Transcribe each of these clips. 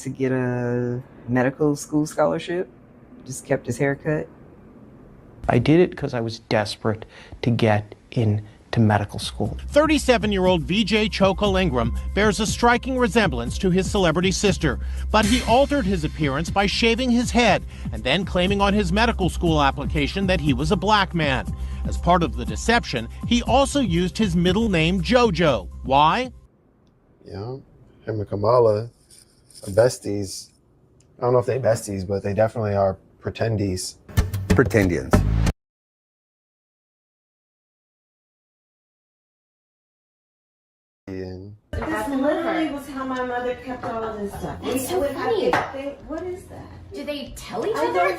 to get a medical school scholarship. Just kept his hair cut. I did it because I was desperate to get into medical school. 37-year-old VJ Chokol Ingram bears a striking resemblance to his celebrity sister, but he altered his appearance by shaving his head and then claiming on his medical school application that he was a black man. As part of the deception, he also used his middle name JoJo. Why? Yeah, him and Kamala are besties. I don't know if they besties, but they definitely are pretendies. Pretendians. This literally was how my mother kept all of this stuff. That's so funny. What is that? Do they tell each other?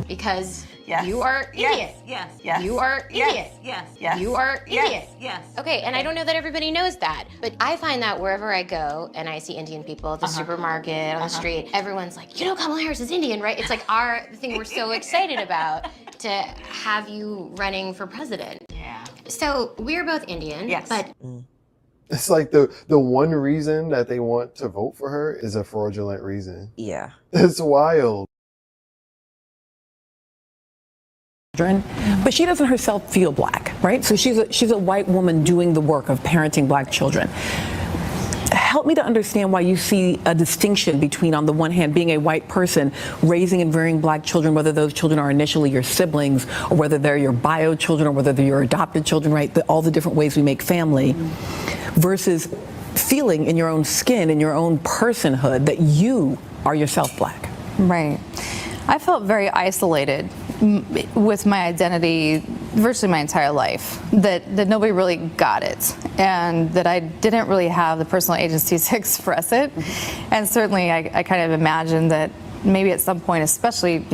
Because you are idiot. Yes. You are idiot. Yes. You are idiot. Yes. Okay, and I don't know that everybody knows that, but I find that wherever I go and I see Indian people at the supermarket, on the street, everyone's like, you know Kamala Harris is Indian, right? It's like the thing we're so excited about to have you running for president. Yeah. So we're both Indian, but It's like the one reason that they want to vote for her is a fraudulent reason. Yeah. It's wild. But she doesn't herself feel black, right? So she's a white woman doing the work of parenting black children. Help me to understand why you see a distinction between, on the one hand, being a white person raising and rearing black children, whether those children are initially your siblings or whether they're your bio children or whether they're your adopted children, right? All the different ways we make family, versus feeling in your own skin, in your own personhood, that you are yourself black. Right. I felt very isolated with my identity virtually my entire life, that nobody really got it, and that I didn't really have the personal agency to express it. And certainly I kind of imagined that maybe at some point, especially,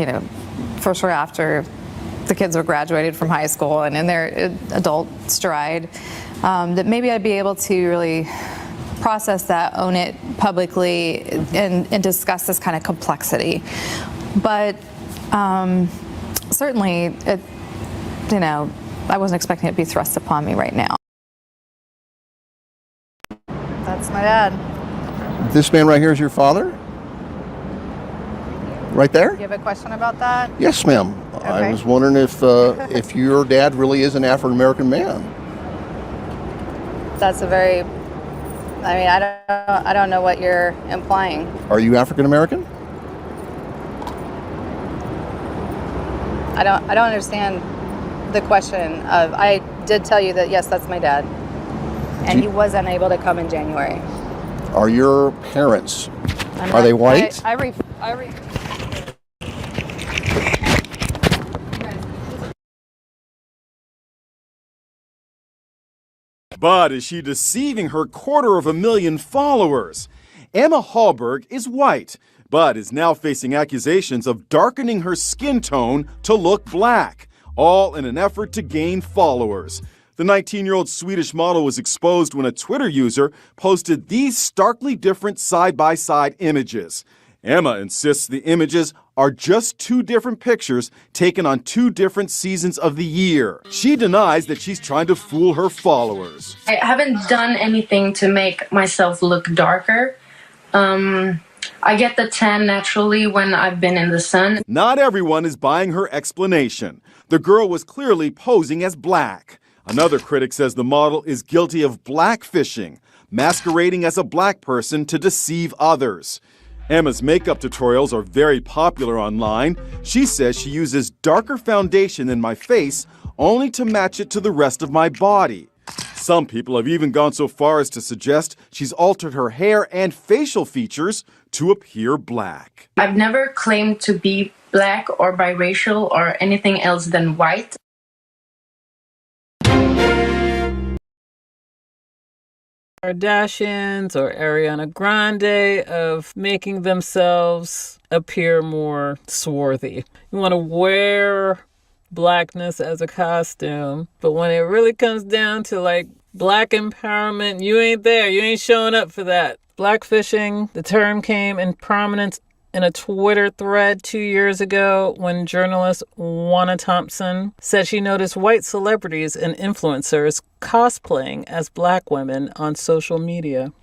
for sure after the kids were graduated from high school and in their adult stride, that maybe I'd be able to really process that, own it publicly, and discuss this kind of complexity. But certainly, I wasn't expecting it to be thrust upon me right now. That's my dad. This man right here is your father? Right there? You have a question about that? Yes, ma'am. Okay. I was wondering if your dad really is an African-American man. That's a very, I don't know what you're implying. Are you African-American? I don't understand the question of, I did tell you that, yes, that's my dad. And he was unable to come in January. Are your parents, are they white? But is she deceiving her 250,000 followers? Emma Hallberg is white, but is now facing accusations of darkening her skin tone to look black, all in an effort to gain followers. The 19-year-old Swedish model was exposed when a Twitter user posted these starkly different side-by-side images. Emma insists the images are just two different pictures taken on two different seasons of the year. She denies that she's trying to fool her followers. I haven't done anything to make myself look darker. I get the tan naturally when I've been in the sun. Not everyone is buying her explanation. The girl was clearly posing as black. Another critic says the model is guilty of blackfishing, masquerading as a black person to deceive others. Emma's makeup tutorials are very popular online. She says she uses darker foundation than my face only to match it to the rest of my body. Some people have even gone so far as to suggest she's altered her hair and facial features to appear black. I've never claimed to be black or biracial or anything else than white. Kardashians or Ariana Grande of making themselves appear more swarthy. You want to wear blackness as a costume, but when it really comes down to like black empowerment, you ain't there. You ain't showing up for that. Blackfishing, the term came in prominence in a Twitter thread 2 years ago when journalist Juana Thompson said she noticed white celebrities and influencers cosplaying as black women on social media.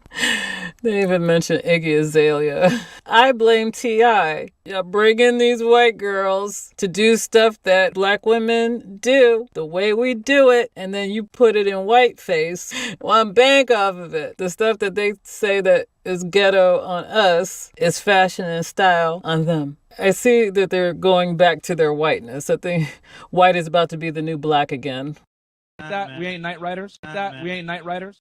They even mentioned Iggy Azalea. I blame T.I. Y'all bring in these white girls to do stuff that black women do the way we do it, and then you put it in whiteface. One bank off of it. The stuff that they say that is ghetto on us is fashion and style on them. I see that they're going back to their whiteness. I think white is about to be the new black again. That we ain't night riders. That we ain't night riders.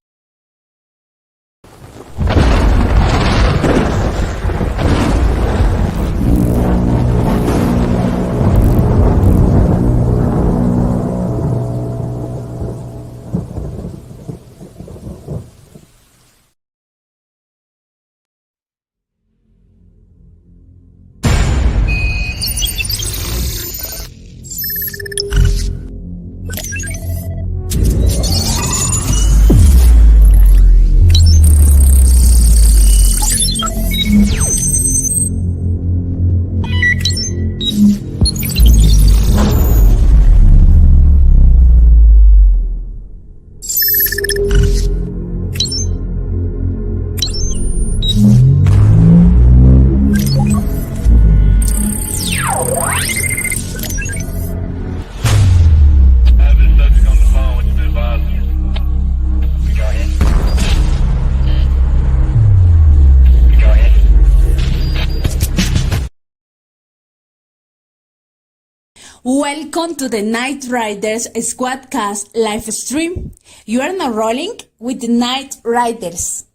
Welcome to the Knight Riders Squadcast live stream. You are now rolling with the Knight Riders.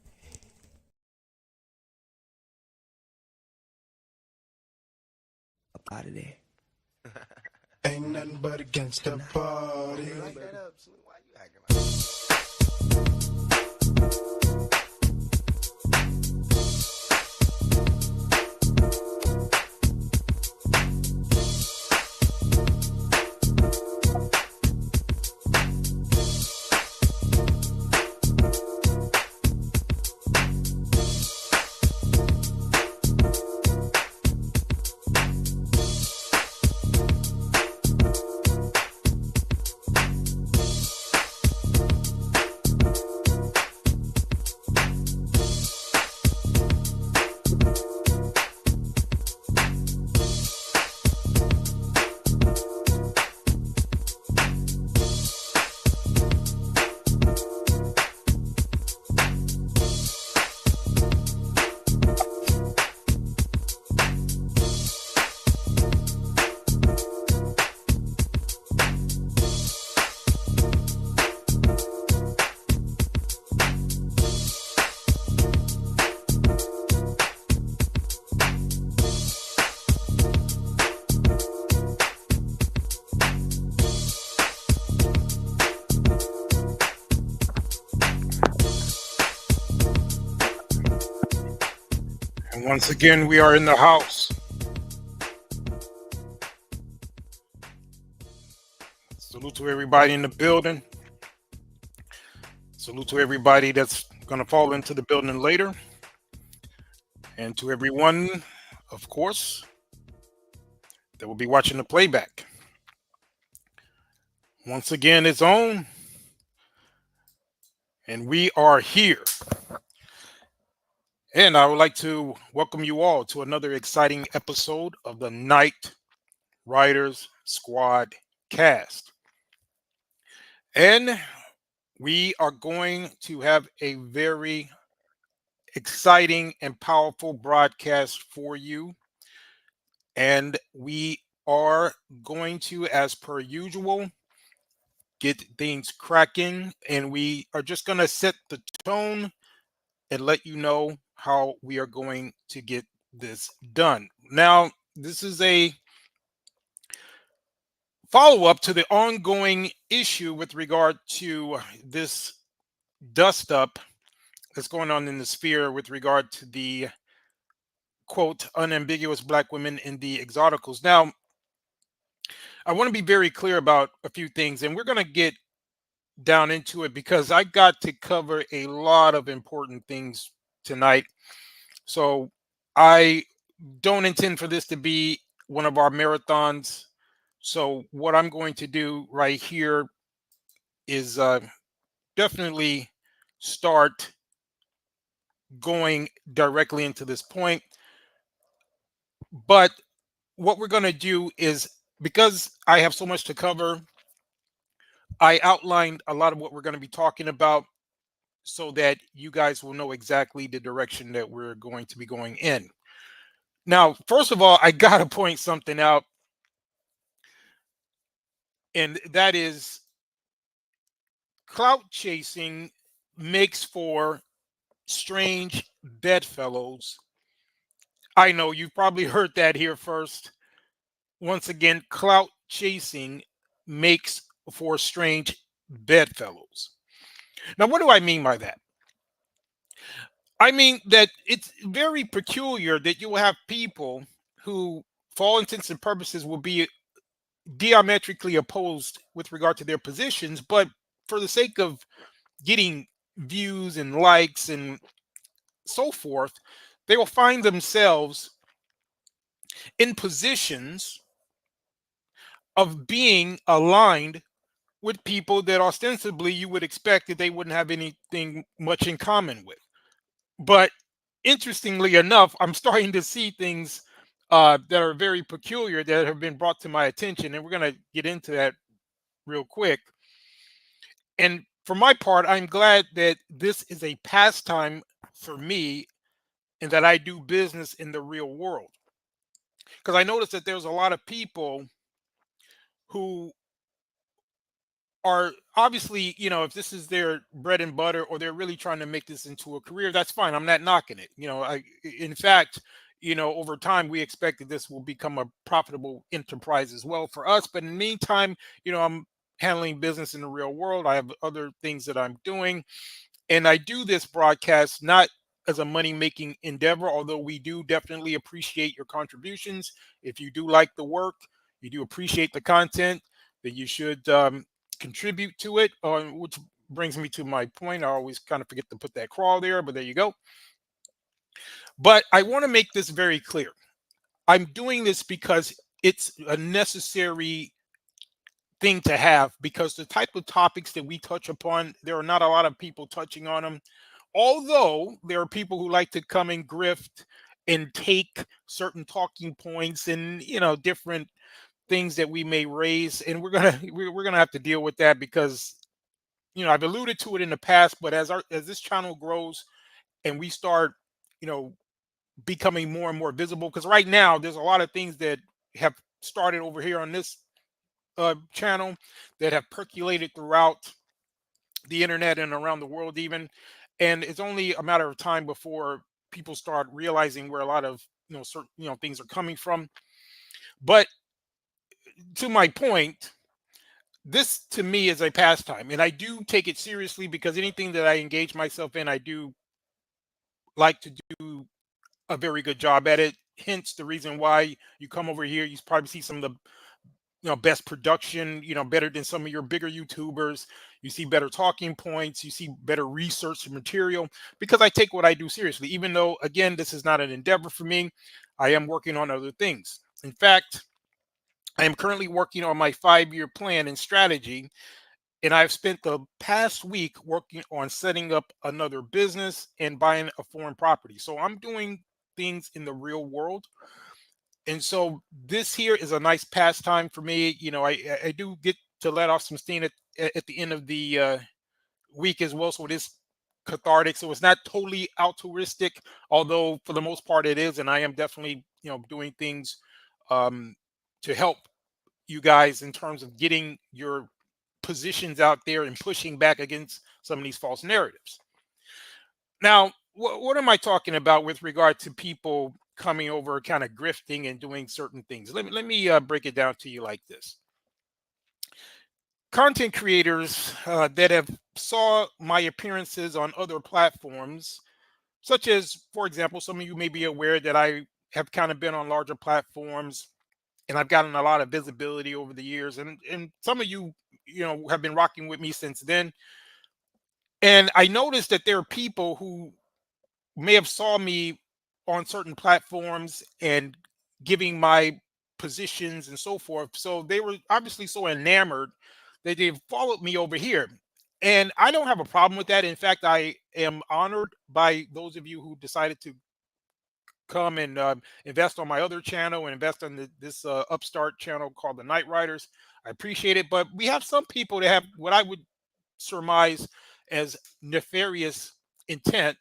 Out of there. Ain't nothing but against the party. And once again, we are in the house. Salute to everybody in the building. Salute to everybody that's going to fall into the building later. And to everyone, of course, that will be watching the playback. Once again, it's on. And we are here. And I would like to welcome you all to another exciting episode of the Knight Riders Squadcast. And we are going to have a very exciting and powerful broadcast for you. And we are going to, as per usual, get things cracking. And we are just going to set the tone and let you know how we are going to get this done. Now, this is a follow-up to the ongoing issue with regard to this dust-up that's going on in the sphere with regard to the, quote, unambiguous black women in the exoticals. Now, I want to be very clear about a few things, and we're going to get down into it because I got to cover a lot of important things tonight. So I don't intend for this to be one of our marathons. So what I'm going to do right here is definitely start going directly into this point. But what we're going to do is, because I have so much to cover, I outlined a lot of what we're going to be talking about so that you guys will know exactly the direction that we're going to be going in. Now, first of all, I got to point something out, and that is clout chasing makes for strange bedfellows. I know you've probably heard that here first. Once again, clout chasing makes for strange bedfellows. Now, what do I mean by that? I mean that it's very peculiar that you will have people who, for all intents and purposes, will be diametrically opposed with regard to their positions, but for the sake of getting views and likes and so forth, they will find themselves in positions of being aligned with people that ostensibly you would expect that they wouldn't have anything much in common with. But interestingly enough, I'm starting to see things that are very peculiar that have been brought to my attention, and we're going to get into that real quick. And for my part, I'm glad that this is a pastime for me and that I do business in the real world. Because I noticed that there's a lot of people who are obviously, if this is their bread and butter or they're really trying to make this into a career, that's fine. I'm not knocking it. In fact, over time, we expect that this will become a profitable enterprise as well for us. But in the meantime, I'm handling business in the real world. I have other things that I'm doing. And I do this broadcast not as a money-making endeavor, although we do definitely appreciate your contributions. If you do like the work, you do appreciate the content, then you should contribute to it, which brings me to my point. I always kind of forget to put that crawl there, but there you go. But I want to make this very clear. I'm doing this because it's a necessary thing to have, because the type of topics that we touch upon, there are not a lot of people touching on them. Although there are people who like to come and grift and take certain talking points and different things that we may raise, and we're gonna have to deal with that because I've alluded to it in the past. But as this channel grows and we start becoming more and more visible, because right now there's a lot of things that have started over here on this channel that have percolated throughout the internet and around the world even, and it's only a matter of time before people start realizing where a lot of certain things are coming from. But to my point, this to me is a pastime, and I do take it seriously because anything that I engage myself in, I do like to do a very good job at it. Hence the reason why you come over here, you probably see some of the best production, better than some of your bigger YouTubers. You see better talking points, you see better research material, because I take what I do seriously. Even though, again, this is not an endeavor for me, I am working on other things. In fact, I am currently working on my 5-year plan and strategy, and I've spent the past week working on setting up another business and buying a foreign property. So I'm doing things in the real world. And so this here is a nice pastime for me. I do get to let off some steam at the end of the week as well. So it is cathartic. So it's not totally altruistic, although for the most part it is. And I am definitely, doing things to help you guys in terms of getting your positions out there and pushing back against some of these false narratives. Now, what am I talking about with regard to people coming over, kind of grifting and doing certain things? Let me break it down to you like this. Content creators that have saw my appearances on other platforms, such as, for example, some of you may be aware that I have kind of been on larger platforms and I've gotten a lot of visibility over the years. And some of you, have been rocking with me since then. And I noticed that there are people who may have saw me on certain platforms and giving my positions and so forth. So they were obviously so enamored that they've followed me over here. And I don't have a problem with that. In fact, I am honored by those of you who decided to come and invest on my other channel and invest on this upstart channel called the Night Riders. I appreciate it. But we have some people that have what I would surmise as nefarious intent.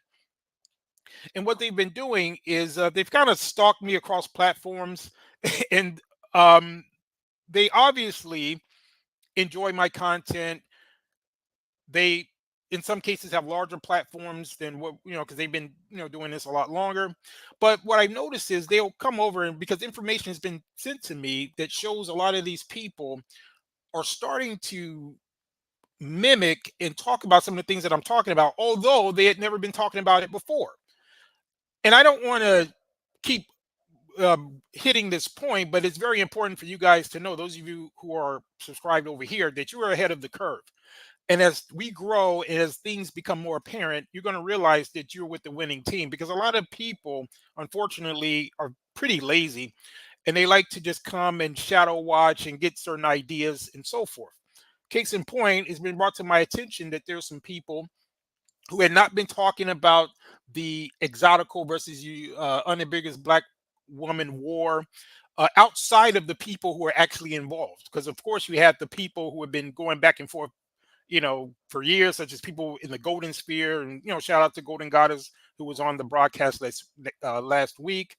And what they've been doing is they've kind of stalked me across platforms and they obviously enjoy my content. They, in some cases, have larger platforms than what, because they've been, doing this a lot longer. But what I've noticed is they'll come over, and because information has been sent to me that shows a lot of these people are starting to mimic and talk about some of the things that I'm talking about, although they had never been talking about it before. And I don't want to keep hitting this point, but it's very important for you guys to know, those of you who are subscribed over here, that you are ahead of the curve. And as we grow, and as things become more apparent, you're going to realize that you're with the winning team, because a lot of people, unfortunately, are pretty lazy and they like to just come and shadow watch and get certain ideas and so forth. Case in point, it's been brought to my attention that there's some people who had not been talking about the exotical versus unambiguous black woman war outside of the people who are actually involved. Because of course you had the people who have been going back and forth, for years, such as people in the Golden Sphere, and shout out to Golden Goddess, who was on the broadcast last week,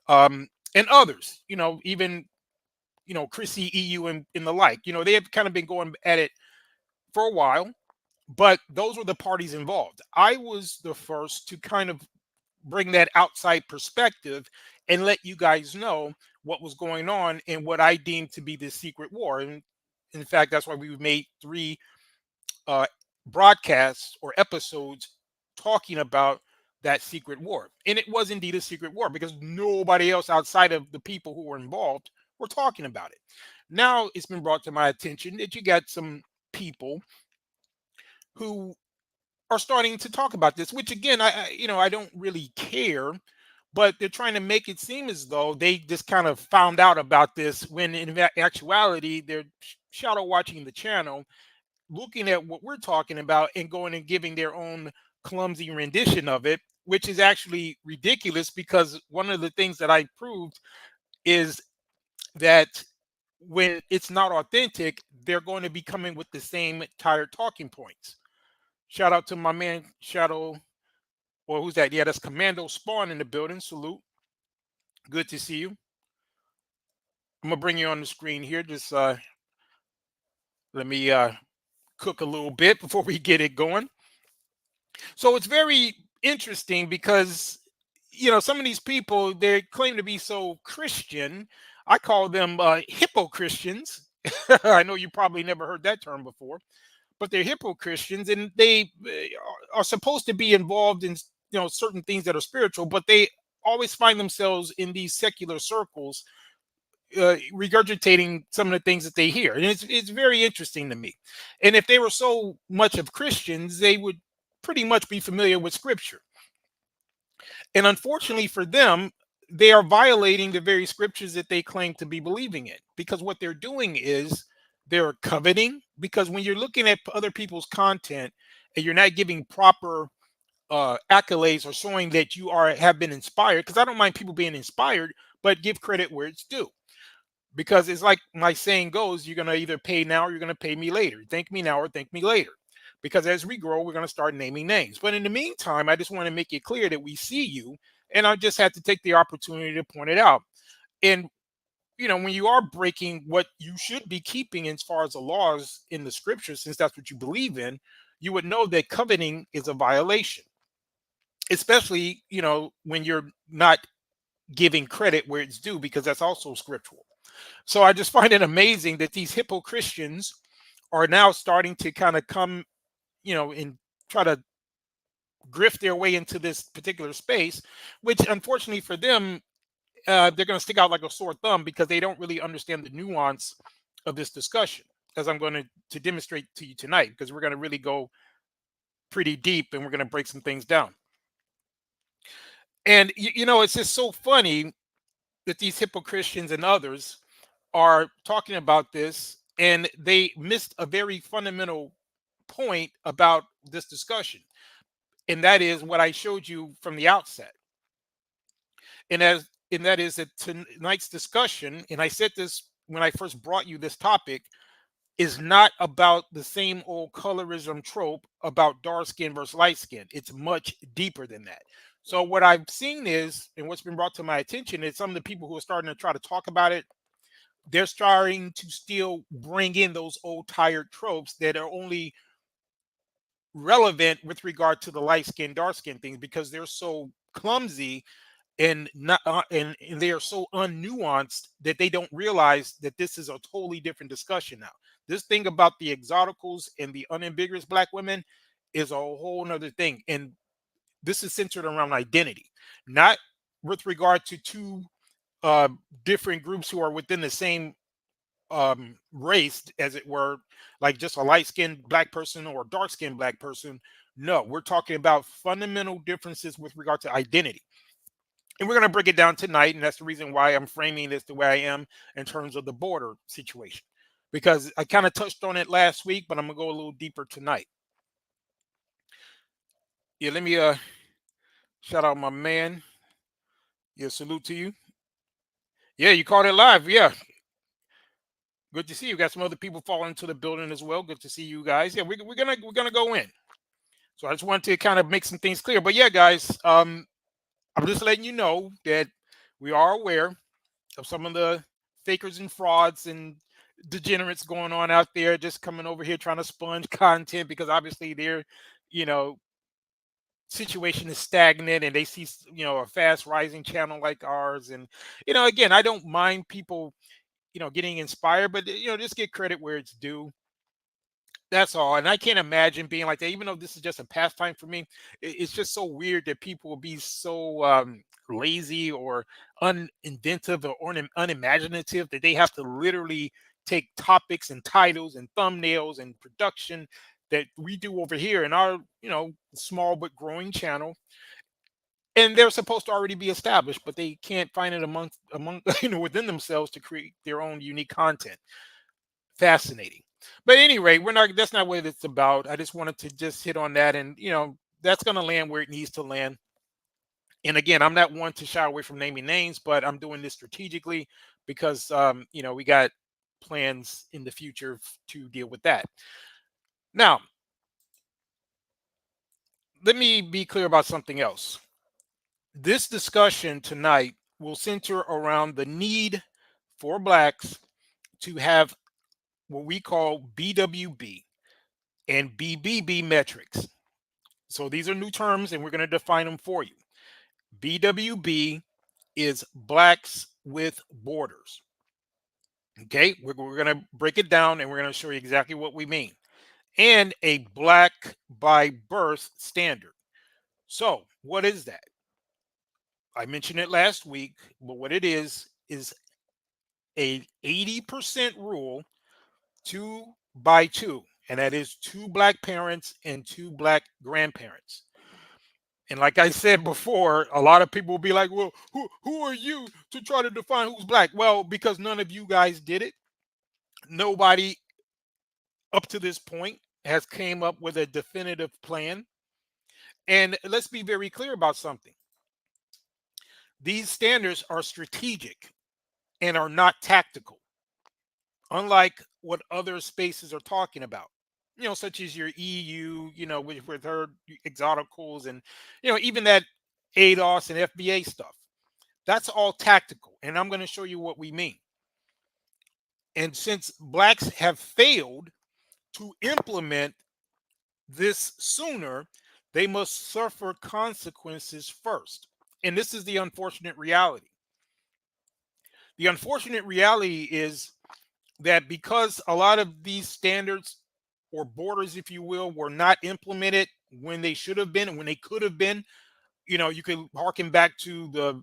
and others, even Chrissy EU and the like. They have kind of been going at it for a while, but those were the parties involved. I was the first to kind of bring that outside perspective and let you guys know what was going on and what I deemed to be this secret war. And in fact, that's why we've made 3 broadcasts or episodes talking about that secret war. And it was indeed a secret war, because nobody else outside of the people who were involved were talking about it. Now it's been brought to my attention that you got some people who are starting to talk about this, which again, I don't really care, but they're trying to make it seem as though they just kind of found out about this, when in actuality they're shadow watching the channel, looking at what we're talking about and going and giving their own clumsy rendition of it, which is actually ridiculous, because one of the things that I proved is that when it's not authentic, they're going to be coming with the same tired talking points. Shout out to my man Shadow, or who's that? Yeah, that's Commando Spawn in the building. Salute. Good to see you. I'm gonna bring you on the screen here. Just let me cook a little bit before we get it going. So it's very interesting because, some of these people, they claim to be so Christian. I call them hippo Christians. I know you probably never heard that term before, but they're hippo Christians, and they are supposed to be involved in certain things that are spiritual, but they always find themselves in these secular circles regurgitating some of the things that they hear. And it's very interesting to me. And if they were so much of Christians, they would pretty much be familiar with scripture. And unfortunately for them, they are violating the very scriptures that they claim to be believing in, because what they're doing is they're coveting. Because when you're looking at other people's content and you're not giving proper accolades or showing that you have been inspired, because I don't mind people being inspired, but give credit where it's due. Because it's like my saying goes, you're going to either pay now or you're going to pay me later. Thank me now or thank me later. Because as we grow, we're going to start naming names. But in the meantime, I just want to make it clear that we see you, and I just had to take the opportunity to point it out. And, when you are breaking what you should be keeping as far as the laws in the scriptures, since that's what you believe in, you would know that coveting is a violation. Especially, when you're not giving credit where it's due, because that's also scriptural. So I just find it amazing that these hippo Christians are now starting to kind of come, and try to grift their way into this particular space, which unfortunately for them, they're going to stick out like a sore thumb, because they don't really understand the nuance of this discussion, as I'm going to demonstrate to you tonight, because we're going to really go pretty deep and we're going to break some things down. And, it's just so funny that these hippo Christians and others are talking about this, and they missed a very fundamental point about this discussion. and that is what I showed you from the outset. And that is that tonight's discussion, and I said this when I first brought you this topic, is not about the same old colorism trope about dark skin versus light skin. It's much deeper than that. So what I've seen is, and what's been brought to my attention is some of the people who are starting to try to talk about it, they're starting to still bring in those old tired tropes that are only relevant with regard to the light skin, dark skin things because they're so clumsy and not and they are so unnuanced that they don't realize that this is a totally different discussion now. This thing about the exoticals and the unambiguous black women is a whole nother thing. And this is centered around identity, not with regard to two different groups who are within the same race, as it were, like just a light-skinned black person or a dark-skinned black person. No, we're talking about fundamental differences with regard to identity. And we're going to break it down tonight, and that's the reason why I'm framing this the way I am in terms of the border situation. Because I kind of touched on it last week, but I'm going to go a little deeper tonight. Yeah, let me shout out my man. Yeah, salute to you. Yeah, you caught it live. Yeah. Good to see you. Got some other people falling into the building as well. Good to see you guys. Yeah, we're gonna go in. So I just wanted to kind of make some things clear. But yeah, guys, I'm just letting you know that we are aware of some of the fakers and frauds and degenerates going on out there, just coming over here trying to sponge content because obviously their, situation is stagnant and they see, a fast rising channel like ours. And, again, I don't mind people, getting inspired, but, just get credit where it's due. That's all. And I can't imagine being like that, even though this is just a pastime for me. It's just so weird that people will be so lazy or uninventive or unimaginative that they have to literally take topics and titles and thumbnails and production that we do over here in our, small but growing channel. And they're supposed to already be established, but they can't find it among within themselves to create their own unique content. Fascinating. But anyway, that's not what it's about. I just wanted to just hit on that, and that's going to land where it needs to land. And again, I'm not one to shy away from naming names, but I'm doing this strategically because we got plans in the future to deal with that. Now, let me be clear about something else. This discussion tonight will center around the need for blacks to have what we call BWB and BBB metrics. So these are new terms and we're going to define them for you. BWB is blacks with borders. Okay, we're going to break it down and we're going to show you exactly what we mean. And a black by birth standard. So what is that? I mentioned it last week, but what it is a 80% rule, 2 by 2, and that is 2 black parents and 2 black grandparents. And like I said before, a lot of people will be like, well, who are you to try to define who's black? Well, because none of you guys did it. Nobody up to this point has came up with a definitive plan. And let's be very clear about something. These standards are strategic and are not tactical, unlike what other spaces are talking about, such as your EU, with her exoticals and, even that ADOS and FBA stuff. That's all tactical. And I'm going to show you what we mean. And since blacks have failed to implement this sooner, they must suffer consequences first. And this is the unfortunate reality. The unfortunate reality is that because a lot of these standards or borders, if you will, were not implemented when they should have been and when they could have been, you could harken back to the,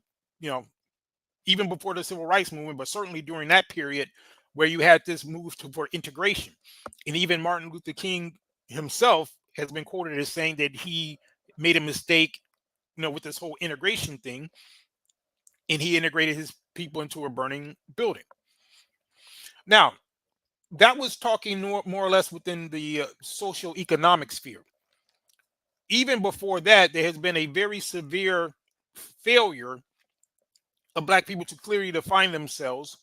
even before the civil rights movement, but certainly during that period where you had this move for integration. And even Martin Luther King himself has been quoted as saying that he made a mistake, with this whole integration thing, and he integrated his people into a burning building. Now, that was talking more or less within the social economic sphere. even before that, there has been a very severe failure of Black people to clearly define themselves,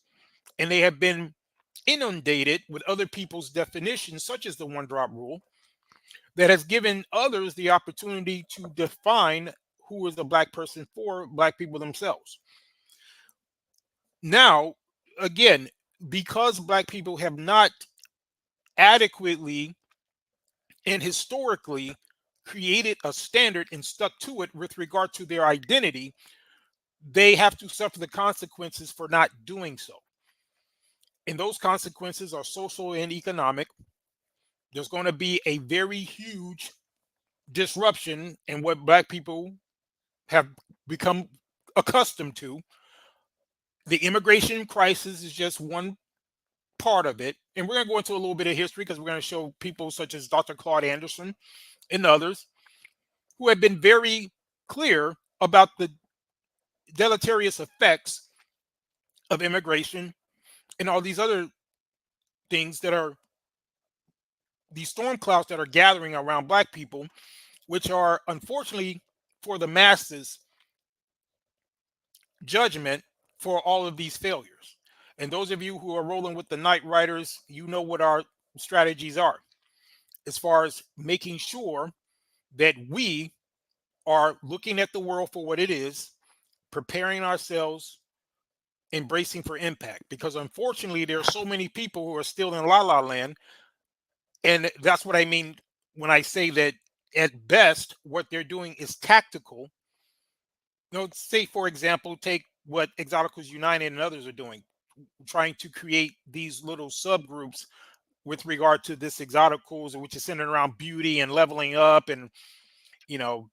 and they have been inundated with other people's definitions, such as the one drop rule, that has given others the opportunity to define who is a Black person for Black people themselves. Now, again, because Black people have not adequately and historically created a standard and stuck to it with regard to their identity, they have to suffer the consequences for not doing so. And those consequences are social and economic. There's going to be a very huge disruption in what Black people have become accustomed to. The immigration crisis is just one part of it. And we're going to go into a little bit of history because we're going to show people such as Dr. Claude Anderson and others who have been very clear about the deleterious effects of immigration and all these other things that are these storm clouds that are gathering around Black people, which are unfortunately for the masses judgment for all of these failures. And those of you who are rolling with the Night Riders, you know what our strategies are as far as making sure that we are looking at the world for what it is, preparing ourselves, embracing for impact. Because unfortunately, there are so many people who are still in la la land. And that's what I mean when I say that at best, what they're doing is tactical. You know, say, for example, take what Exoticals United and others are doing, trying to create these little subgroups with regard to this Exoticals, which is centered around beauty and leveling up and, you know,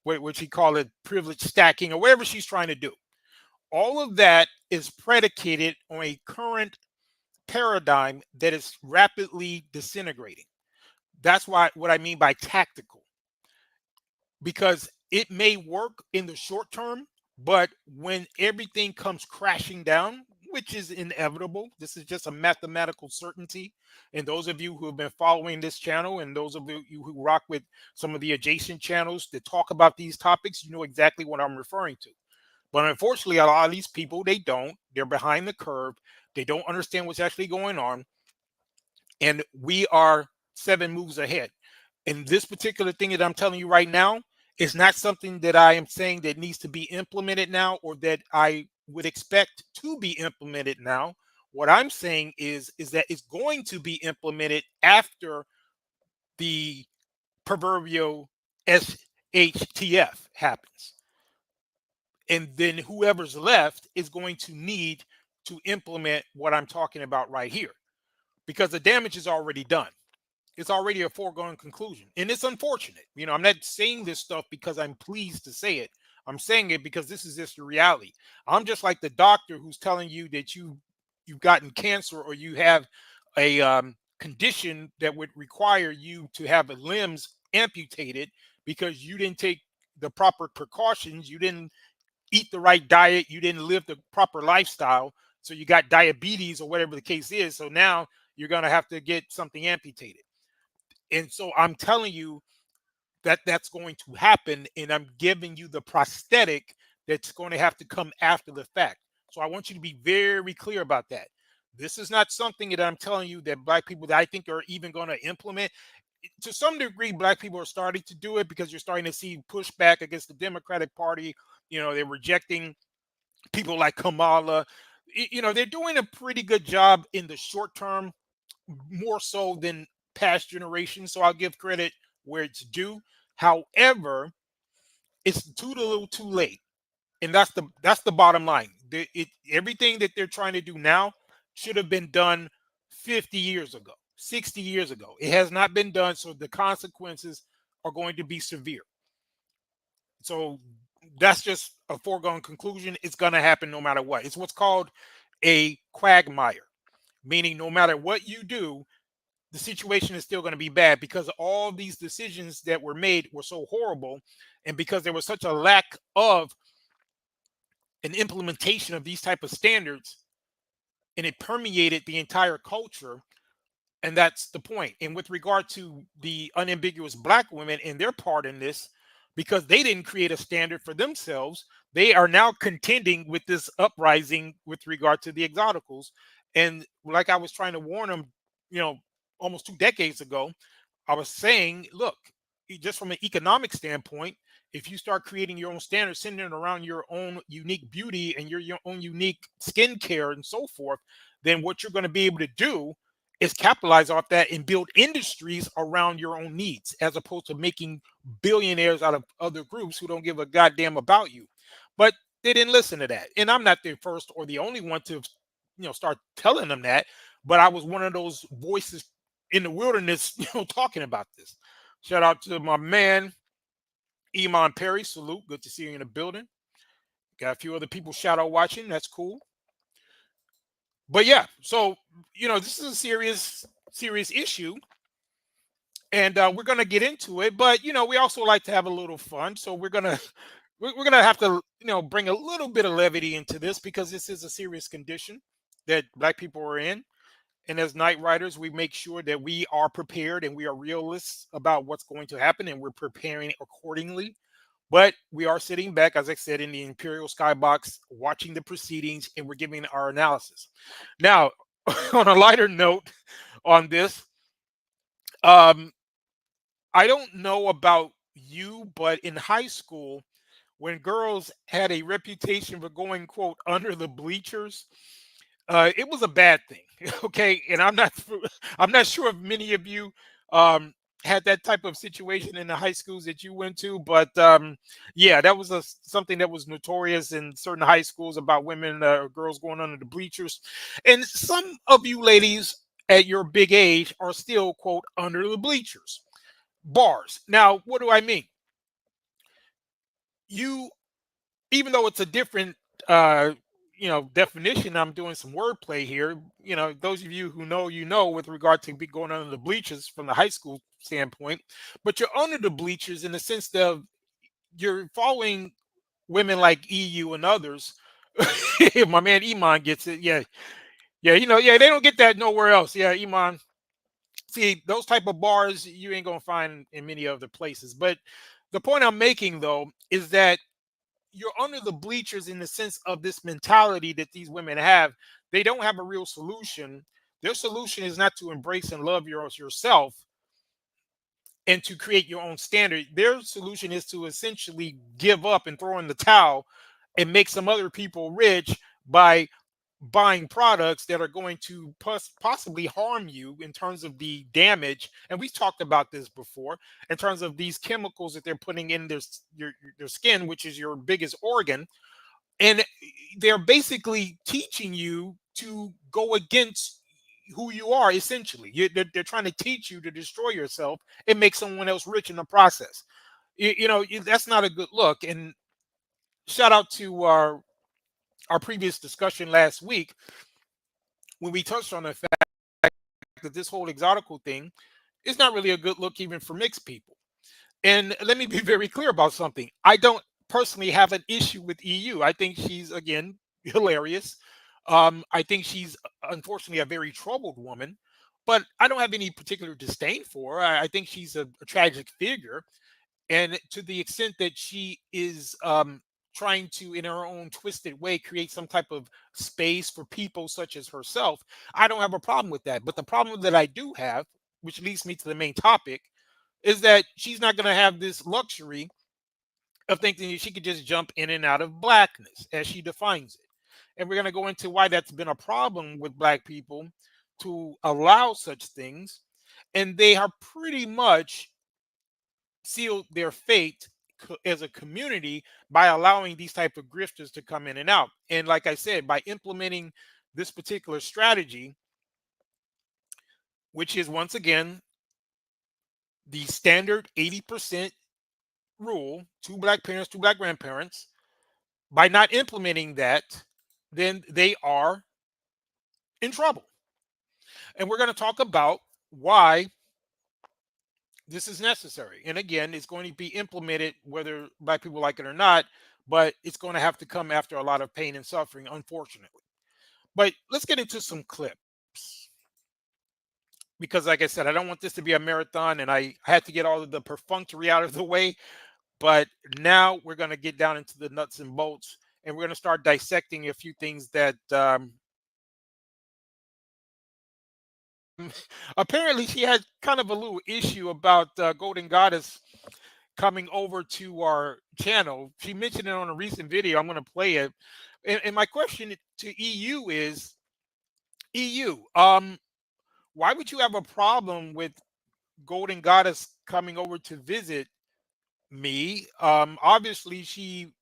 what she call it, privilege stacking or whatever she's trying to do. All of that is predicated on a current paradigm that is rapidly disintegrating. That's what I mean by tactical, because it may work in the short term, but when everything comes crashing down, which is inevitable, this is just a mathematical certainty. And those of you who have been following this channel and those of you who rock with some of the adjacent channels that talk about these topics, you know exactly what I'm referring to. But unfortunately, a lot of these people, they don't. They're behind the curve. They don't understand what's actually going on. And we are 7 moves ahead. And this particular thing that I'm telling you right now is not something that I am saying that needs to be implemented now or that I would expect to be implemented now. What I'm saying is that it's going to be implemented after the proverbial SHTF happens. And then whoever's left is going to need to implement what I'm talking about right here, because the damage is already done. It's already a foregone conclusion. And it's unfortunate. You know, I'm not saying this stuff because I'm pleased to say it. I'm saying it because this is just the reality. I'm just like the doctor who's telling you that you've gotten cancer or you have a condition that would require you to have limbs amputated because you didn't take the proper precautions, you didn't eat the right diet, you didn't live the proper lifestyle, so you got diabetes or whatever the case is. So now you're going to have to get something amputated. And so I'm telling you that that's going to happen, and I'm giving you the prosthetic that's going to have to come after the fact. So I want you to be very clear about that. This is not something that I'm telling you that Black people that I think are even going to implement. To some degree, Black people are starting to do it because you're starting to see pushback against the Democratic Party. You know, they're rejecting people like Kamala. You know, they're doing a pretty good job in the short term, more so than past generations. So I'll give credit where it's due. However, it's too little too late. And that's the bottom line. Everything that they're trying to do now should have been done 50 years ago, 60 years ago. It has not been done, so the consequences are going to be severe. So that's just a foregone conclusion. It's going to happen no matter what. It's what's called a quagmire, meaning no matter what you do, the situation is still going to be bad because all these decisions that were made were so horrible, and because there was such a lack of an implementation of these type of standards, and it permeated the entire culture. And that's the point. And with regard to the unambiguous black women and their part in this, because they didn't create a standard for themselves, they are now contending with this uprising with regard to the exoticals. And like I was trying to warn them, almost 2 decades ago, I was saying, look, just from an economic standpoint, if you start creating your own standards centered around your own unique beauty and your own unique skincare and so forth, then what you're going to be able to do is capitalize off that and build industries around your own needs, as opposed to making billionaires out of other groups who don't give a goddamn about you. But they didn't listen to that. And I'm not the first or the only one to, start telling them that. But I was one of those voices in the wilderness, talking about this. Shout out to my man, Iman Perry. Salute. Good to see you in the building. Got a few other people shadow watching. That's cool. But yeah, so this is a serious issue, and we're gonna get into it. But we also like to have a little fun, so we're gonna have to bring a little bit of levity into this, because this is a serious condition that black people are in. And as night riders, we make sure that we are prepared and we are realists about what's going to happen, and we're preparing accordingly. But we are sitting back, as I said, in the Imperial Skybox, watching the proceedings, and we're giving our analysis. Now, on a lighter note on this, I don't know about you, but in high school, when girls had a reputation for going, quote, under the bleachers, it was a bad thing. Okay. And I'm not sure if many of you had that type of situation in the high schools that you went to, but yeah, that was something that was notorious in certain high schools about women, girls going under the bleachers. And some of you ladies at your big age are still, quote, under the bleachers. Bars. Now, what do I mean? Even though it's a different definition, I'm doing some wordplay here. Those of you who know, with regard to be going under the bleachers from the high school standpoint, but you're under the bleachers in the sense that you're following women like EU and others. My man Iman gets it. Yeah, they don't get that nowhere else. Yeah, Iman. See, those type of bars you ain't gonna find in many other places. But the point I'm making, though, is that you're under the bleachers in the sense of this mentality that these women have. They don't have a real solution. Their solution is not to embrace and love yourself and to create your own standard. Their solution is to essentially give up and throw in the towel and make some other people rich by buying products that are going to possibly harm you in terms of the damage. And we've talked about this before in terms of these chemicals that they're putting in their skin, which is your biggest organ. And they're basically teaching you to go against who you are. Essentially, they're trying to teach you to destroy yourself and make someone else rich in the process. That's not a good look. And shout out to our previous discussion last week, when we touched on the fact that this whole exotical thing is not really a good look even for mixed people. And let me be very clear about something. I don't personally have an issue with EU. I think she's, again, hilarious. I think she's unfortunately a very troubled woman, but I don't have any particular disdain for her. I think she's a tragic figure. And to the extent that she is trying to, in her own twisted way, create some type of space for people such as herself, I don't have a problem with that. But the problem that I do have, which leads me to the main topic, is that she's not going to have this luxury of thinking she could just jump in and out of blackness as she defines it. And we're going to go into why that's been a problem with black people to allow such things. And they are pretty much sealed their fate as a community by allowing these type of grifters to come in and out. And like I said, by implementing this particular strategy, which is once again the standard 80% rule, 2 black parents, 2 black grandparents, by not implementing that, then they are in trouble. And we're going to talk about why this is necessary. And again, it's going to be implemented whether black people like it or not, but it's going to have to come after a lot of pain and suffering, unfortunately. But let's get into some clips. because like I said, I don't want this to be a marathon, and I had to get all of the perfunctory out of the way. But now we're going to get down into the nuts and bolts, and we're going to start dissecting a few things that apparently she had kind of a little issue about Golden Goddess coming over to our channel. She mentioned it on a recent video. I'm going to play it. And my question to EU is, EU, why would you have a problem with Golden Goddess coming over to visit me? Obviously, she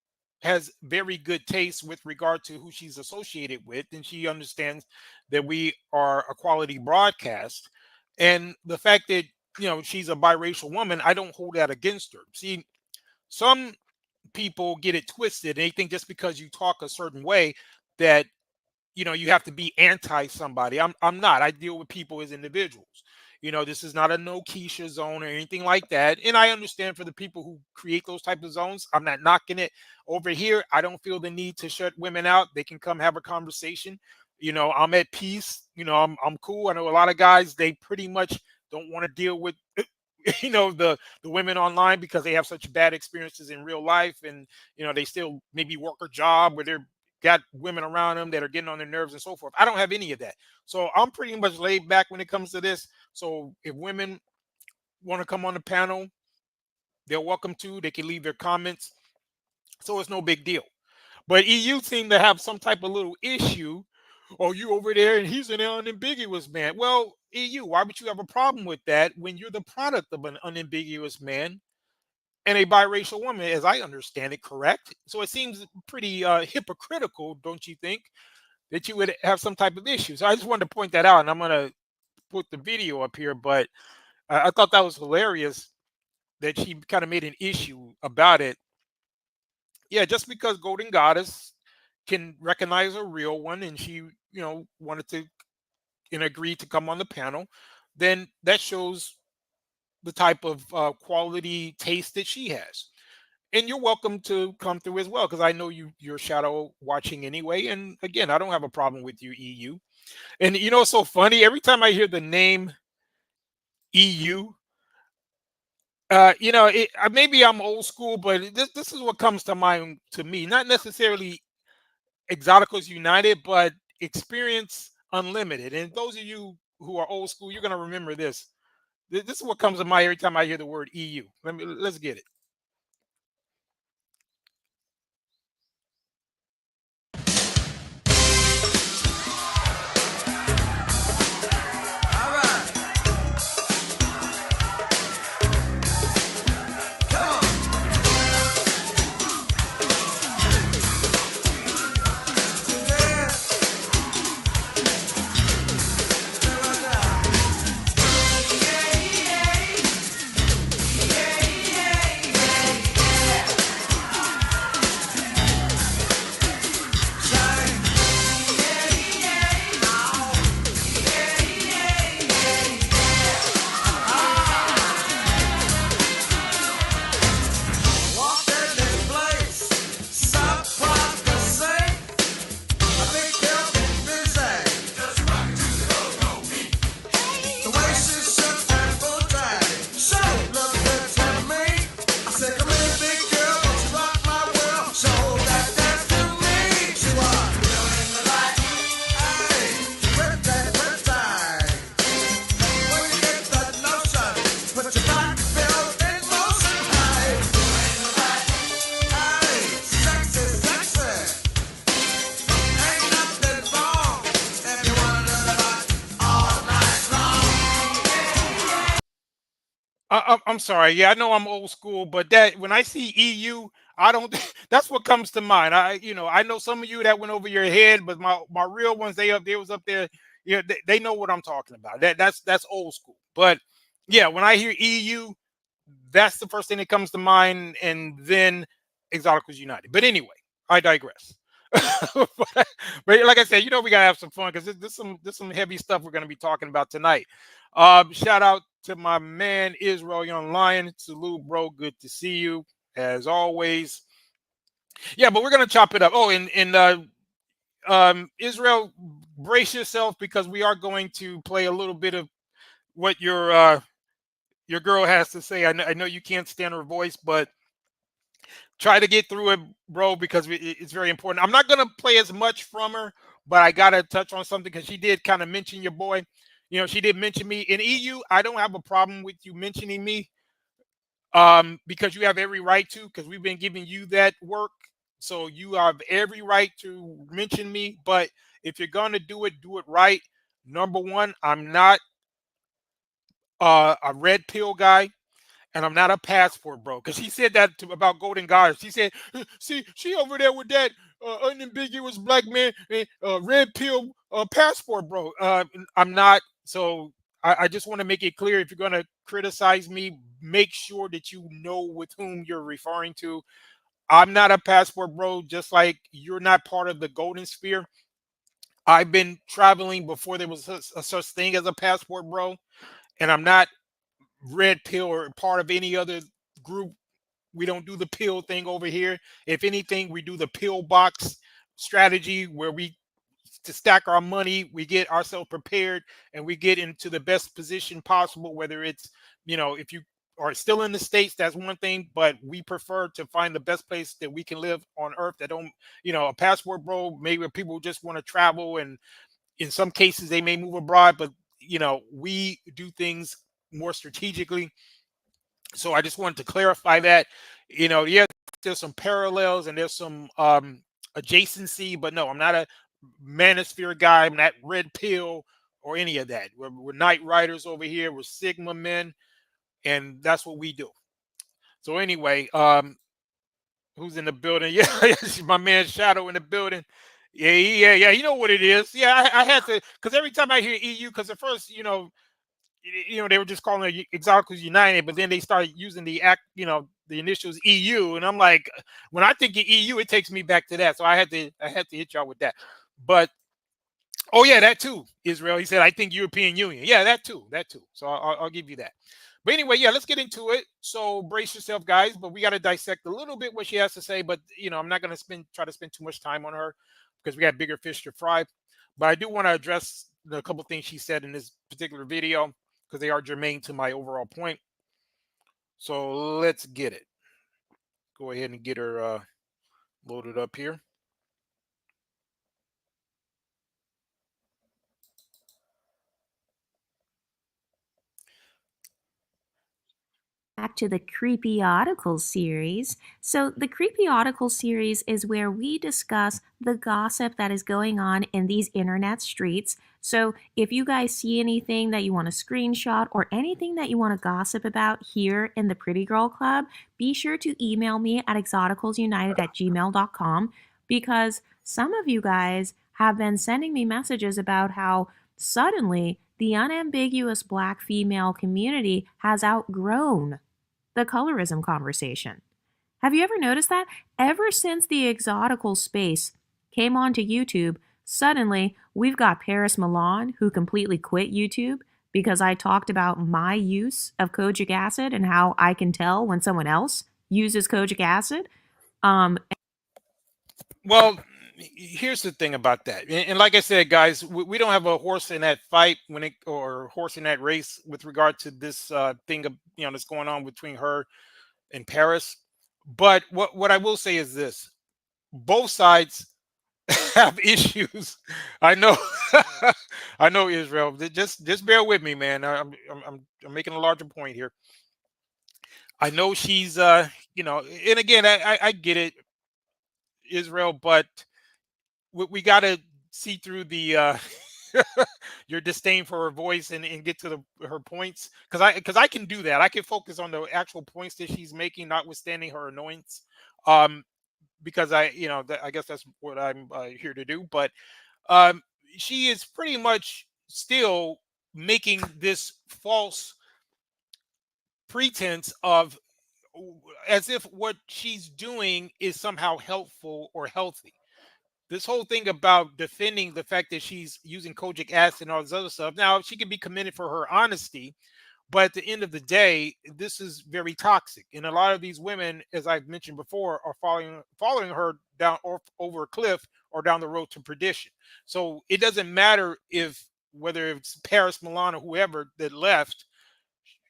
has very good taste with regard to who she's associated with, and she understands that we are a quality broadcast. And the fact that she's a biracial woman, I don't hold that against her. See, some people get it twisted, and they think just because you talk a certain way that you have to be anti somebody. I'm not. I deal with people as individuals. This is not a no Keisha zone or anything like that. And I understand for the people who create those type of zones, I'm not knocking it. Over here, I don't feel the need to shut women out. They can come have a conversation. I'm at peace. I'm cool. I know a lot of guys, they pretty much don't want to deal with the women online because they have such bad experiences in real life, and they still maybe work a job where they're got women around them that are getting on their nerves and so forth. I don't have any of that. So I'm pretty much laid back when it comes to this. So if women want to come on the panel, they're welcome to. They can leave their comments. So it's no big deal. But EU seem to have some type of little issue. Oh, you over there and he's an unambiguous man. Well, EU, why would you have a problem with that when you're the product of an unambiguous man and a biracial woman, as I understand it, correct? So it seems pretty hypocritical, don't you think, that you would have some type of issue? So I just wanted to point that out, and I'm going to put the video up here, but I thought that was hilarious that she kind of made an issue about it. Yeah, just because Golden Goddess can recognize a real one, and she, wanted to and agreed to come on the panel, then that shows the type of quality taste that she has. And you're welcome to come through as well, because I know you're shadow watching anyway. And again, I don't have a problem with you, EU. And it's so funny. Every time I hear the name EU, maybe I'm old school, but this is what comes to mind to me. Not necessarily Exoticals United, but Experience Unlimited. And those of you who are old school, you're going to remember this. This is what comes to mind every time I hear the word EU. Let's get it. I'm sorry. Yeah, I know I'm old school, but that when I see EU, I don't. That's what comes to mind. I know some of you that went over your head, but my real ones, they was up there. Yeah, they know what I'm talking about. That's old school. But yeah, when I hear EU, that's the first thing that comes to mind, and then Exoticals United. But anyway, I digress. but like I said, we gotta have some fun, because there's some heavy stuff we're gonna be talking about tonight. Shout out to my man Israel Young Lion. Salute, bro. Good to see you as always. Yeah, but we're gonna chop it up. Oh, and Israel, brace yourself, because we are going to play a little bit of what your girl has to say. I know you can't stand her voice, but try to get through it, bro, because it's very important. I'm not gonna play as much from her, but I gotta touch on something because she did kind of mention your boy. You know, she did mention me in EU. I don't have a problem with you mentioning me, because you have every right to, because we've been giving you that work, so you have every right to mention me. But if you're gonna do it right. Number one, I'm not a red pill guy. And I'm not a passport bro, because she said that about Golden Goddess. She said, "See, she over there with that unambiguous black man, red pill passport bro." I'm not. So I just want to make it clear: if you're gonna criticize me, make sure that you know with whom you're referring to. I'm not a passport bro, just like you're not part of the Golden Sphere. I've been traveling before there was a such thing as a passport bro, and I'm not red pill or part of any other group. We don't do the pill thing over here. If anything, we do the pill box strategy where we to stack our money, we get ourselves prepared, and we get into the best position possible. Whether it's, if you are still in the States, that's one thing, but we prefer to find the best place that we can live on earth that don't, a passport bro, maybe people just want to travel, and in some cases they may move abroad, but we do things more strategically. So I just wanted to clarify that. Yeah, there's some parallels and there's some adjacency, but no, I'm not a manosphere guy. I'm not red pill or any of that. We're night riders over here. We're Sigma men, and that's what we do. So anyway, who's in the building? Yeah, my man Shadow in the building. Yeah. You know what it is. Yeah, I had to, because every time I hear EU, because at first, they were just calling it Exoticals United, but then they started using the the initials EU, and I'm like, when I think of EU, it takes me back to that. So I had to hit y'all with that. But oh yeah, that too, Israel. He said, I think European Union. Yeah, that too. So I'll give you that. But anyway, yeah, let's get into it. So brace yourself, guys. But we got to dissect a little bit what she has to say. But I'm not going to try to spend too much time on her because we got bigger fish to fry. But I do want to address a couple things she said in this particular video, because they are germane to my overall point. So let's get it. Go ahead and get her loaded up here. Back to the Creepy Articles series. So the Creepy Articles series is where we discuss the gossip that is going on in these internet streets. So if you guys see anything that you want to screenshot or anything that you want to gossip about here in the Pretty Girl Club, be sure to email me at exoticalsunited@gmail.com, because some of you guys have been sending me messages about how suddenly the unambiguous black female community has outgrown the colorism conversation. Have you ever noticed that? Ever since the exotical space came onto YouTube, suddenly we've got Paris Milan, who completely quit YouTube because I talked about my use of kojic acid and how I can tell when someone else uses kojic acid. Well, here's the thing about that, and like I said, guys, we don't have a horse in that fight or horse in that race with regard to this thing of that's going on between her and Paris. But what I will say is this: both sides have issues. I know, I know, Israel. Just bear with me, man. I'm making a larger point here. I know she's and again, I get it, Israel, but we got to see through the your disdain for her voice and get to her points, because I can do that. I can focus on the actual points that she's making, notwithstanding her annoyance, because I guess that's what I'm here to do. But she is pretty much still making this false pretense of as if what she's doing is somehow helpful or healthy. This whole thing about defending the fact that she's using kojic acid and all this other stuff. Now, she can be commended for her honesty, but at the end of the day, this is very toxic. And a lot of these women, as I've mentioned before, are following her down over a cliff or down the road to perdition. So it doesn't matter if whether it's Paris, Milan, or whoever that left,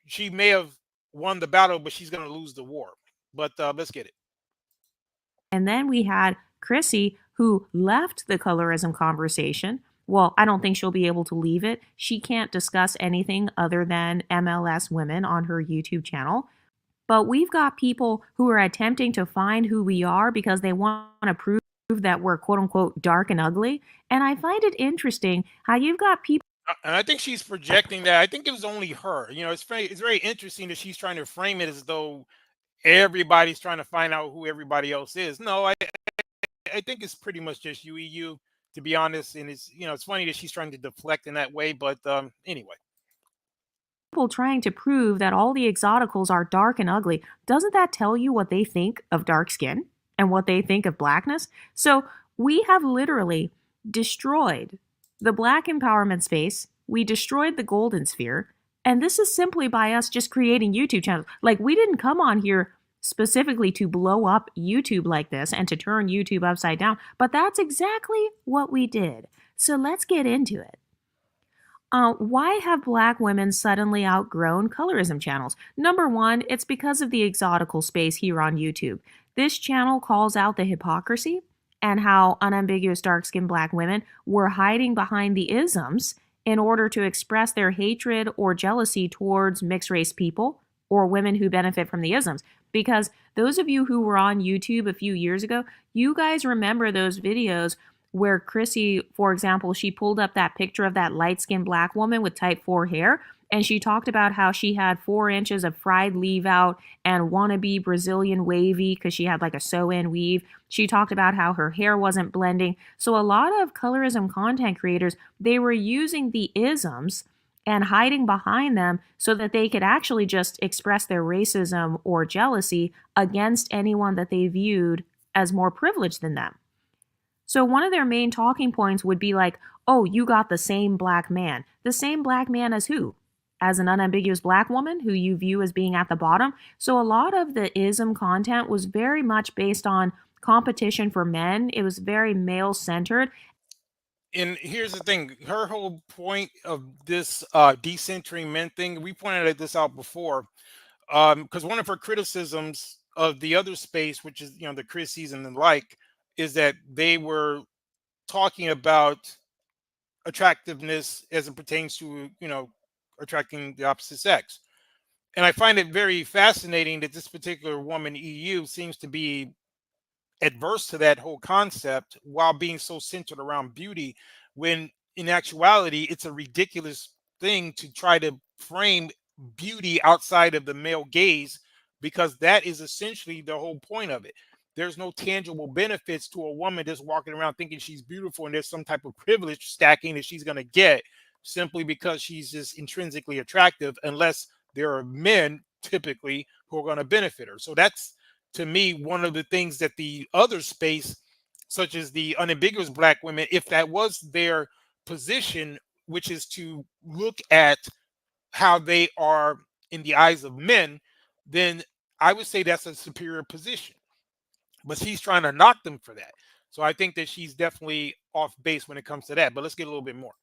she may have won the battle, but she's going to lose the war. But let's get it. And then we had Chrissy, who left the colorism conversation. Well, I don't think she'll be able to leave it. She can't discuss anything other than MLS women on her YouTube channel. But we've got people who are attempting to find who we are because they want to prove that we're quote unquote dark and ugly. And I find it interesting how you've got people. And I think she's projecting that. I think it was only her. You know, it's very interesting that she's trying to frame it as though everybody's trying to find out who everybody else is. No, I think it's pretty much just UEU, to be honest. And it's, you know, it's funny that she's trying to deflect in that way. But anyway. People trying to prove that all the exoticals are dark and ugly. Doesn't that tell you what they think of dark skin and what they think of blackness? So we have literally destroyed the black empowerment space. We destroyed the golden sphere. And this is simply by us just creating YouTube channels. Like, we didn't come on here specifically to blow up YouTube like this and to turn YouTube upside down, but that's exactly what we did. So let's get into it. Why have black women suddenly outgrown colorism channels? Number one, it's because of the exotical space here on YouTube. This channel calls out the hypocrisy and how unambiguous dark-skinned black women were hiding behind the isms in order to express their hatred or jealousy towards mixed-race people or women who benefit from the isms. Because those of you who were on YouTube a few years ago, you guys remember those videos where Chrissy, for example, she pulled up that picture of that light-skinned black woman with type 4 hair, and she talked about how she had 4 inches of fried leave-out and wannabe Brazilian wavy because she had like a sew-in weave. She talked about how her hair wasn't blending. So a lot of colorism content creators, they were using the isms and hiding behind them so that they could actually just express their racism or jealousy against anyone that they viewed as more privileged than them. So one of their main talking points would be like, oh, you got the same black man. The same black man as who? As an unambiguous black woman who you view as being at the bottom. So a lot of the ism content was very much based on competition for men. It was very male-centered. And here's the thing, her whole point of this decentering men thing, we pointed this out before, because one of her criticisms of the other space, which is, you know, the Chrissies and the like, is that they were talking about attractiveness as it pertains to, you know, attracting the opposite sex. And I find it very fascinating that this particular woman, EU, seems to be adverse to that whole concept while being so centered around beauty, when in actuality, it's a ridiculous thing to try to frame beauty outside of the male gaze, because that is essentially the whole point of it. There's no tangible benefits to a woman just walking around thinking she's beautiful, and there's some type of privilege stacking that she's going to get simply because she's just intrinsically attractive, unless there are men typically who are going to benefit her. So that's, to me, one of the things that the other space, such as the unambiguous black women, if that was their position, which is to look at how they are in the eyes of men, then I would say that's a superior position. But she's trying to knock them for that. So I think that she's definitely off base when it comes to that. But let's get a little bit more.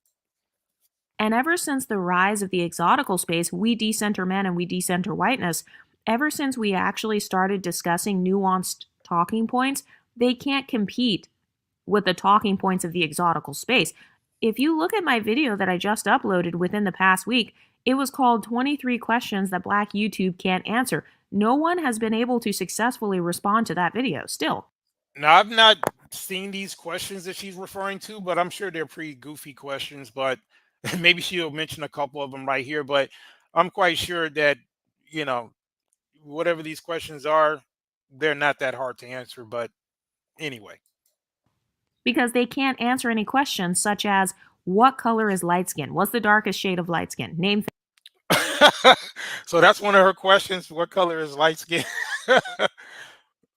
And ever since the rise of the exotical space, we decenter men and we decenter whiteness. Ever since we actually started discussing nuanced talking points, they can't compete with the talking points of the exotical space. If you look at my video that I just uploaded within the past week, it was called 23 Questions That Black YouTube Can't Answer. No one has been able to successfully respond to that video still. Now, I've not seen these questions that she's referring to, but I'm sure they're pretty goofy questions, but maybe she'll mention a couple of them right here. But I'm quite sure that, you know, whatever these questions are, they're not that hard to answer. But anyway. Because they can't answer any questions such as, what color is light skin? What's the darkest shade of light skin? Name. So that's one of her questions. What color is light skin?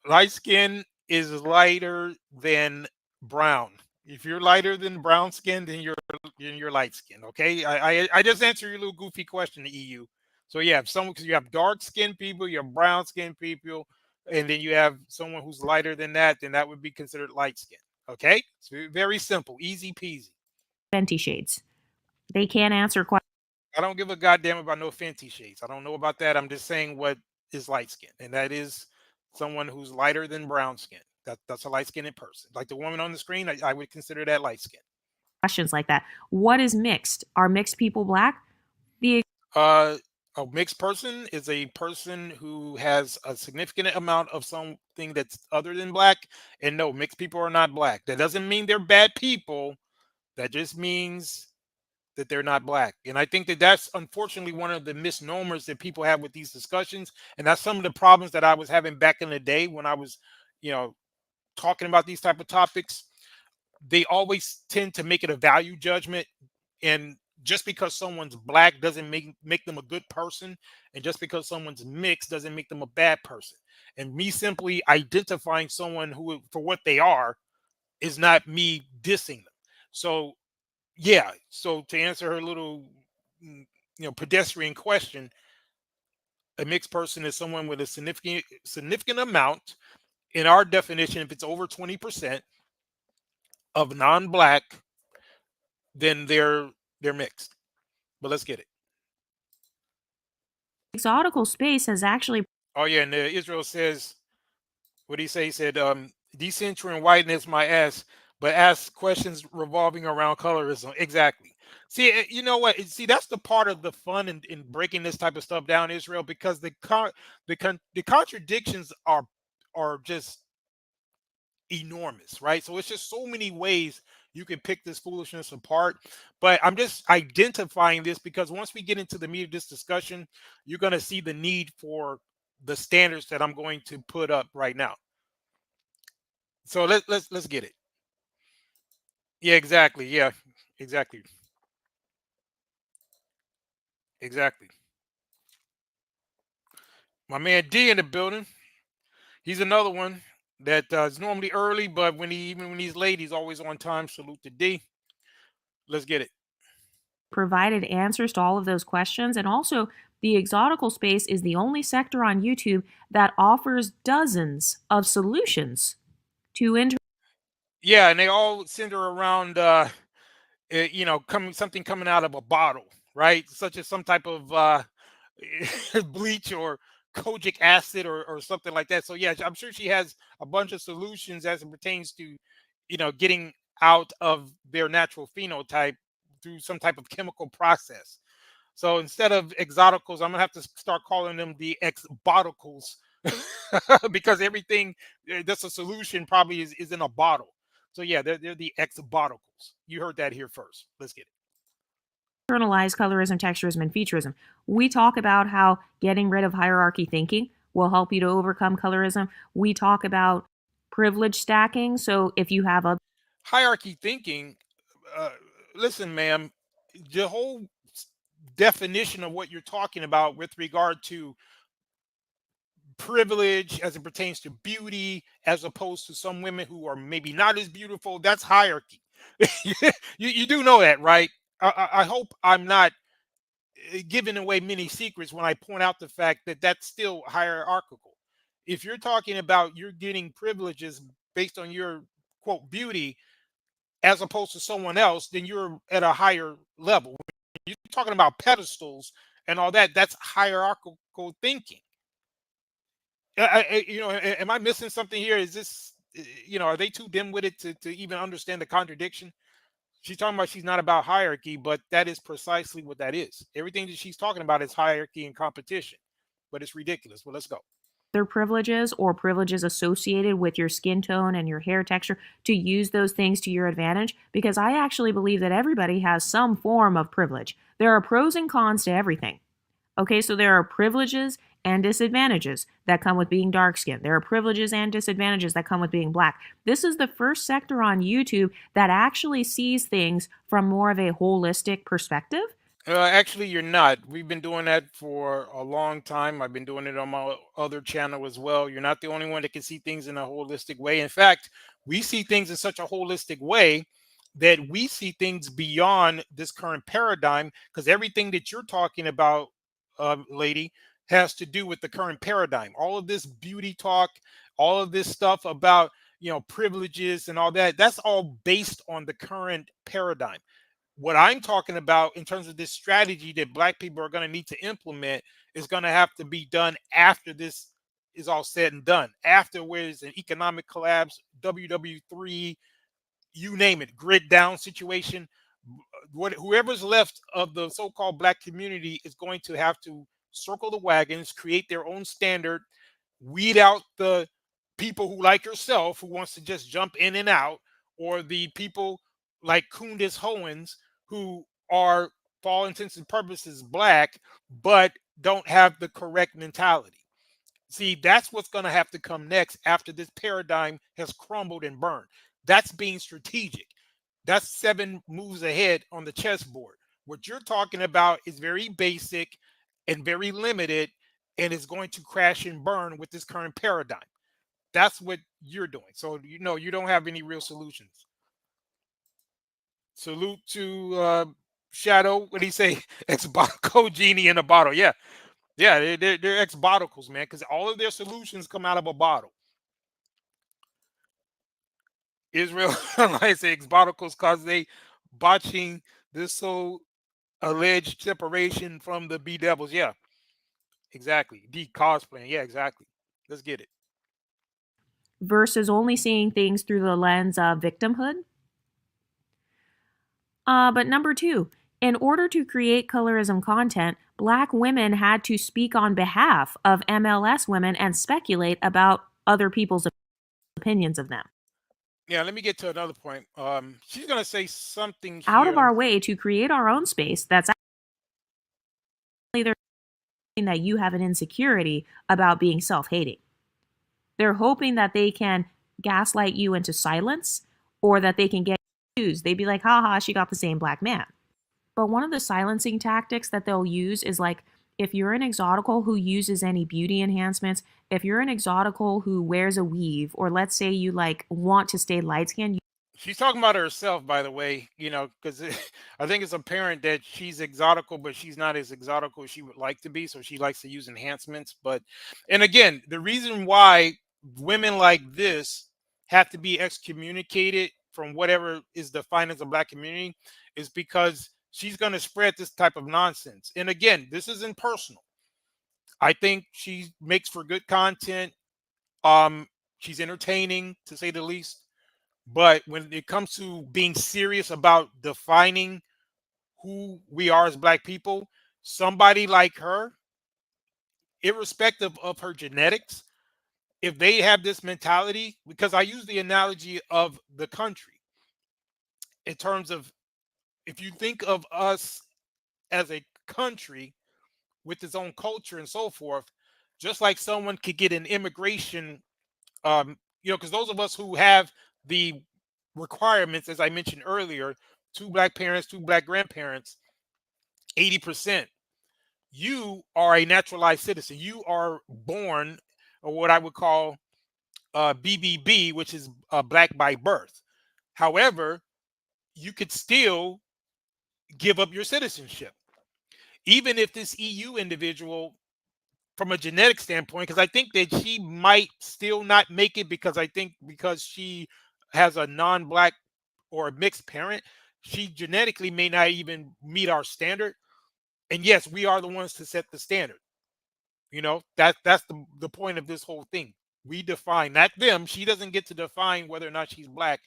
Light skin is lighter than brown. If you're lighter than brown skin, then you're light skin. Okay. I just answered your little goofy question, the EU. So yeah, because you have dark skinned people, you have brown skinned people, and then you have someone who's lighter than that, then that would be considered light skin. Okay. It's very simple, easy peasy. Fenty shades. They can't answer questions. I don't give a goddamn about no Fenty shades. I don't know about that. I'm just saying what is light skin, and that is someone who's lighter than brown skin. That's a light skinned person. Like the woman on the screen, I would consider that light skin. Questions like that. What is mixed? Are mixed people black? The A mixed person is a person who has a significant amount of something that's other than black. And no, mixed people are not black. That doesn't mean they're bad people. That just means that they're not black. And I think that that's unfortunately one of the misnomers that people have with these discussions. And that's some of the problems that I was having back in the day when I was, talking about these type of topics. They always tend to make it a value judgment, and just because someone's black doesn't make them a good person, and just because someone's mixed doesn't make them a bad person. And me simply identifying someone who for what they are is not me dissing them. So yeah, so to answer her little pedestrian question, a mixed person is someone with a significant amount, in our definition, if it's over 20% of non-black, then they're mixed. But let's get it. exotical space has actually. Oh yeah, and Israel says, what did he say? He said, decentering whiteness my ass, but ask questions revolving around colorism. Exactly. See, you know what? See, that's the part of the fun in breaking this type of stuff down, Israel, because the contradictions are just enormous, right? So it's just so many ways you can pick this foolishness apart. But I'm just identifying this because once we get into the meat of this discussion, you're going to see the need for the standards that I'm going to put up right now. So let's get it. Yeah, exactly. Yeah, exactly. Exactly. My man D in the building. He's another one that is normally early, but even when he's late, he's always on time. Salute to D. Let's get it. Provided answers to all of those questions. And also, the exotical space is the only sector on YouTube that offers dozens of solutions to Yeah, and they all center around something coming out of a bottle, right? Such as some type of bleach or kojic acid or something like that. So yeah, I'm sure she has a bunch of solutions as it pertains to, getting out of their natural phenotype through some type of chemical process. So instead of exoticals, I'm gonna have to start calling them the exoticals because everything that's a solution probably is in a bottle. So yeah, they're the exoticals. You heard that here first. Let's get it. internalize colorism, texturism, and featureism. We talk about how getting rid of hierarchy thinking will help you to overcome colorism. We talk about privilege stacking. So if you have a hierarchy thinking, listen, ma'am, the whole definition of what you're talking about with regard to privilege as it pertains to beauty, as opposed to some women who are maybe not as beautiful, that's hierarchy. you do know that, right? I hope I'm not giving away many secrets when I point out the fact that that's still hierarchical. If you're talking about you're getting privileges based on your quote beauty as opposed to someone else, then you're at a higher level. When you're talking about pedestals and all that, that's hierarchical thinking. Am I missing something here? Is this, are they too dim-witted to even understand the contradiction? She's talking about she's not about hierarchy, but that is precisely what that is. Everything that she's talking about is hierarchy and competition, but it's ridiculous. Well, let's go. Their privileges or privileges associated with your skin tone and your hair texture to use those things to your advantage, because I actually believe that everybody has some form of privilege. There are pros and cons to everything. Okay, so there are privileges and disadvantages that come with being dark skinned. There are privileges and disadvantages that come with being black. This is the first sector on YouTube that actually sees things from more of a holistic perspective. Actually, you're not. We've been doing that for a long time. I've been doing it on my other channel as well. You're not the only one that can see things in a holistic way. In fact, we see things in such a holistic way that we see things beyond this current paradigm, because everything that you're talking about, lady, has to do with the current paradigm. All of this beauty talk, all of this stuff about, privileges and all that, that's all based on the current paradigm. What I'm talking about in terms of this strategy that black people are going to need to implement is going to have to be done after this is all said and done. After where it's an economic collapse, WW3, you name it, grid down situation. Whoever's left of the so-called black community is going to have to circle the wagons, create their own standard, weed out the people who like yourself who wants to just jump in and out, or the people like Kundis Hoens who are, for all intents and purposes, black but don't have the correct mentality. See, that's what's going to have to come next after this paradigm has crumbled and burned. That's being strategic. That's 7 moves ahead on the chessboard. What you're talking about is very basic and very limited, and is going to crash and burn with this current paradigm. That's what you're doing. So, you don't have any real solutions. Salute to Shadow. What do you say? Exotical genie in a bottle. Yeah. Yeah, they're exoticals, man, because all of their solutions come out of a bottle. Israel, like I say, exoticals, cause they botching this so alleged separation from the B devils. Yeah, exactly. Cosplaying. Yeah, exactly. Let's get it. Versus only seeing things through the lens of victimhood. But number 2, in order to create colorism content, black women had to speak on behalf of MLS women and speculate about other people's opinions of them. Yeah, let me get to another point. She's gonna say something out here. of our way to create our own space that's either that you have an insecurity about being self-hating. They're hoping that they can gaslight you into silence, or that they can get used. They'd be like, haha, she got the same black man. But one of the silencing tactics that they'll use is like, if you're an exotical who uses any beauty enhancements, if you're an exotical who wears a weave, or let's say you like want to stay light skinned. She's talking about herself, by the way, because I think it's apparent that she's exotical, but she's not as exotical as she would like to be. So she likes to use enhancements. And again, the reason why women like this have to be excommunicated from whatever is defined as a black community is because she's going to spread this type of nonsense. And again, this isn't personal. I think she makes for good content. She's entertaining, to say the least. But when it comes to being serious about defining who we are as black people, somebody like her, irrespective of her genetics, if they have this mentality, because I use the analogy of the country in terms of, if you think of us as a country with its own culture and so forth, just like someone could get an immigration, because those of us who have the requirements, as I mentioned earlier, 2 black parents, 2 black grandparents, 80%. You are a naturalized citizen. You are born, or what I would call BWB, which is black by birth. However, you could still give up your citizenship, even if this EU individual, from a genetic standpoint, because I think that she might still not make it, because she has a non-black or a mixed parent, she genetically may not even meet our standard. And yes, we are the ones to set the standard. That's the point of this whole thing. We define, not them. She doesn't get to define whether or not she's black.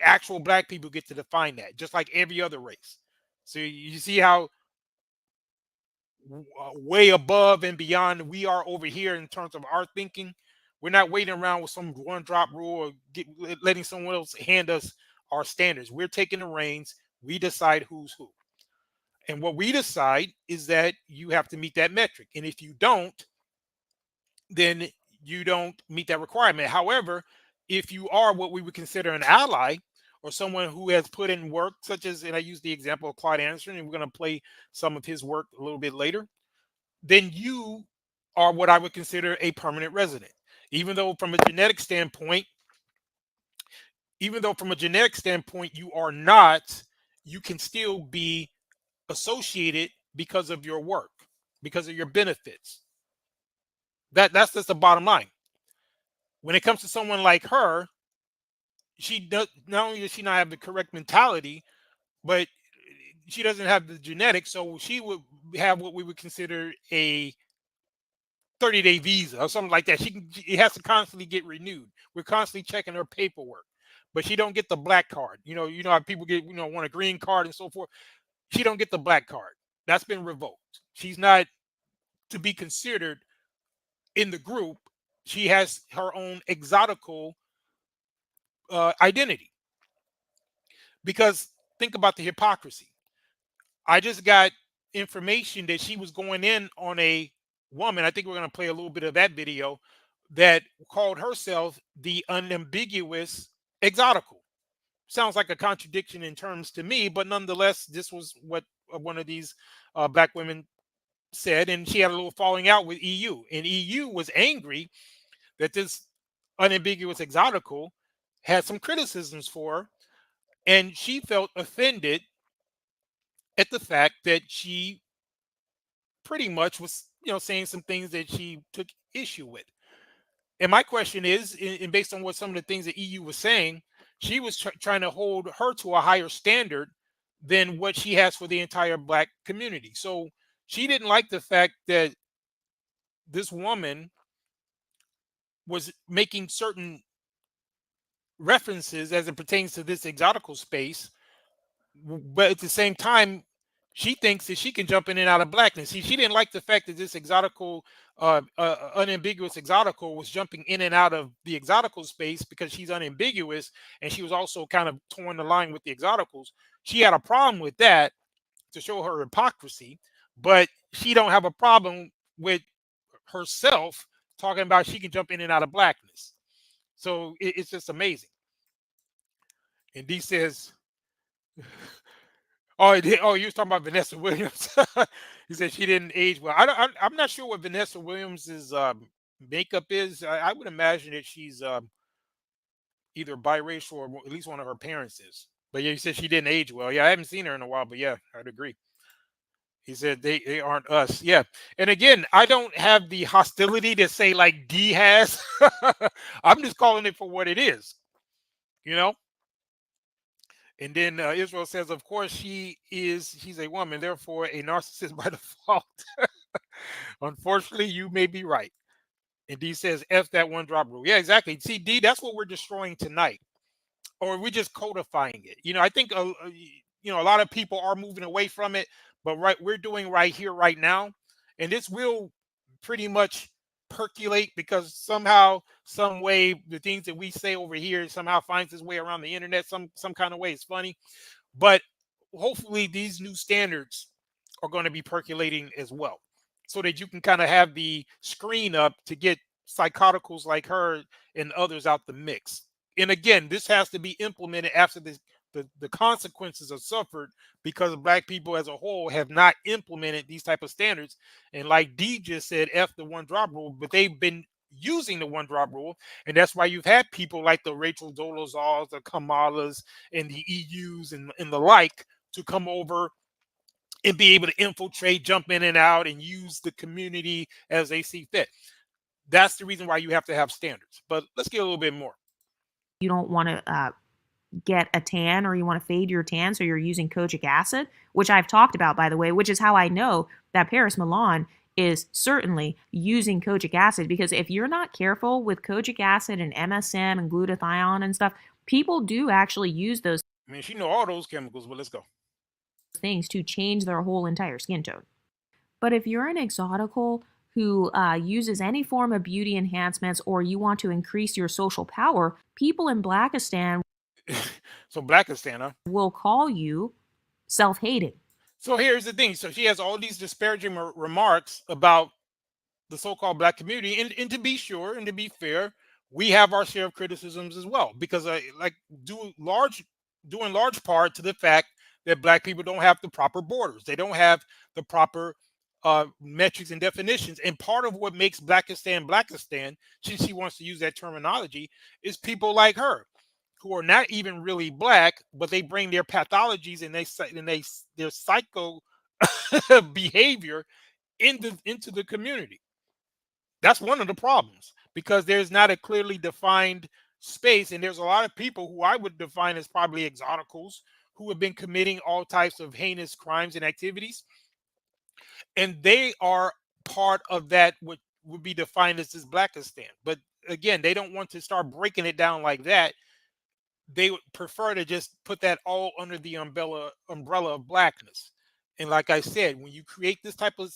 Actual black people get to define that, just like every other race. So you see how way above and beyond we are over here in terms of our thinking. We're not waiting around with some one drop rule or letting someone else hand us our standards. We're taking the reins. We decide who's who. And what we decide is that you have to meet that metric. And if you don't, then you don't meet that requirement. However, if you are what we would consider an ally, or someone who has put in work, such as, and I use the example of Clyde Anderson, and we're going to play some of his work a little bit later, then you are what I would consider a permanent resident. Even though from a genetic standpoint, you are not, you can still be associated because of your work, because of your benefits. That's just the bottom line. When it comes to someone like her, she does, not only does she not have the correct mentality, but she doesn't have the genetics, so she would have what we would consider a 30-day visa or something like that. It has to constantly get renewed. We're constantly checking her paperwork, but she don't get the black card. You know how people get, want a green card and so forth. She don't get the black card. That's been revoked. She's not to be considered in the group. She has her own exotical identity. Because think about the hypocrisy. I just got information that she was going in on a woman. I think we're going to play a little bit of that video, that called herself the unambiguous exotical. Sounds like a contradiction in terms to me, but nonetheless, this was what one of these black women said, and she had a little falling out with EU, and EU was angry that this unambiguous exotical had some criticisms for her, and she felt offended at the fact that she pretty much was, saying some things that she took issue with. And my question is, and based on what some of the things that EU was saying, she was trying to hold her to a higher standard than what she has for the entire black community. So she didn't like the fact that this woman was making certain references as it pertains to this exotical space, but at the same time, she thinks that she can jump in and out of blackness. She didn't like the fact that this exotical, unambiguous exotical was jumping in and out of the exotical space because she's unambiguous, and she was also kind of towing the line with the exoticals. She had a problem with that, to show her hypocrisy, but she don't have a problem with herself talking about she can jump in and out of blackness. So it's just amazing. And D says, oh, you was talking about Vanessa Williams. He said she didn't age well. I'm not sure what Vanessa Williams's makeup is. I would imagine that she's either biracial or at least one of her parents is. But yeah, he said she didn't age well. Yeah, I haven't seen her in a while, but yeah, I'd agree. He said they aren't us. Yeah. And again, I don't have the hostility to say like D has. I'm just calling it for what it is. And then Israel says, of course, she's a woman, therefore a narcissist by default. Unfortunately, you may be right. And D says, F that one drop rule. Yeah, exactly. See, D, that's what we're destroying tonight. Or we're just codifying it. I think, a lot of people are moving away from it, but we're doing right here, right now. And this will pretty much percolate, because somehow, some way, the things that we say over here somehow finds its way around the internet some kind of way. It's funny, but hopefully these new standards are going to be percolating as well, so that you can kind of have the screen up to get psychoticals like her and others out the mix. And again, this has to be implemented after the consequences are suffered, because black people as a whole have not implemented these type of standards. And like D just said, F the one drop rule, but they've been using the one drop rule. And that's why you've had people like the Rachel Dolezals, the Kamalas, and the EUs and the like to come over and be able to infiltrate, jump in and out, and use the community as they see fit. That's the reason why you have to have standards. But let's get a little bit more. You don't want to get a tan, or you want to fade your tan, so you're using kojic acid, which I've talked about, by the way, which is how I know that Paris Milan is certainly using kojic acid, because if you're not careful with kojic acid and MSM and glutathione and stuff, people do actually use those. I mean, she know all those chemicals, but let's go. Things to change their whole entire skin tone. But if you're an exotical who uses any form of beauty enhancements, or you want to increase your social power, people in Blackistan so Blackistan, huh? will call you self-hating. So here's the thing. So she has all these disparaging remarks about the so-called black community. And to be sure, and to be fair, we have our share of criticisms as well, because due in large part to the fact that black people don't have the proper borders. They don't have the proper metrics and definitions. And part of what makes Blackistan, since she wants to use that terminology, is people like her, who are not even really black, but they bring their pathologies and their psycho behavior into the community. That's one of the problems, because there's not a clearly defined space, and there's a lot of people who I would define as probably exoticals who have been committing all types of heinous crimes and activities, and they are part of that what would be defined as this Blackistan. But again, they don't want to start breaking it down like that. They would prefer to just put that all under the umbrella of blackness. And like I said, when you create this type of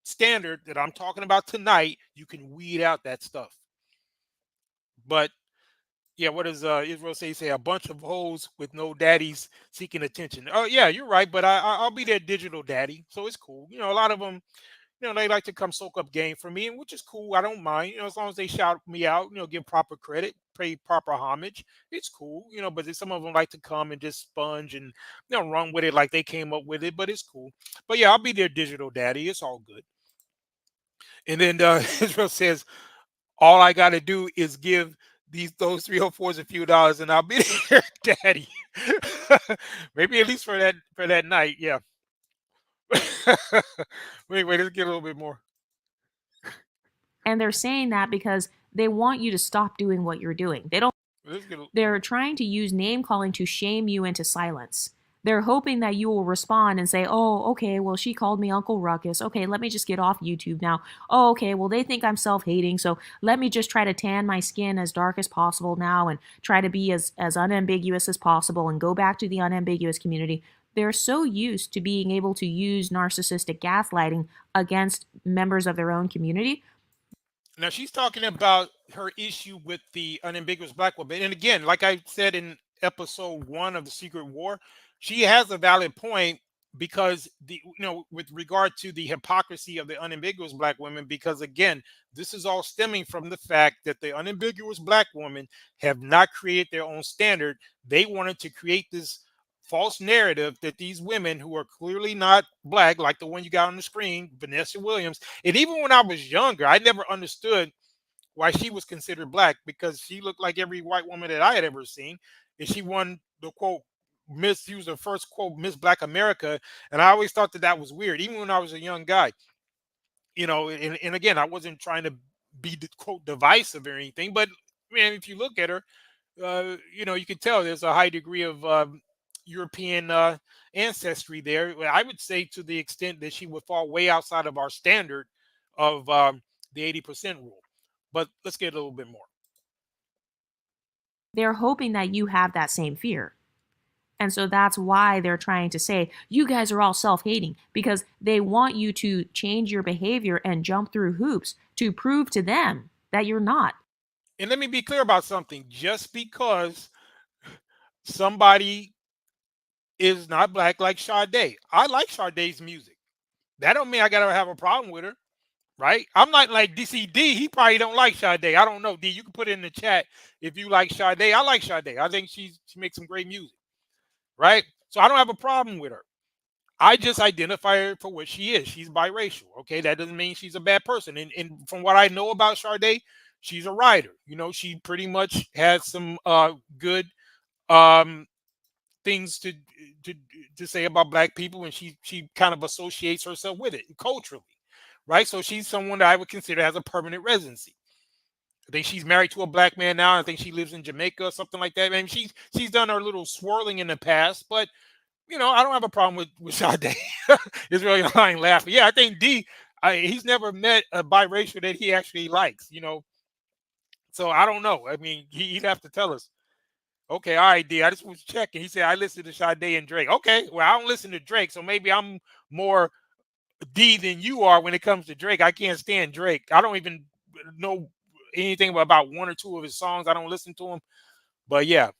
standard that I'm talking about tonight, you can weed out that stuff. But yeah, what does Israel say? A bunch of hoes with no daddies seeking attention. Oh yeah, you're right. But I'll be their digital daddy, so it's cool. You know, a lot of them, you know, they like to come soak up game for me, and which is cool. I don't mind. You know, as long as they shout me out, you know, give proper credit, pay proper homage, it's cool. You know, but then some of them like to come and just sponge and, you know, run with it like they came up with it. But it's cool. But yeah, I'll be their digital daddy. It's all good. And then Israel says, all I got to do is give those 304s a few dollars, and I'll be their daddy. Maybe at least for that night, yeah. wait, let's get a little bit more. And they're saying that because they want you to stop doing what you're doing. They're trying to use name calling to shame you into silence. They're hoping that you will respond and say, oh, okay, well, she called me Uncle Ruckus. Okay, let me just get off YouTube now. Oh, okay, well, they think I'm self-hating, so let me just try to tan my skin as dark as possible now and try to be as unambiguous as possible and go back to the unambiguous community. They're so used to being able to use narcissistic gaslighting against members of their own community. Now, she's talking about her issue with the unambiguous black woman. And again, like I said in episode 1 of The Secret War, she has a valid point, because with regard to the hypocrisy of the unambiguous black women, because again, this is all stemming from the fact that the unambiguous black women have not created their own standard. They wanted to create this false narrative that these women who are clearly not black, like the one you got on the screen, Vanessa Williams, and even when I was younger, I never understood why she was considered black, because she looked like every white woman that I had ever seen, and she won the quote Miss, she was the first quote Miss Black America, and I always thought that was weird, even when I was a young guy. You know, and again, I wasn't trying to be quote divisive or anything, but man, if you look at her, you know, you can tell there's a high degree of European ancestry there. I would say to the extent that she would fall way outside of our standard of the 80% rule. But let's get a little bit more. They're hoping that you have that same fear. And so that's why they're trying to say, you guys are all self-hating, because they want you to change your behavior and jump through hoops to prove to them that you're not. And let me be clear about something. Just because somebody is not black, like Sade, I like Sade's music. That don't mean I gotta have a problem with her, right? I'm not like DCD. He probably don't like Sade. I don't know. D, you can put it in the chat if you like Sade. I like Sade. I think she makes some great music, right? So I don't have a problem with her. I just identify her for what she is. She's biracial. Okay, that doesn't mean she's a bad person. And from what I know about Sade, she's a writer. You know, she pretty much has some good things to say about black people, and she kind of associates herself with it culturally, right? So she's someone that I would consider has a permanent residency. I think she's married to a black man now. I think she lives in Jamaica or something like that. I mean, she's done her little swirling in the past, but you know, I don't have a problem with Sade. It's really lying laughing. Yeah, I think he's never met a biracial that he actually likes, you know. So I don't know. I mean, he'd have to tell us. Okay, all right, D. I just was checking. He said I listen to Sade and Drake. Okay, well, I don't listen to Drake, so maybe I'm more D than you are when it comes to Drake. I can't stand Drake. I don't even know anything about 1 or 2 of his songs. I don't listen to him. But yeah.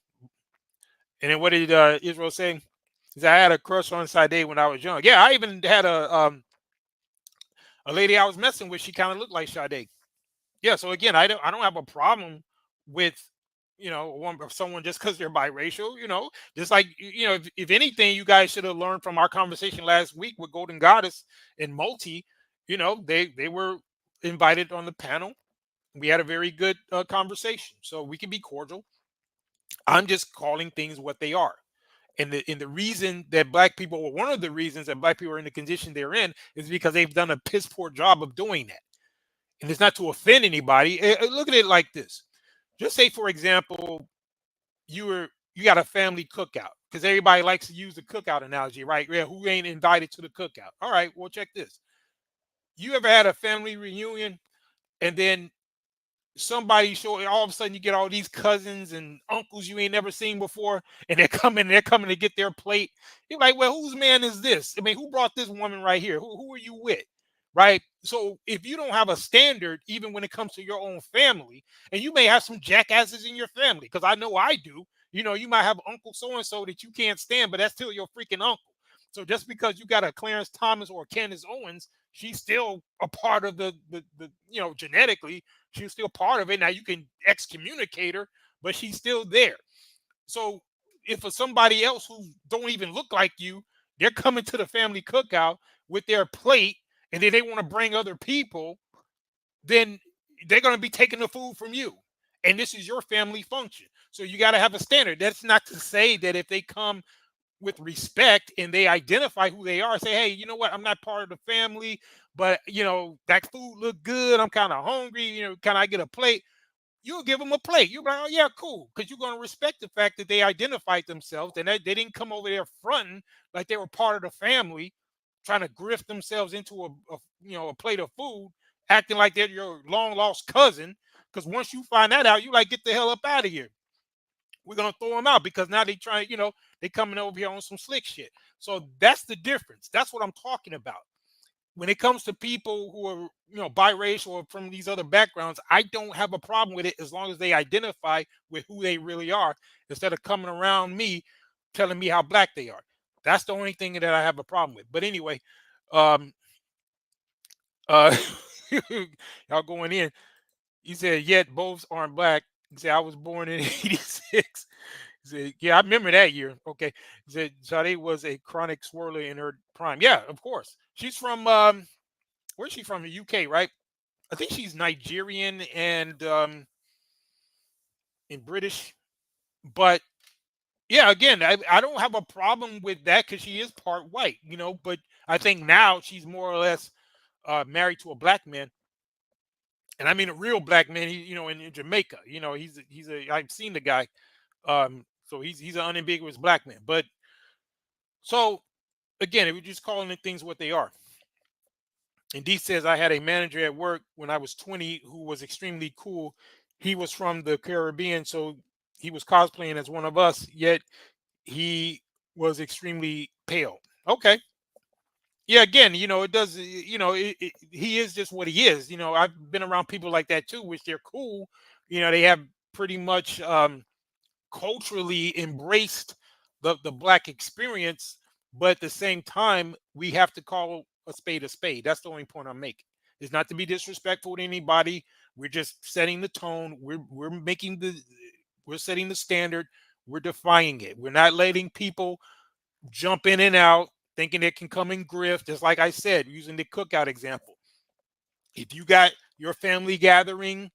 And then what did Israel say? I had a crush on Sade when I was young. Yeah, I even had a lady I was messing with. She kind of looked like Sade. Yeah, so again, I don't have a problem with, you know, someone just because they're biracial. You know, just like, you know, if anything, you guys should have learned from our conversation last week with Golden Goddess and Multi. You know, they were invited on the panel. We had a very good conversation, so we can be cordial. I'm just calling things what they are. And the reason that black people, or one of the reasons that black people are in the condition they're in, is because they've done a piss poor job of doing that. And it's not to offend anybody. Look at it like this. Just say, for example, you were you got a family cookout, because everybody likes to use the cookout analogy, right? Yeah, who ain't invited to the cookout? All right, well, check this. You ever had a family reunion and then somebody show, all of a sudden you get all these cousins and uncles you ain't never seen before, and they're coming to get their plate. You're like, well, whose man is this? I mean, who brought this woman right here? Who are you with? Right? So if you don't have a standard, even when it comes to your own family, and you may have some jackasses in your family, because I know I do. You know, you might have Uncle so and so that you can't stand, but that's still your freaking uncle. So just because you got a Clarence Thomas or a Candace Owens, she's still a part of the genetically, she's still part of it. Now you can excommunicate her, but she's still there. So if for somebody else who don't even look like you, they're coming to the family cookout with their plate, and then they want to bring other people, then they're going to be taking the food from you. And this is your family function. So you got to have a standard. That's not to say that if they come with respect and they identify who they are, say, hey, you know what, I'm not part of the family, but that food look good, I'm kind of hungry, can I get a plate? You'll give them a plate. You're like, oh yeah, cool, because you're going to respect the fact that they identified themselves and that they didn't come over there fronting like they were part of the family, trying to grift themselves into a plate of food, acting like they're your long lost cousin. Because once you find that out, you like, get the hell up out of here. We're gonna throw them out because now they try, they coming over here on some slick shit. So that's the difference. That's what I'm talking about. When it comes to people who are, biracial or from these other backgrounds, I don't have a problem with it as long as they identify with who they really are, instead of coming around me telling me how black they are. That's the only thing that I have a problem with. But anyway, y'all going in. He said, yet both aren't black. He said, I was born in 86. He said, yeah, I remember that year. Okay. He said, Sade was a chronic swirler in her prime. Yeah, of course. She's from, where's she from? The UK, right? I think she's Nigerian and British. But yeah, again, I don't have a problem with that because she is part white, but I think now she's more or less married to a black man. And I mean a real black man, in Jamaica. I've seen the guy. So he's an unambiguous black man. But so again, if we're just calling the things what they are. And D says, I had a manager at work when I was 20 who was extremely cool. He was from the Caribbean, so he was cosplaying as one of us, yet he was extremely pale. Okay. Yeah, again, it does, he is just what he is. I've been around people like that too, which they're cool. They have pretty much culturally embraced the black experience, but at the same time, we have to call a spade a spade. That's the only point I'm making. It's not to be disrespectful to anybody. We're just setting the tone. We're setting the standard. We're defying it. We're not letting people jump in and out thinking they can come and grift. Just like I said, using the cookout example. If you got your family gathering,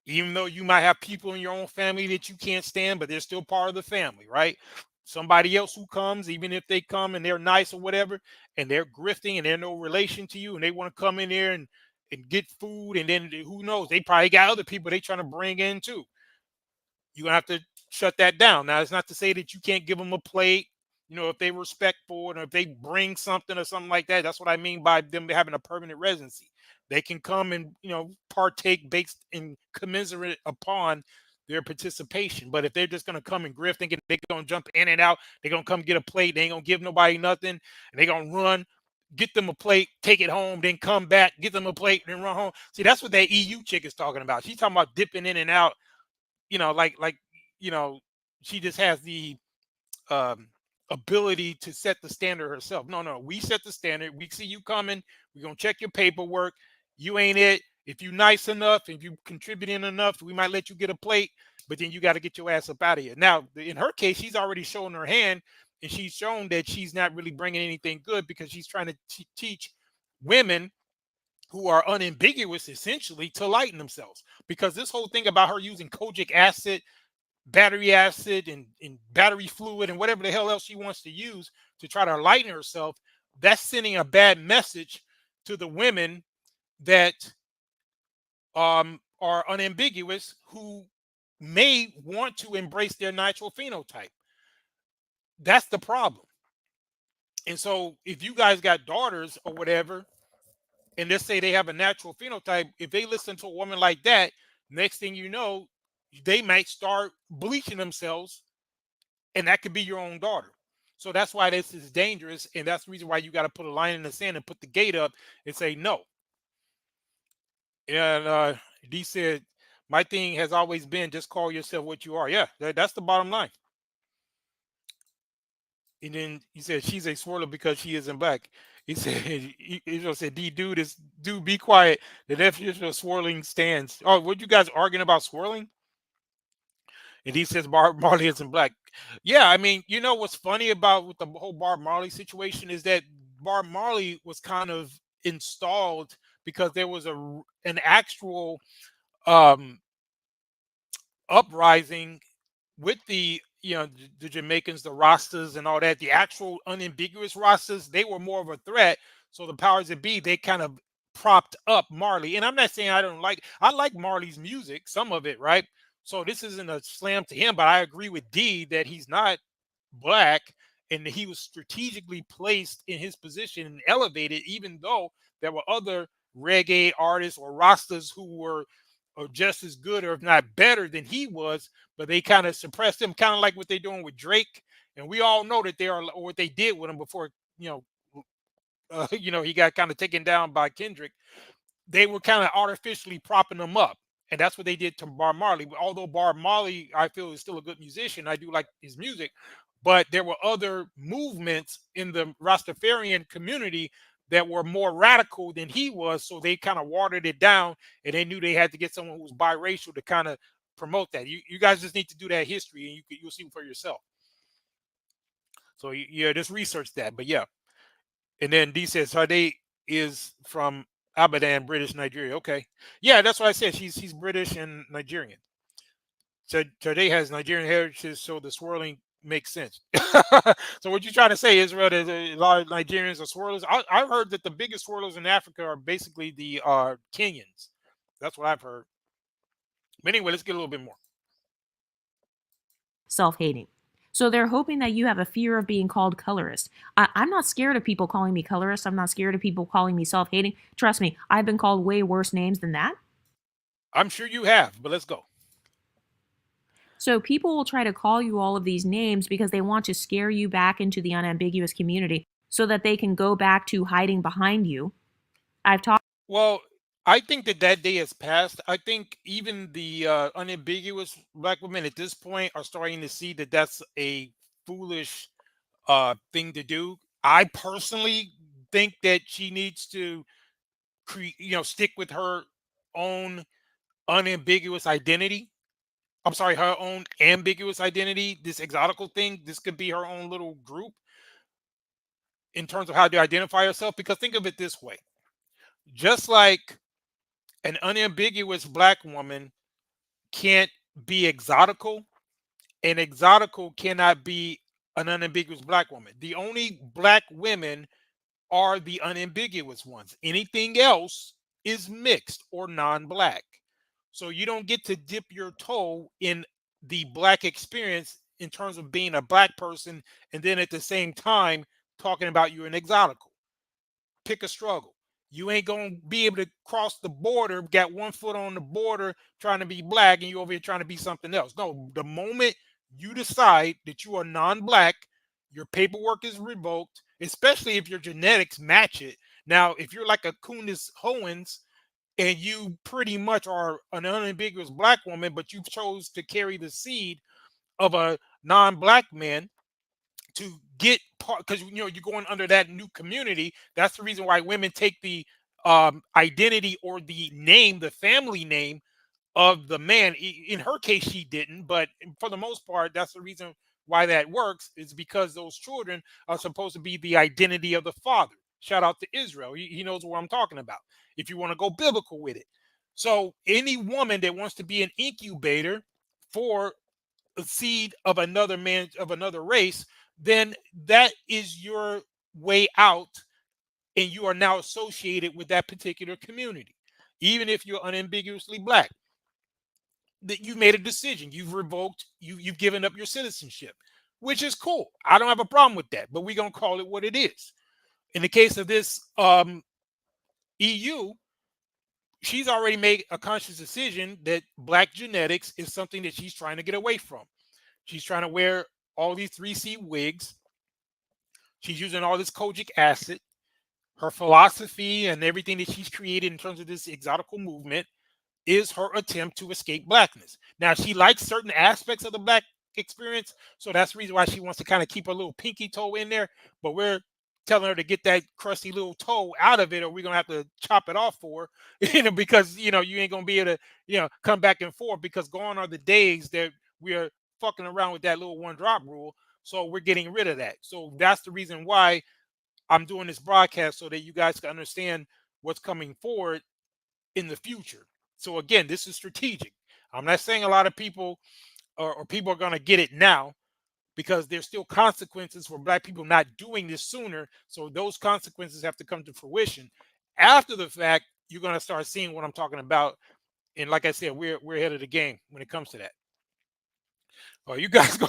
even though you might have people in your own family that you can't stand, but they're still part of the family, right? Somebody else who comes, even if they come and they're nice or whatever, and they're grifting and they're no relation to you, and they want to come in there and get food, and then who knows, they probably got other people they trying to bring in too. You're gonna have to shut that down. Now, it's not to say that you can't give them a plate, if they respectful and if they bring something or something like that. That's what I mean by them having a permanent residency. They can come and partake based and commiserate upon their participation. But if they're just gonna come and grift, thinking they're gonna jump in and out, they're gonna come get a plate, they ain't gonna give nobody nothing, and they're gonna run, get them a plate, take it home, then come back, get them a plate, then run home. See, that's what that EU chick is talking about. She's talking about dipping in and out, she just has the ability to set the standard herself. No, we set the standard. We see you coming. We're gonna check your paperwork. You ain't it. If you nice enough, if you contributing enough, we might let you get a plate, but then you got to get your ass up out of here. Now, in her case, she's already shown her hand, and she's shown that she's not really bringing anything good because she's trying to teach women who are unambiguous, essentially, to lighten themselves. Because this whole thing about her using kojic acid, battery acid, and battery fluid, and whatever the hell else she wants to use to try to lighten herself, that's sending a bad message to the women that are unambiguous, who may want to embrace their natural phenotype. That's the problem. And so if you guys got daughters or whatever, and let's say they have a natural phenotype, if they listen to a woman like that, next thing you know, they might start bleaching themselves, and that could be your own daughter. So that's why this is dangerous, and that's the reason why you got to put a line in the sand and put the gate up and say no. And D said, my thing has always been just call yourself what you are. Yeah, that's the bottom line. And then he said she's a swirler because she isn't black. He said, he said, dude, be quiet. The definition of swirling stands. Oh, what you guys arguing about swirling? And he says Marley isn't black. Yeah, I mean, you know what's funny about with the whole Bob Marley situation is that Bob Marley was kind of installed because there was an actual uprising with the the Jamaicans, the Rastas, and all that. The actual unambiguous Rastas, they were more of a threat. So the powers that be, they kind of propped up Marley. And I'm not saying I like Marley's music, some of it, right? So this isn't a slam to him, but I agree with D that he's not black, and he was strategically placed in his position and elevated, even though there were other reggae artists or Rastas who were just as good or if not better than he was, but they kind of suppressed him, kind of like what they're doing with Drake. And we all know that they are, or what they did with him before, he got kind of taken down by Kendrick. They were kind of artificially propping him up. And that's what they did to Bob Marley. Although Bob Marley, I feel, is still a good musician. I do like his music. But there were other movements in the Rastafarian community that were more radical than he was. So they kind of watered it down, and they knew they had to get someone who was biracial to kind of promote that. You guys just need to do that history, and you'll see for yourself. So yeah, just research that. But yeah. And then D says Sade is from Abadan, British Nigeria. Okay. Yeah, that's what I said. She's British and Nigerian. So Sade has Nigerian heritage, so the swirling makes sense. So what you trying to say, Israel, that a lot of Nigerians are swirlers? I've heard that the biggest swirlers in Africa are basically the Kenyans. That's what I've heard. But anyway, let's get a little bit more. Self-hating. So they're hoping that you have a fear of being called colorist. I'm not scared of people calling me colorist. I'm not scared of people calling me self-hating. Trust me, I've been called way worse names than that. I'm sure you have, but let's go. So people will try to call you all of these names because they want to scare you back into the unambiguous community so that they can go back to hiding behind you. Well, I think that day has passed. I think even the unambiguous black women at this point are starting to see that that's a foolish thing to do. I personally think that she needs to stick with her own unambiguous identity. I'm sorry, her own ambiguous identity. This exotical thing, this could be her own little group in terms of how to identify herself. Because think of it this way. Just like an unambiguous black woman can't be exotical, and exotical cannot be an unambiguous black woman. The only black women are the unambiguous ones. Anything else is mixed or non-black. So you don't get to dip your toe in the black experience in terms of being a black person and then at the same time talking about you're an exotical. Pick a struggle. You ain't gonna be able to cross the border, got one foot on the border trying to be black, and you over here trying to be something else. No, the moment you decide that you are non-black, your paperwork is revoked, especially if your genetics match it. Now, if you're like a Kunis Hoens and you pretty much are an unambiguous black woman, but you chose to carry the seed of a non-black man to get part, because you're going under that new community. That's the reason why women take the identity or the name, the family name of the man. In her case, she didn't, but for the most part, that's the reason why that works, is because those children are supposed to be the identity of the father. Shout out to Israel. He knows what I'm talking about, if you want to go biblical with it. So any woman that wants to be an incubator for a seed of another man, of another race, then that is your way out, and you are now associated with that particular community, even if you're unambiguously black. that you made a decision. You've revoked, you've given up your citizenship, which is cool. I don't have a problem with that, but we're going to call it what it is. In the case of this EU, she's already made a conscious decision that black genetics is something that she's trying to get away from. She's trying to wear all these 3C wigs. She's using all this kojic acid. Her philosophy and everything that she's created in terms of this exotical movement is her attempt to escape blackness. Now, she likes certain aspects of the black experience, so that's the reason why she wants to kind of keep her little pinky toe in there, but we're telling her to get that crusty little toe out of it, or we're gonna have to chop it off for her, because you ain't gonna be able to come back and forth, because gone are the days that we are fucking around with that little 1-drop rule. So we're getting rid of that. So that's the reason why I'm doing this broadcast, so that you guys can understand what's coming forward in the future. So again, this is strategic. I'm not saying a lot of people or people are going to get it now, because there's still consequences for black people not doing this sooner. So those consequences have to come to fruition. After the fact, you're going to start seeing what I'm talking about. And like I said, we're ahead of the game when it comes to that. Oh, you guys go.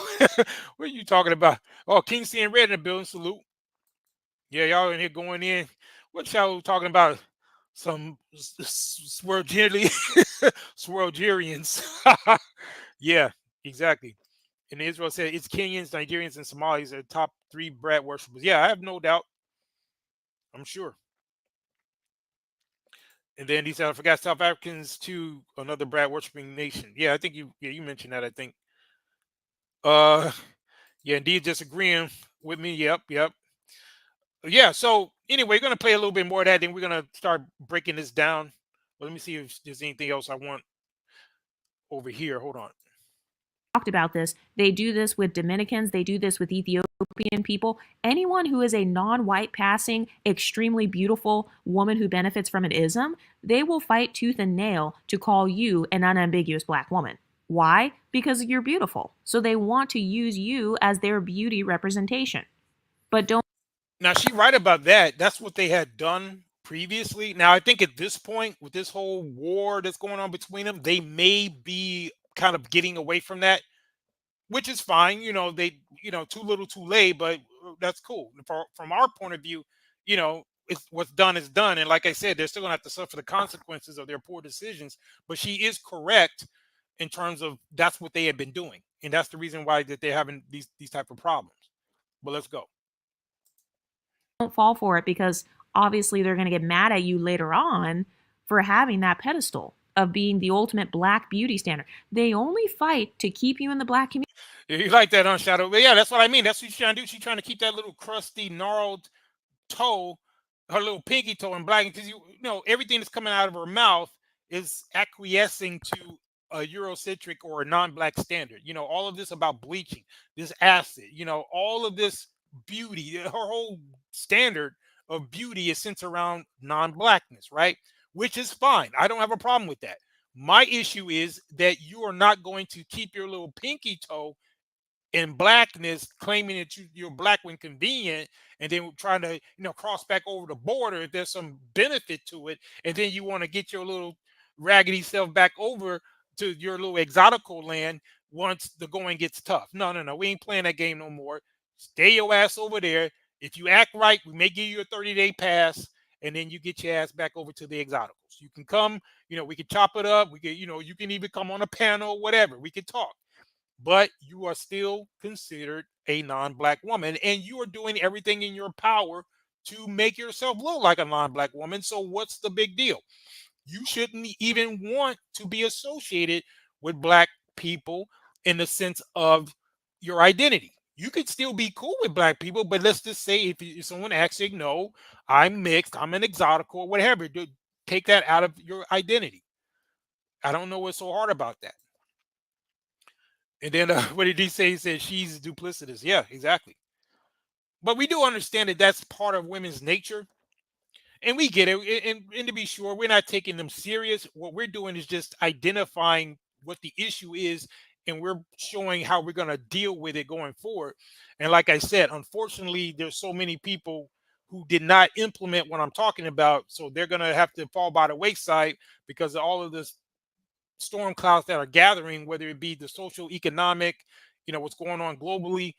What are you talking about? Oh, King seeing red in the building. Salute. Yeah, y'all in here going in. What y'all talking about? Some Swirlgerians. Yeah, exactly. And Israel said it's Kenyans, Nigerians, and Somalis are top 3 Brad worshippers. Yeah, I have no doubt. I'm sure. And then he said, I forgot South Africans too, another Brad worshiping nation. Yeah, I think you mentioned that, I think. Yeah, indeed, disagreeing with me. Yep. Yeah, so anyway, we're going to play a little bit more of that, then we're going to start breaking this down. Let me see if there's anything else I want over here. Hold on. Talked about this. They do this with Dominicans. They do this with Ethiopian people. Anyone who is a non-white passing, extremely beautiful woman who benefits from an ism, they will fight tooth and nail to call you an unambiguous black woman. Why? Because you're beautiful. So they want to use you as their beauty representation. But don't. Now, she's right about that. That's what they had done previously. Now, I think at this point, with this whole war that's going on between them, they may be kind of getting away from that, which is fine. They, too little, too late, but that's cool. From our point of view, it's what's done is done. And like I said, they're still going to have to suffer the consequences of their poor decisions. But she is correct in terms of that's what they have been doing. And that's the reason why that they're having these type of problems. But let's go. Don't fall for it, because obviously they're going to get mad at you later on for having that pedestal of being the ultimate black beauty standard. They only fight to keep you in the black community. You like that, huh, Shadow? But yeah, that's what I mean. That's what she's trying to do. She's trying to keep that little crusty, gnarled toe, her little pinky toe in black, because everything that's coming out of her mouth is acquiescing to a Eurocentric or a non-black standard. All of this about bleaching, this acid, all of this beauty, her whole standard of beauty is centered around non-blackness, right? Which is fine. I don't have a problem with that. My issue is that you are not going to keep your little pinky toe in blackness, claiming that you're black when convenient, and then trying to cross back over the border if there's some benefit to it, and then you want to get your little raggedy self back over to your little exotical land once the going gets tough. No, we ain't playing that game no more. Stay your ass over there. If you act right, we may give you a 30-day pass, and then you get your ass back over to the exoticals. You can come, we can chop it up. We can, you can even come on a panel, whatever. We can talk. But you are still considered a non-black woman, and you are doing everything in your power to make yourself look like a non-black woman. So what's the big deal? You shouldn't even want to be associated with black people in the sense of your identity. You could still be cool with black people, but let's just say if someone asks you, no, I'm mixed, I'm an exotic or whatever, take that out of your identity. I don't know what's so hard about that. And then what did he say? He said she's duplicitous. Yeah, exactly. But we do understand that that's part of women's nature. And we get it. And to be sure, we're not taking them serious. What we're doing is just identifying what the issue is, and we're showing how we're going to deal with it going forward. And like I said, unfortunately, there's so many people who did not implement what I'm talking about. So they're going to have to fall by the wayside because of all of this storm clouds that are gathering, whether it be the social, economic, what's going on globally,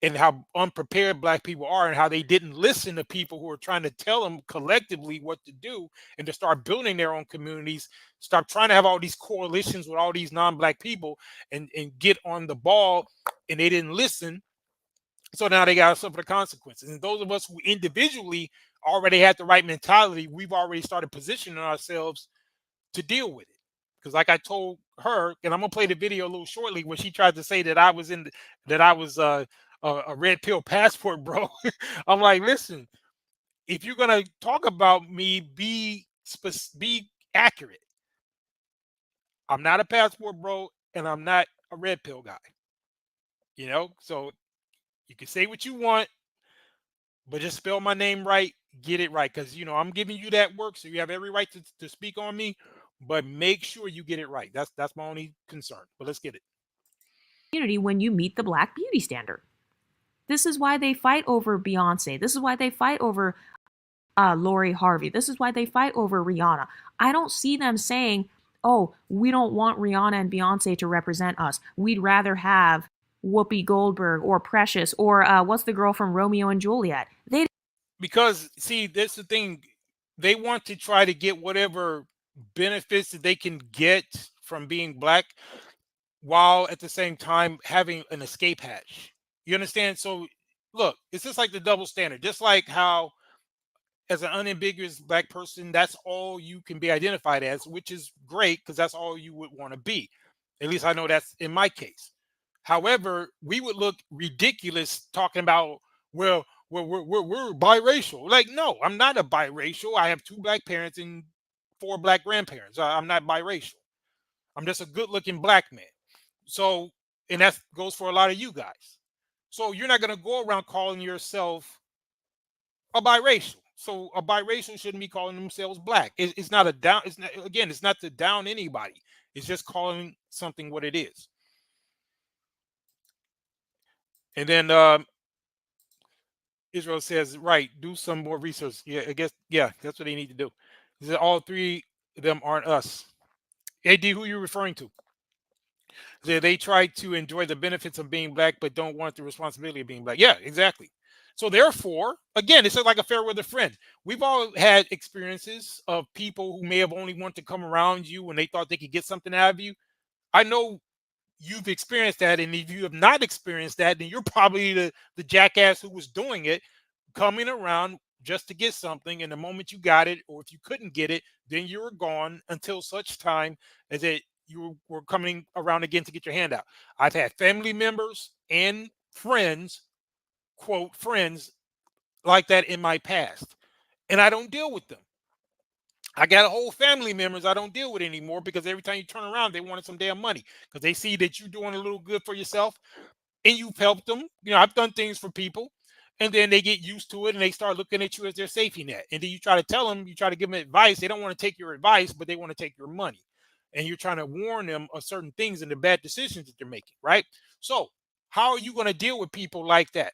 and how unprepared Black people are, and how they didn't listen to people who are trying to tell them collectively what to do, and to start building their own communities, stop trying to have all these coalitions with all these non-Black people, and get on the ball, and they didn't listen. So now they got to suffer the consequences. And those of us who individually already had the right mentality, we've already started positioning ourselves to deal with it. Because like I told her, and I'm gonna play the video a little shortly, where she tried to say that I was a red pill passport, bro. I'm like, listen, if you're gonna talk about me, be accurate. I'm not a passport bro, and I'm not a red pill guy. So you can say what you want, but just spell my name right, get it right. Because I'm giving you that work, so you have every right to speak on me, but make sure you get it right. That's my only concern. But let's get it. When you meet the Black beauty standard. This is why they fight over Beyonce. This is why they fight over Lori Harvey. This is why they fight over Rihanna. I don't see them saying, oh, we don't want Rihanna and Beyonce to represent us. We'd rather have Whoopi Goldberg or Precious or what's the girl from Romeo and Juliet? Because, see, that's the thing. They want to try to get whatever benefits that they can get from being Black, while at the same time having an escape hatch. You understand? So look, it's just like the double standard. Just like how as an unambiguous Black person, that's all you can be identified as, which is great because that's all you would want to be. At least I know that's in my case. However, we would look ridiculous talking about, well, we're biracial. Like, no, I'm not a biracial. I have 2 Black parents and 4 Black grandparents. I'm not biracial. I'm just a good-looking Black man. So, and that goes for a lot of you guys. So you're not going to go around calling yourself a biracial. So a biracial shouldn't be calling themselves Black. It's not a down. It's not, again, it's not to down anybody. It's just calling something what it is. And then Israel says, right, do some more research. Yeah, I guess, yeah, that's what they need to do. He said all 3 of them aren't us. AD, who are you referring to? They try to enjoy the benefits of being Black, but don't want the responsibility of being Black. Yeah, exactly. So therefore, again, it's like a fair weather friend. We've all had experiences of people who may have only wanted to come around you when they thought they could get something out of you. I know you've experienced that, and if you have not experienced that, then you're probably the jackass who was doing it, coming around just to get something, and the moment you got it, or if you couldn't get it, then you were gone until such time as you were coming around again to get your hand out. I've had family members and friends, quote, friends like that in my past, and I don't deal with them. I got a whole family members I don't deal with anymore because every time you turn around, they wanted some damn money because they see that you're doing a little good for yourself and you've helped them. I've done things for people, and then they get used to it and they start looking at you as their safety net. And then you try to tell them, you try to give them advice. They don't want to take your advice, but they want to take your money. And you're trying to warn them of certain things and the bad decisions that they're making, right? So how are you going to deal with people like that?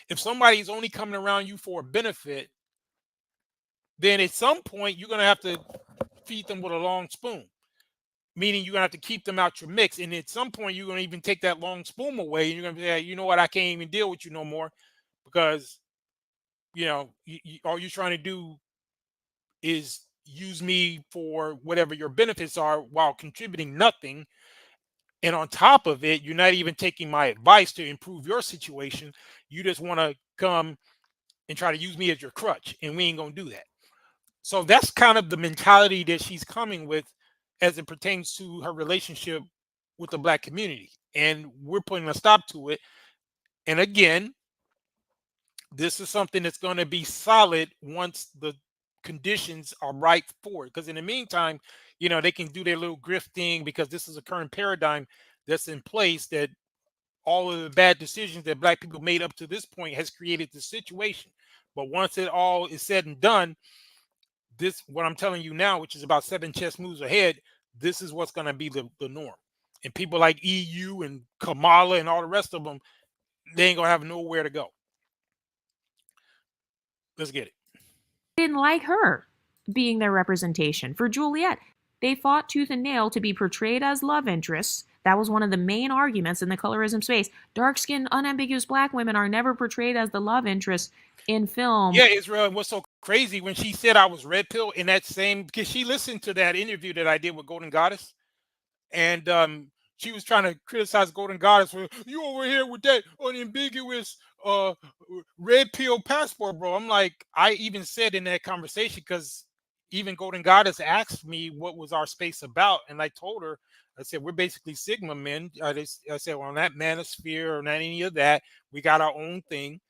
If somebody's only coming around you for a benefit, then at some point you're going to have to feed them with a long spoon, meaning you're going to have to keep them out your mix. And at some point you're going to even take that long spoon away, and you're going to say, you know what, I can't even deal with you no more because, all you're trying to do is use me for whatever your benefits are while contributing nothing. And on top of it, you're not even taking my advice to improve your situation. You just want to come and try to use me as your crutch, and we ain't going to do that. So that's kind of the mentality that she's coming with as it pertains to her relationship with the Black community. And we're putting a stop to it. And again, this is something that's going to be solid once the conditions are right for it. Because in the meantime, they can do their little grifting because this is a current paradigm that's in place that all of the bad decisions that Black people made up to this point has created this situation. But once it all is said and done, this, what I'm telling you now, which is about 7 chess moves ahead, this is what's going to be the norm. And people like EU and Kamala and all the rest of them, they ain't going to have nowhere to go. Let's get it. Didn't like her being their representation. For Juliet, They fought tooth and nail to be portrayed as love interests. That was one of the main arguments in the colorism space. Dark-skinned, unambiguous black women are never portrayed as the love interests in film. Yeah, Israel, and what's so crazy when she said I was red pill in that same, because she listened to that interview that I did with Golden Goddess, and she was trying to criticize Golden Goddess for, you over here with that unambiguous red pill passport, bro. I'm like, I even said in that conversation, because even Golden Goddess asked me what was our space about, and I told her, I said, we're basically Sigma men. I said, well, not manosphere or not any of that. We got our own thing,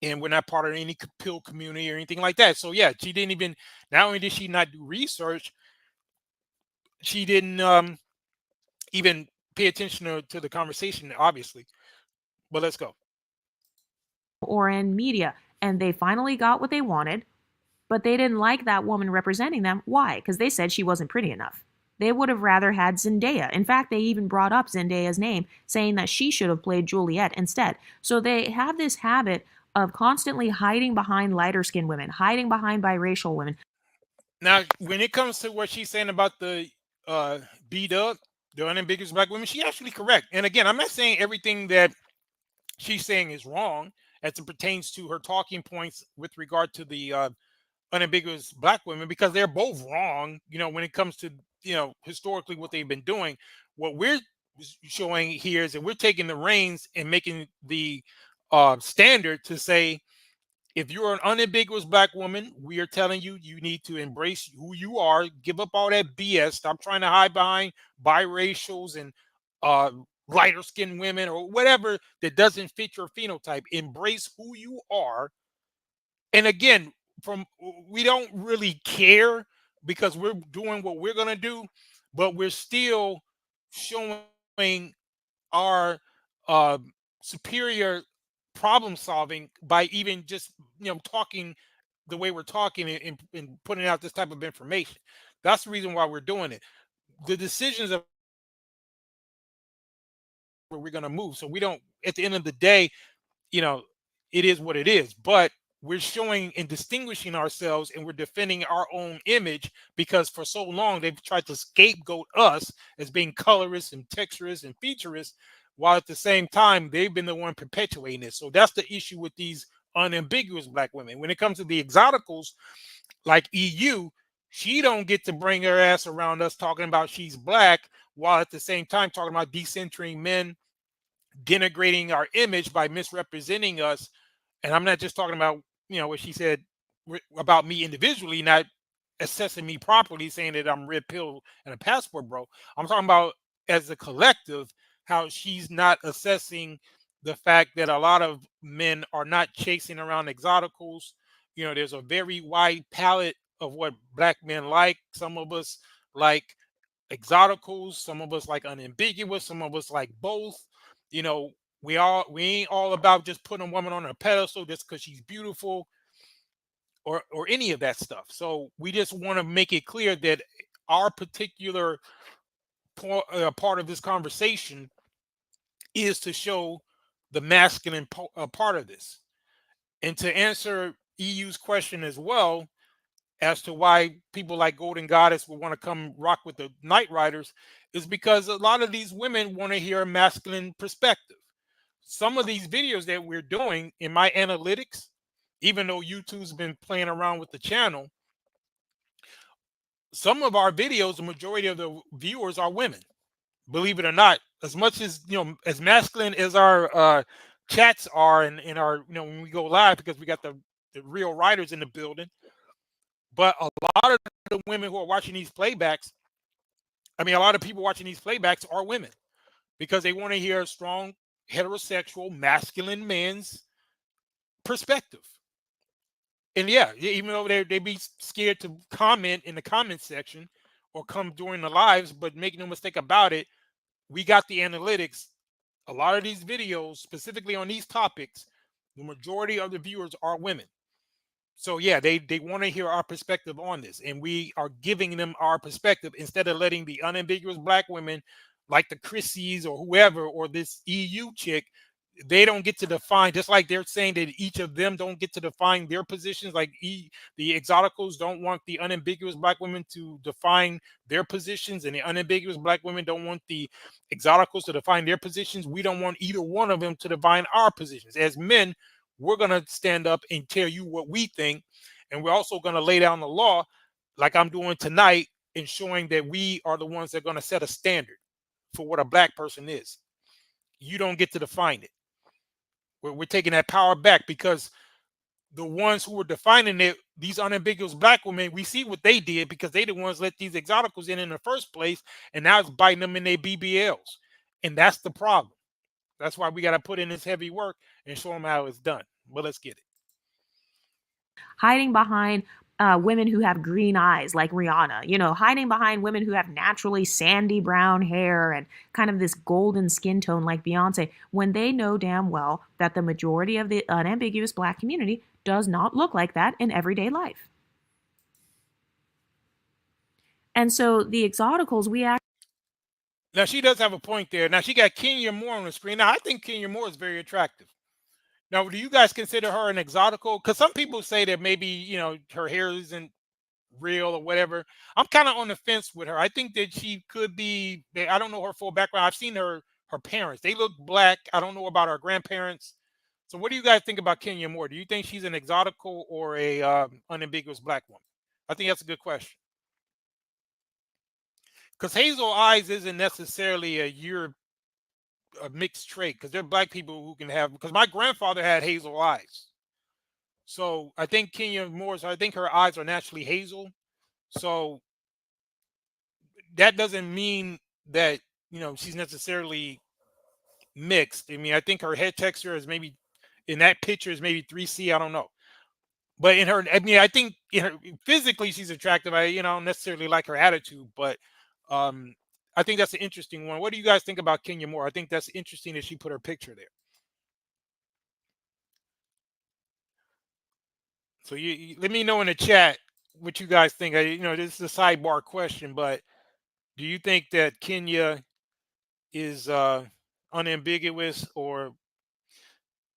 and we're not part of any pill community or anything like that. So yeah, she didn't even, not only did she not do research, she didn't even pay attention to the conversation, obviously. But let's go. Or in media, and they finally got what they wanted, but they didn't like that woman representing them. Why? Because they said she wasn't pretty enough. They would have rather had Zendaya. In fact, they even brought up Zendaya's name, saying that she should have played Juliet instead. So they have this habit of constantly hiding behind lighter-skinned women, hiding behind biracial women. Now, when it comes to what she's saying about the BWB, the unambiguous black women, she's actually correct. And again, I'm not saying everything that she's saying is wrong as it pertains to her talking points with regard to the unambiguous black women, because they're both wrong, when it comes to, historically what they've been doing. What we're showing here is that we're taking the reins and making the standard to say, if you're an unambiguous black woman, we are telling you, you need to embrace who you are, give up all that BS, stop trying to hide behind biracials and lighter skinned women or whatever that doesn't fit your phenotype. Embrace who you are. And again, we don't really care, because we're doing what we're going to do, but we're still showing our superior problem solving by even just talking the way we're talking and putting out this type of information. That's the reason why we're doing it. The decisions of where we're going to move, so we don't, at the end of the day, it is what it is, but we're showing and distinguishing ourselves, and we're defending our own image, because for so long they've tried to scapegoat us as being colorists and texturists and featurists, while at the same time they've been the one perpetuating it. So that's the issue with these unambiguous black women. When it comes to the exoticals, like EU, she don't get to bring her ass around us talking about she's black, while at the same time talking about decentering men, denigrating our image by misrepresenting us. And I'm not just talking about, what she said about me individually, not assessing me properly, saying that I'm red pill and a passport bro. I'm talking about as a collective, how she's not assessing the fact that a lot of men are not chasing around exoticals. There's a very wide palette of what black men like. Some of us like exoticals, some of us like unambiguous, some of us like both. We ain't all about just putting a woman on a pedestal just because she's beautiful or any of that stuff. So we just want to make it clear that our particular part of this conversation is to show the masculine part of this. And to answer EU's question as well, as to why people like Golden Goddess would want to come rock with the Knight Riders, is because a lot of these women want to hear a masculine perspective. Some of these videos that we're doing in my analytics, even though YouTube's been playing around with the channel, some of our videos, the majority of the viewers are women, believe it or not. As much as, as masculine as our chats are and our, when we go live, because we got the real writers in the building. But a lot of the women who are watching these playbacks, a lot of people watching these playbacks are women, because they want to hear a strong, heterosexual, masculine man's perspective. And yeah, even though they be scared to comment in the comment section or come during the lives, but make no mistake about it, we got the analytics. A lot of these videos, specifically on these topics, the majority of the viewers are women. So yeah, they want to hear our perspective on this, and we are giving them our perspective instead of letting the unambiguous black women like the Chrissies or whoever, or this EU chick, they don't get to define, just like they're saying that each of them don't get to define their positions. Like the Exoticals don't want the unambiguous black women to define their positions, and the unambiguous black women don't want the Exoticals to define their positions. We don't want either one of them to define our positions. As men, we're going to stand up and tell you what we think, and we're also going to lay down the law, like I'm doing tonight, in showing that we are the ones that are going to set a standard for what a black person is. You don't get to define it. We're taking that power back, because the ones who were defining it, these unambiguous black women, we see what they did, because they the ones let these Exoticals in the first place, and now it's biting them in their BBLs. And that's the problem. That's why we got to put in this heavy work and show them how it's done. But let's get it. Hiding behind women who have green eyes like Rihanna, you know, hiding behind women who have naturally sandy brown hair and kind of this golden skin tone like Beyonce, when they know damn well that the majority of the unambiguous black community does not look like that in everyday life. And so the Exoticals, Now, she does have a point there. Now, she got Kenya Moore on the screen. Now, I think Kenya Moore is very attractive. Now, do you guys consider her an Exotical? Because some people say that maybe, you know, her hair isn't real or whatever. I'm kind of on the fence with her. I think that she could be, I don't know her full background. I've seen her parents. They look black. I don't know about her grandparents. So what do you guys think about Kenya Moore? Do you think she's an Exotical or a unambiguous black woman? I think that's a good question. Because hazel eyes isn't necessarily a mixed trait, because there are black people who can have, because my grandfather had hazel eyes. So I think Kenya Moore's, I think her eyes are naturally hazel. So that doesn't mean that, you know, she's necessarily mixed. I mean, I think her head texture is maybe, in that picture, is maybe 3C. I don't know. But in her, I mean, I think in her, physically she's attractive. I don't necessarily like her attitude, but I think that's an interesting one. What do you guys think about Kenya Moore? I think that's interesting that she put her picture there. So you let me know in the chat what you guys think. This is a sidebar question, but do you think that Kenya is unambiguous or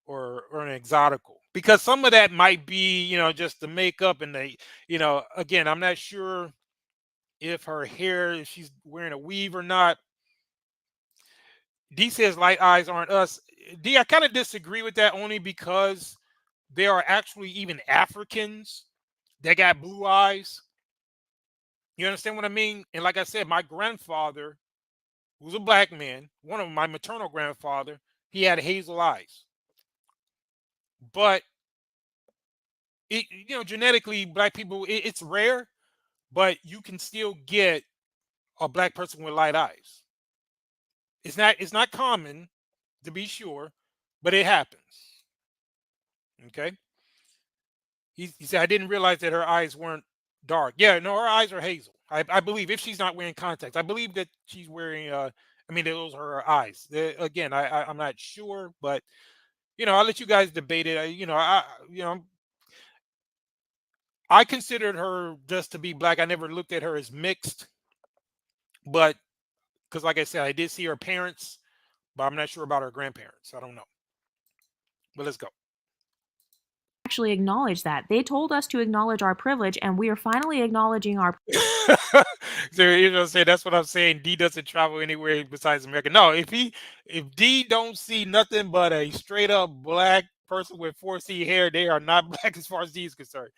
an Exotical? Because some of that might be, just the makeup and again, I'm not sure if her hair, if she's wearing a weave or not. D says light eyes aren't us. D, I kind of disagree with that, only because there are actually even Africans that got blue eyes. You understand what I mean? And like I said, my grandfather, who's a black man, one of my maternal grandfather, he had hazel eyes. But genetically, black people, it's rare, but you can still get a black person with light eyes. It's not common, to be sure, but it happens. Okay. He said, I didn't realize that her eyes weren't dark. Yeah, no, her eyes are hazel. I believe, if she's not wearing contacts. I believe that she's wearing, those are her eyes. Again, I'm not sure, but, I'll let you guys debate it. I considered her just to be black. I never looked at her as mixed, but because, like I said, I did see her parents, but I'm not sure about her grandparents. I don't know. But let's go. actually acknowledge that. They told us to acknowledge our privilege, and we are finally acknowledging our So that's what I'm saying. D doesn't travel anywhere besides America. No, if D don't see nothing but a straight up black person with 4C hair, they are not black as far as D is concerned.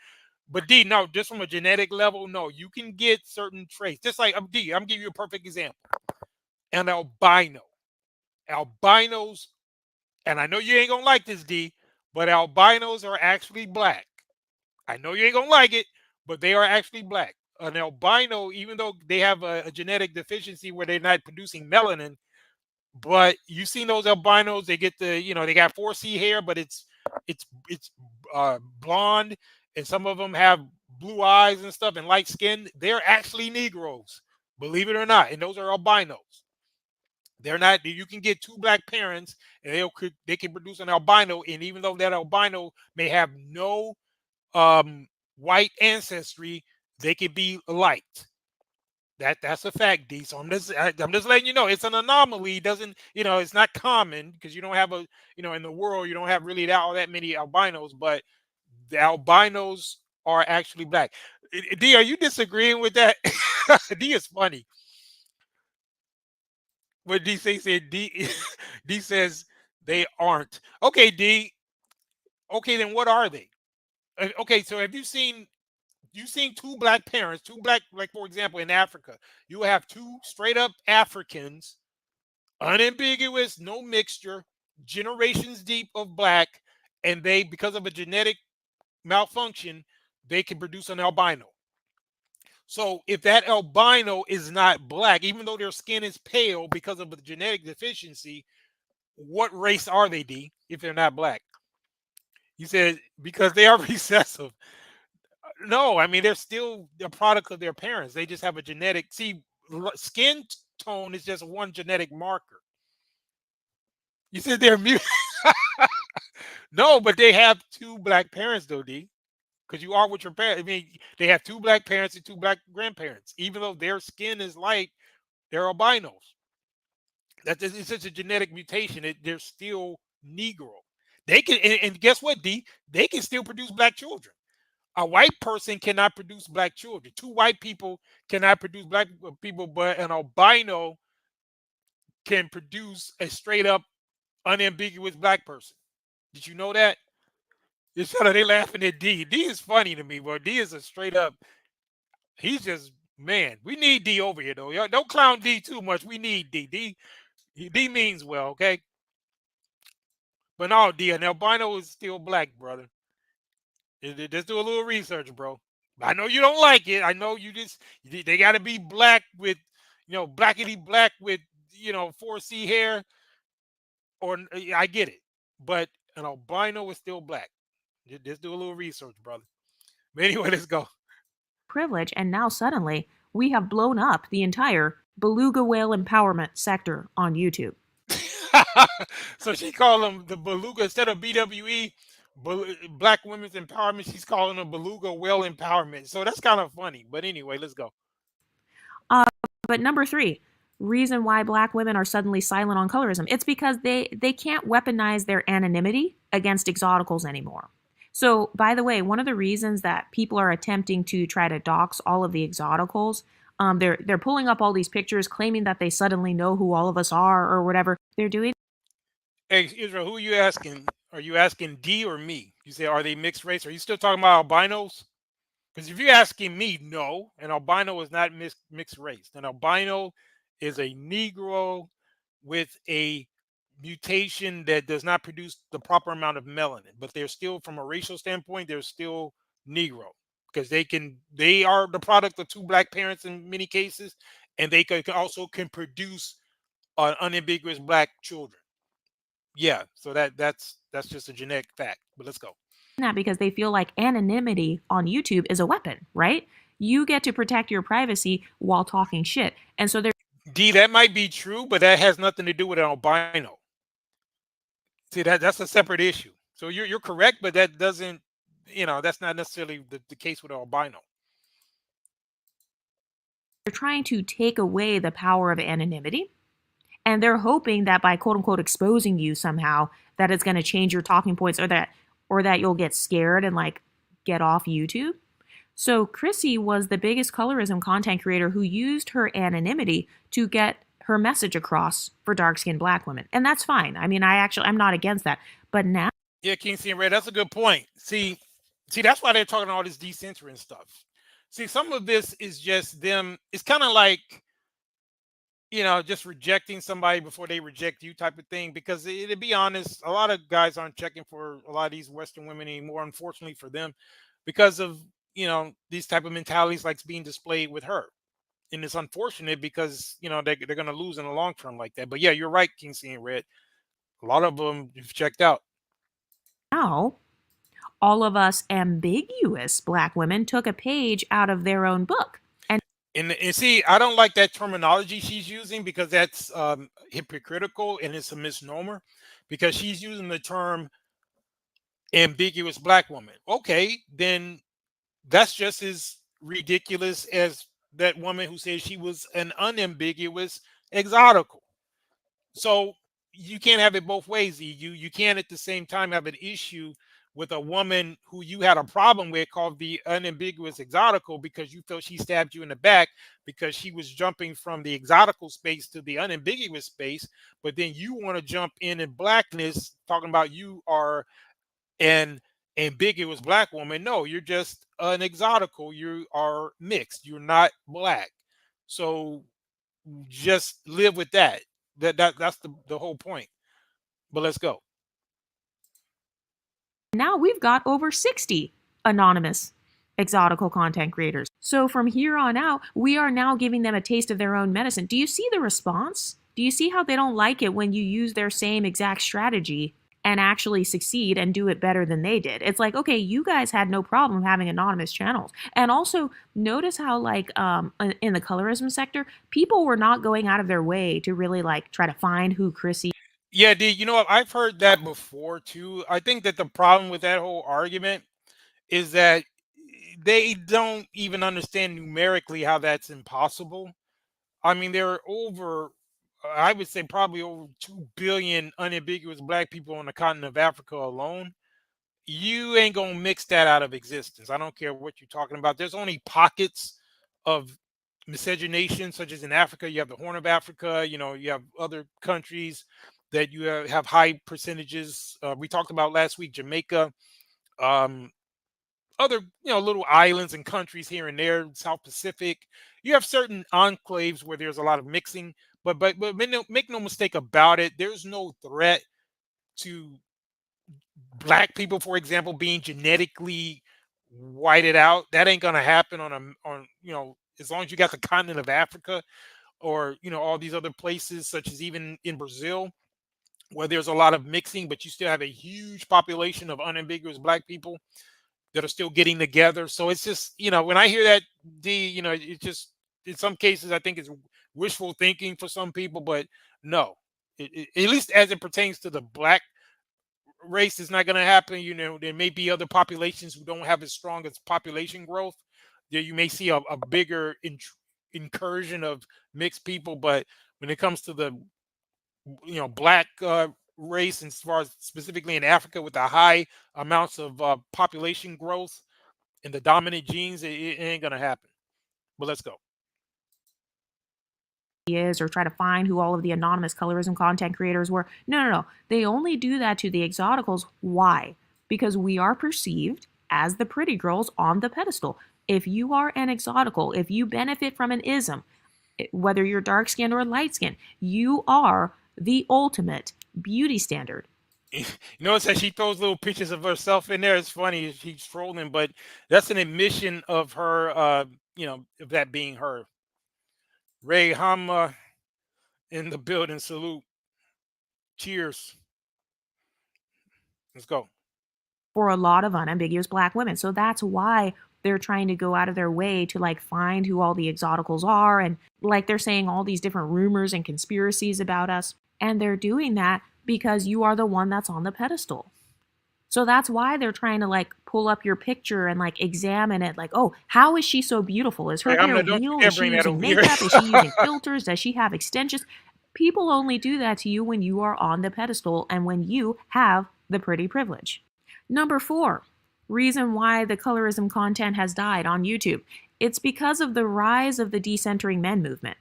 But D, no, just from a genetic level, no, you can get certain traits. Just like D, I'm giving you a perfect example. An albino. Albinos, and I know you ain't gonna like this, D, but albinos are actually black. I know you ain't gonna like it, but they are actually black. An albino, even though they have a genetic deficiency where they're not producing melanin, but you've seen those albinos, they get they got 4C hair, but it's blonde, and some of them have blue eyes and stuff and light skin. They're actually Negroes, believe it or not, and those are albinos. They're not. You can get two black parents, and they can produce an albino, and even though that albino may have no white ancestry, they could be light. That's a fact, D. So I'm just letting you know it's an anomaly. It doesn't, it's not common because you don't have in the world you don't have really all that many albinos, but the albinos are actually black. D, are you disagreeing with that? D is funny. What D said D D says they aren't. Okay, D. Okay, then what are they? Okay, so have you've seen two black parents, two black, like for example, in Africa, you have two straight up Africans, unambiguous, no mixture, generations deep of black, and they, because of a genetic malfunction, they can produce an albino. So if that albino is not black, even though their skin is pale because of a genetic deficiency, what race are they, D, if they're not black? You said because they are recessive. No, I mean they're still a product of their parents. They just have a genetic. See, skin tone is just one genetic marker. You said they're mute. No, but they have two black parents though, D. Because you are with your parents. I mean, they have two black parents and two black grandparents. Even though their skin is light, they're albinos. It's such a genetic mutation. They're still Negro. They can, and guess what, D? They can still produce black children. A white person cannot produce black children. Two white people cannot produce black people, but an albino can produce a straight up unambiguous black person. Did you know that? It's kind of they laughing at D. D is funny to me, but D is a straight up. He's just man. We need D over here though. Y'all don't clown D too much. We need D. D means well, okay. But no, D, an albino is still black, brother. Just do a little research, bro. I know you don't like it. I know they got to be black with, blackity black with, 4C hair. Or I get it, but an albino is still black. Just do a little research, brother. But anyway, let's go. Privilege, and now suddenly we have blown up the entire beluga whale empowerment sector on YouTube. So she called them the beluga instead of BWE, Black Women's Empowerment. She's calling them beluga whale empowerment. So that's kind of funny. But anyway, let's go. But number 3, reason why black women are suddenly silent on colorism. It's because they can't weaponize their anonymity against exoticals anymore. So, by the way, one of the reasons that people are attempting to try to dox all of the exoticals, they're pulling up all these pictures, claiming that they suddenly know who all of us are or whatever. They're doing. Hey, Israel, who are you asking? Are you asking D or me? You say, are they mixed race? Are you still talking about albinos? Because if you're asking me, no, an albino is not mixed race. An albino is a Negro with a mutation that does not produce the proper amount of melanin, but they're still, from a racial standpoint, they're still Negro because they are the product of two black parents in many cases, and they also can produce unambiguous black children. Yeah, so that's just a genetic fact. But let's go. That because they feel like anonymity on YouTube is a weapon, right? You get to protect your privacy while talking shit, and so they're. D, that might be true, but that has nothing to do with an albino. See, that's a separate issue. So you're correct, but that doesn't, that's not necessarily the case with an albino. They're trying to take away the power of anonymity, and they're hoping that by quote unquote exposing you somehow, that it's going to change your talking points, or that you'll get scared and like get off YouTube. So Chrissy was the biggest colorism content creator who used her anonymity to get her message across for dark-skinned black women. And that's fine. I mean, I'm not against that. But now. Yeah, King C and Red, that's a good point. See, that's why they're talking all this decentering stuff. See, some of this is just them. It's kind of like, just rejecting somebody before they reject you type of thing. Because to be honest, a lot of guys aren't checking for a lot of these Western women anymore, unfortunately for them, because of, these type of mentalities like being displayed with her. And it's unfortunate because, they're going to lose in the long term like that. But yeah, you're right, King C and Red. A lot of them you've checked out. Now, all of us ambiguous black women took a page out of their own book. And see, I don't like that terminology she's using because that's hypocritical and it's a misnomer because she's using the term ambiguous black woman. Okay, then that's just as ridiculous as that woman who said she was an unambiguous exotical. So you can't have it both ways. You can't at the same time have an issue with a woman who you had a problem with called the unambiguous exotical because you felt she stabbed you in the back because she was jumping from the exotical space to the unambiguous space. But then you want to jump in blackness, talking about you are an ambiguous black woman. No, you're just an exotical. You are mixed. You're not black. So just live with that. That's the whole point. But let's go. Now we've got over 60 anonymous exotical content creators. So from here on out, we are now giving them a taste of their own medicine. Do you see the response? Do you see how they don't like it when you use their same exact strategy and actually succeed and do it better than they did? It's like, okay, you guys had no problem having anonymous channels. And also notice how like in the colorism sector, people were not going out of their way to really like try to find who Chrissy. Yeah, you know what? I've heard that before too. I think that the problem with that whole argument is that they don't even understand numerically how that's impossible. I mean, there are over, I would say probably over 2 billion unambiguous black people on the continent of Africa alone. You ain't gonna mix that out of existence. I don't care what you're talking about. There's only pockets of miscegenation, such as in Africa. You have the Horn of Africa. You know, you have other countries that you have high percentages. We talked about last week, Jamaica, other little islands and countries here and there, South Pacific. You have certain enclaves where there's a lot of mixing, but make no mistake about it. There's no threat to black people, for example, being genetically whited out. That ain't gonna happen on as long as you got the continent of Africa or all these other places, such as even in Brazil, where there's a lot of mixing, but you still have a huge population of unambiguous black people that are still getting together. So it's just, when I hear that, it just, in some cases, I think it's wishful thinking for some people, but no, at least as it pertains to the black race, is not going to happen. There may be other populations who don't have as strong as population growth. There you may see a bigger incursion of mixed people, but when it comes to the black race, and as far as specifically in Africa with the high amounts of population growth and the dominant genes, it ain't gonna happen. But let's go. Is or try to find who all of the anonymous colorism content creators were. No. They only do that to the exoticals. Why? Because we are perceived as the pretty girls on the pedestal. If you are an exotical, if you benefit from an ism, whether you're dark skinned or light skinned, you are the ultimate beauty standard. Notice that she throws little pictures of herself in there. It's funny, she's trolling, but that's an admission of her, of that being her. Ray Hama in the building. Salute. Cheers. Let's go. For a lot of unambiguous black women. So that's why they're trying to go out of their way to like find who all the exoticals are. And like they're saying all these different rumors and conspiracies about us. And they're doing that because you are the one that's on the pedestal. So that's why they're trying to like pull up your picture and like examine it. Like, oh, how is she so beautiful? Is her hair real? Is she using makeup? Is she using filters? Does she have extensions? People only do that to you when you are on the pedestal and when you have the pretty privilege. Number 4, reason why the colorism content has died on YouTube. It's because of the rise of the decentering men movement.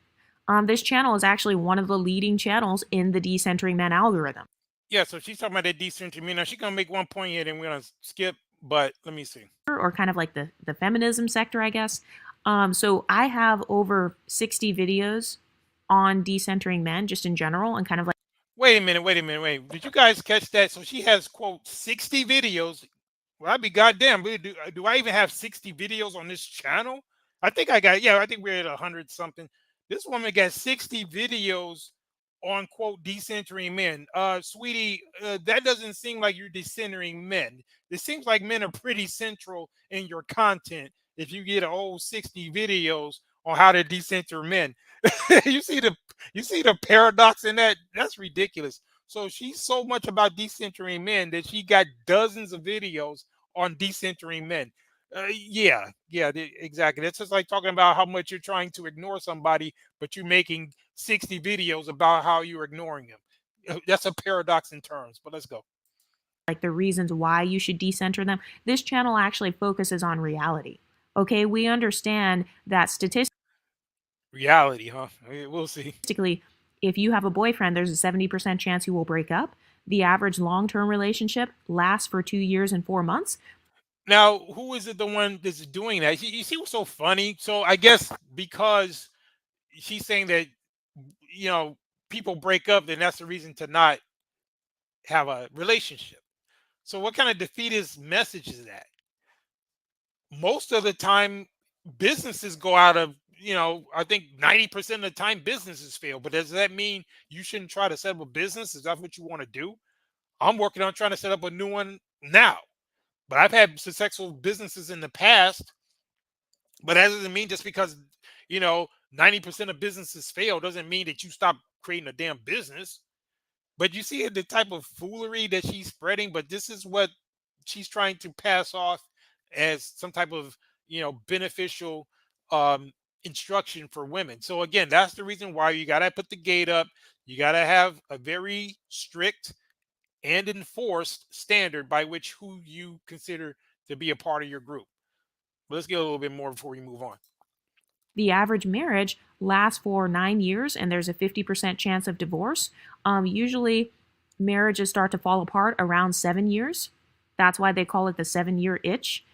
This channel is actually one of the leading channels in the decentering men algorithm. Yeah, so she's talking about that decentering men. Now she's gonna make one point here, then we're gonna skip. But let me see. Or kind of like the feminism sector, I guess. So I have over 60 videos on decentering men, just in general, and kind of like. Wait a minute. Did you guys catch that? So she has, quote, 60 videos. Well, I'd be goddamn. Do I even have 60 videos on this channel? I think I think we're at 100 something. This woman got 60 videos on, quote, decentering men. Sweetie, that doesn't seem like you're decentering men. It seems like men are pretty central in your content if you get a whole 60 videos on how to decenter men. You see the paradox in that? That's ridiculous. So she's so much about decentering men that she got dozens of videos on decentering men. Exactly. It's just like talking about how much you're trying to ignore somebody, but you're making 60 videos about how you're ignoring them. That's a paradox in terms, but let's go. Like the reasons why you should decenter them. This channel actually focuses on reality. Okay, we understand that Reality, huh? We'll see. statistically, if you have a boyfriend, there's a 70% chance you will break up. The average long-term relationship lasts for 2 years and 4 months. Now, who is it the one that's doing that? You see what's so funny? So I guess because she's saying that, you know, people break up, then that's the reason to not have a relationship. So what kind of defeatist message is that? Most of the time, businesses go out of, I think 90% of the time businesses fail. But does that mean you shouldn't try to set up a business? Is that what you want to do? I'm working on trying to set up a new one now. But I've had successful businesses in the past. But that doesn't mean just because, 90% of businesses fail doesn't mean that you stop creating a damn business. But you see the type of foolery that she's spreading, but this is what she's trying to pass off as some type of, beneficial instruction for women. So again, that's the reason why you got to put the gate up. You got to have a very strict and enforced standard by which who you consider to be a part of your group. But let's get a little bit more before we move on. The average marriage lasts for 9 years and there's a 50% chance of divorce. Usually marriages start to fall apart around 7 years. That's why they call it the 7-year itch.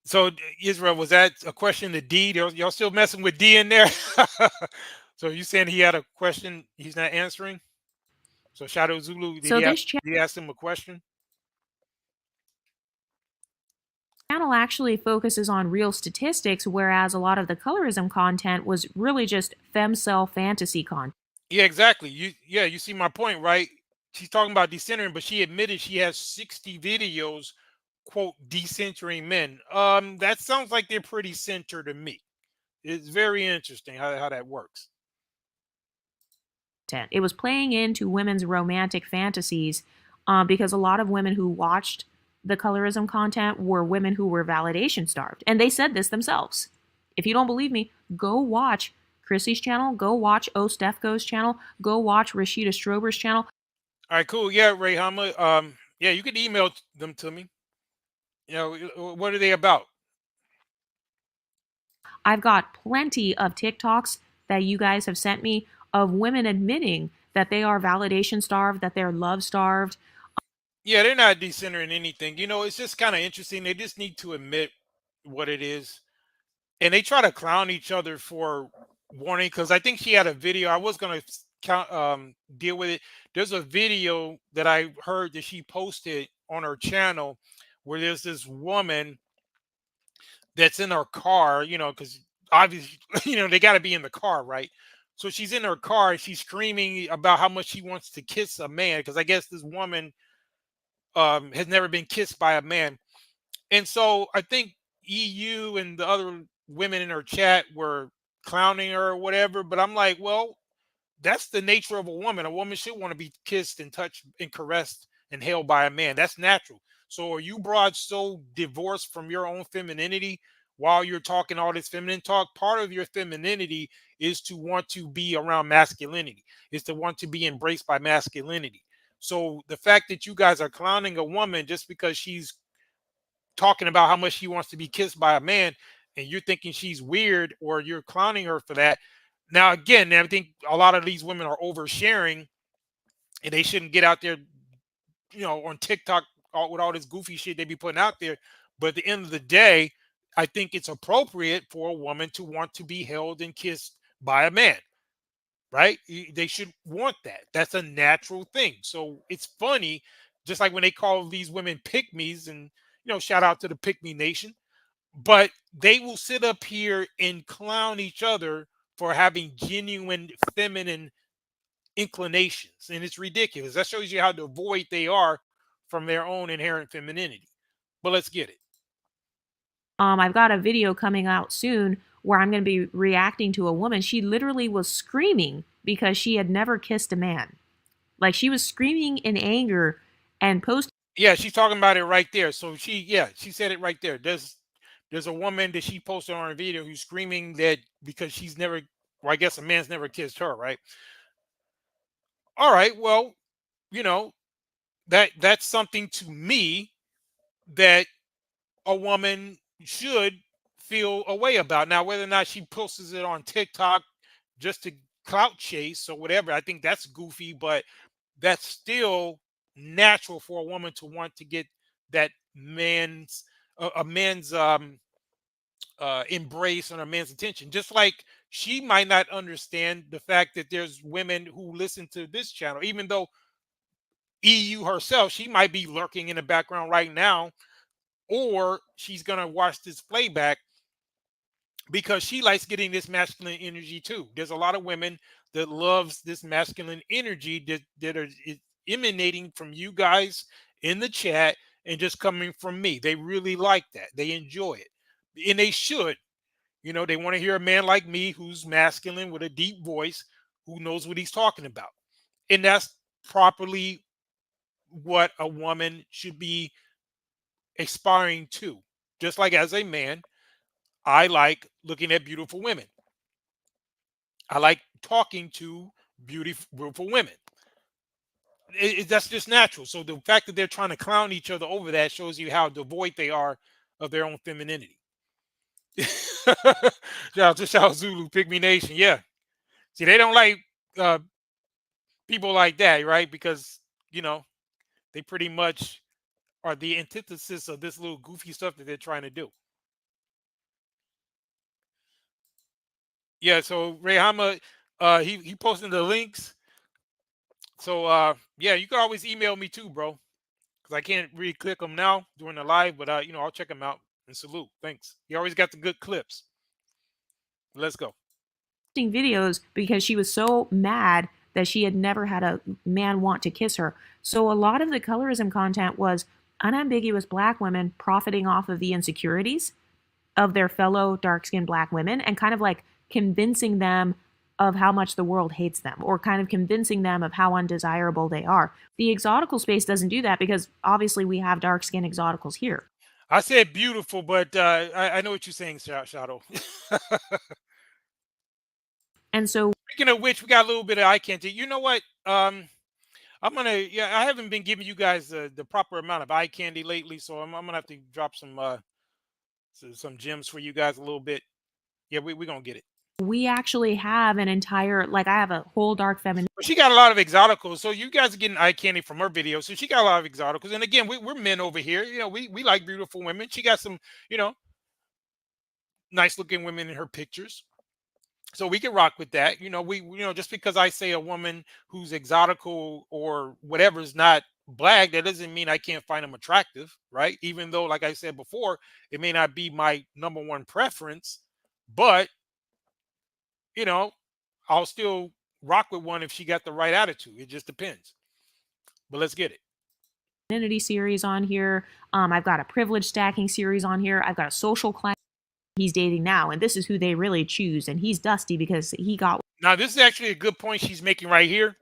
So Israel, was that a question to D? Y'all still messing with D in there? So you saying he had a question he's not answering? So Shadow Zulu, did he ask him a question? Channel actually focuses on real statistics, whereas a lot of the colorism content was really just femcel fantasy content. Yeah, exactly. You see my point, right? She's talking about decentering, but she admitted she has 60 videos, quote, decentering men. That sounds like they're pretty centered to me. It's very interesting how that works. It was playing into women's romantic fantasies because a lot of women who watched the colorism content were women who were validation starved. And they said this themselves. If you don't believe me, go watch Chrissy's channel, go watch O Stefko's channel, go watch Rashida Strober's channel. All right, cool. Yeah, Ray Hama. Yeah, you can email them to me. What are they about? I've got plenty of TikToks that you guys have sent me of women admitting that they are validation starved, that they're love starved. Yeah, they're not decentering anything. It's just kind of interesting. They just need to admit what it is. And they try to clown each other for warning, because I think she had a video. I was going to deal with it. There's a video that I heard that she posted on her channel where there's this woman that's in her car, because obviously, they got to be in the car, right? So she's in her car. She's screaming about how much she wants to kiss a man, because I guess this woman has never been kissed by a man. And so I think EU and the other women in her chat were clowning her or whatever. But I'm like, well, that's the nature of a woman. A woman should want to be kissed and touched and caressed and held by a man. That's natural. So are you broads so divorced from your own femininity while you're talking all this feminine talk? Part of your femininity is to want to be around masculinity, is to want to be embraced by masculinity. So the fact that you guys are clowning a woman just because she's talking about how much she wants to be kissed by a man, and you're thinking she's weird, or you're clowning her for that. Now, again, I think a lot of these women are oversharing, and they shouldn't get out there, on TikTok with all this goofy shit they be putting out there. But at the end of the day, I think it's appropriate for a woman to want to be held and kissed by a man, right? They should want that. That's a natural thing. So it's funny, just like when they call these women pick-me's, and shout out to the pick-me nation, but they will sit up here and clown each other for having genuine feminine inclinations, and it's ridiculous. That shows you how devoid they are from their own inherent femininity. But let's get it. I've got a video coming out soon where I'm going to be reacting to a woman. She literally was screaming because she had never kissed a man. Like, she was screaming in anger and posting. Yeah, she's talking about it right there. So she said it right there. There's a woman that she posted on her video who's screaming that because she's never, well, I guess a man's never kissed her, right? All right, well, you know, that's something to me that a woman should feel a way about. Now, whether or not she posts it on TikTok just to clout chase or whatever, I think that's goofy, but that's still natural for a woman to want to get that man's a man's embrace and a man's attention. Just like she might not understand the fact that there's women who listen to this channel, even though EU herself, she might be lurking in the background right now, or she's gonna watch this playback because she likes getting this masculine energy too. There's a lot of women that loves this masculine energy that are emanating from you guys in the chat and just coming from me. They really like that. They enjoy it. And they should. You know, they want to hear a man like me who's masculine with a deep voice, who knows what he's talking about. And that's properly what a woman should be aspiring to. Just like as a man, I like looking at beautiful women. I like talking to beautiful women. That's just natural. So the fact that they're trying to clown each other over that shows you how devoid they are of their own femininity. Shout out to South Zulu, Pygmy Nation. Yeah. See, they don't like people like that, right? Because, you know, they pretty much are the antithesis of this little goofy stuff that they're trying to do. Yeah, so Rayhama, he posted the links. So yeah, you can always email me too, bro. Because I can't really click them now during the live, but you know, I'll check them out and salute. Thanks. He always got the good clips. Let's go. Videos because she was so mad that she had never had a man want to kiss her. So a lot of the colorism content was unambiguous black women profiting off of the insecurities of their fellow dark-skinned black women and kind of like convincing them of how much the world hates them, or kind of convincing them of how undesirable they are. The exotical space doesn't do that because obviously we have dark-skinned exoticals here. I said beautiful, but I know what you're saying, Shadow. And so, speaking of which, we got a little bit of eye candy. You know what? I'm gonna. Yeah, I haven't been giving you guys the proper amount of eye candy lately, so I'm gonna have to drop some gems for you guys a little bit. Yeah, we're gonna get it. We actually have an entire, like, I have a whole dark feminine. She got a lot of exoticals, so you guys are getting eye candy from her video. So she got a lot of exoticals, and again, we're men over here. You know, we like beautiful women. She got some, you know, nice looking women in her pictures. So we can rock with that. You know, just because I say a woman who's exotical or whatever is not black, that doesn't mean I can't find them attractive, right? Even though, like I said before, it may not be my number one preference, but you know, I'll still rock with one if she got the right attitude. It just depends. But let's get it. Femininity series on here. I've got a privilege stacking series on here. I've got a social class he's dating now, and this is who they really choose. And he's dusty because he got. Now, this is actually a good point she's making right here.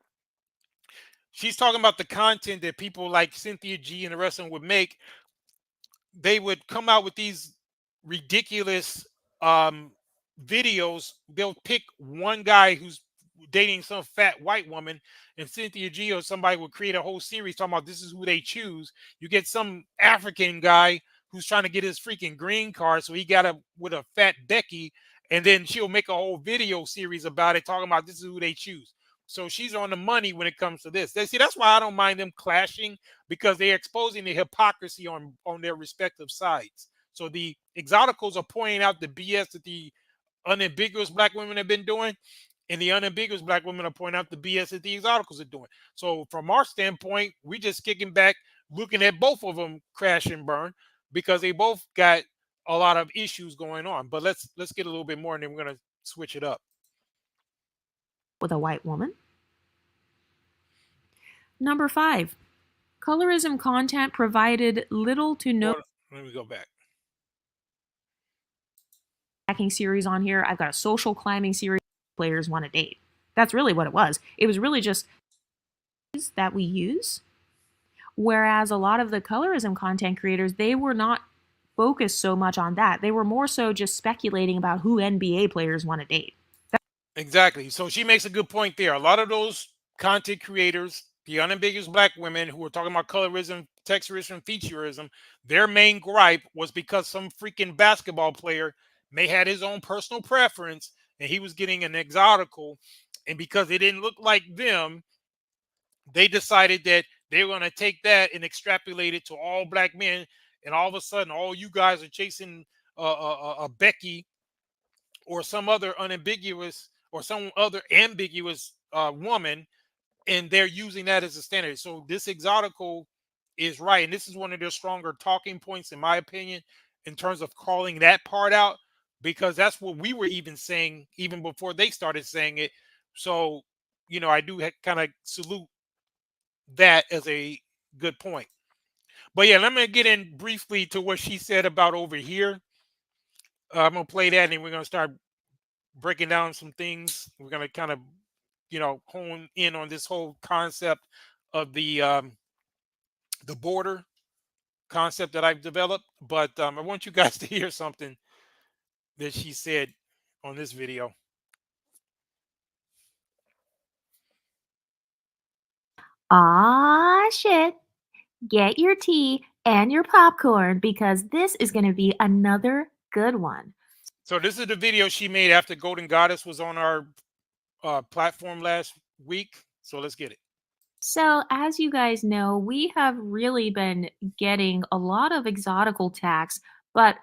She's talking about the content that people like Cynthia G and the rest of them would make. They would come out with these ridiculous videos. They'll pick one guy who's dating some fat white woman, and Cynthia G or somebody would create a whole series talking about this is who they choose. You get some African guy who's trying to get his freaking green card, so he got up with a fat Becky, and then she'll make a whole video series about it, talking about this is who they choose. So she's on the money when it comes to this. See, that's why I don't mind them clashing, because they're exposing the hypocrisy on their respective sides. So the exoticals are pointing out the BS that the unambiguous black women have been doing, and the unambiguous black women are pointing out the BS that the exoticals are doing. So from our standpoint, we just kicking back, looking at both of them crash and burn, because they both got a lot of issues going on. But let's get a little bit more, and then we're gonna switch it up. With a white woman. Number 5, colorism content provided little to no. Let me go back. Hacking series on here. I've got a social climbing series. Players want to date. That's really what it was. It was really just that we use. Whereas a lot of the colorism content creators, they were not focus so much on that. They were more so just speculating about who NBA players want to date. Exactly. So she makes a good point there. A lot of those content creators, the unambiguous black women who are talking about colorism, texturism, featureism, their main gripe was because some freaking basketball player may had his own personal preference and he was getting an exotical, and because it didn't look like them, they decided that they were going to take that and extrapolate it to all black men, and all of a sudden all you guys are chasing a Becky or some other unambiguous or some other ambiguous woman, and they're using that as a standard. So this exotical is right, and this is one of their stronger talking points, in my opinion, in terms of calling that part out, because that's what we were even saying even before they started saying it. So, you know, I do kind of salute that as a good point. But yeah, let me get in briefly to what she said about over here. I'm gonna play that, and we're gonna start breaking down some things. We're gonna kind of, you know, hone in on this whole concept of the border concept that I've developed. But I want you guys to hear something that she said on this video. Ah, shit. Get your tea and your popcorn because this is going to be another good one. So this is the video she made after Golden Goddess was on our platform last week. So let's get it. So, as you guys know, we have really been getting a lot of exotical tax, but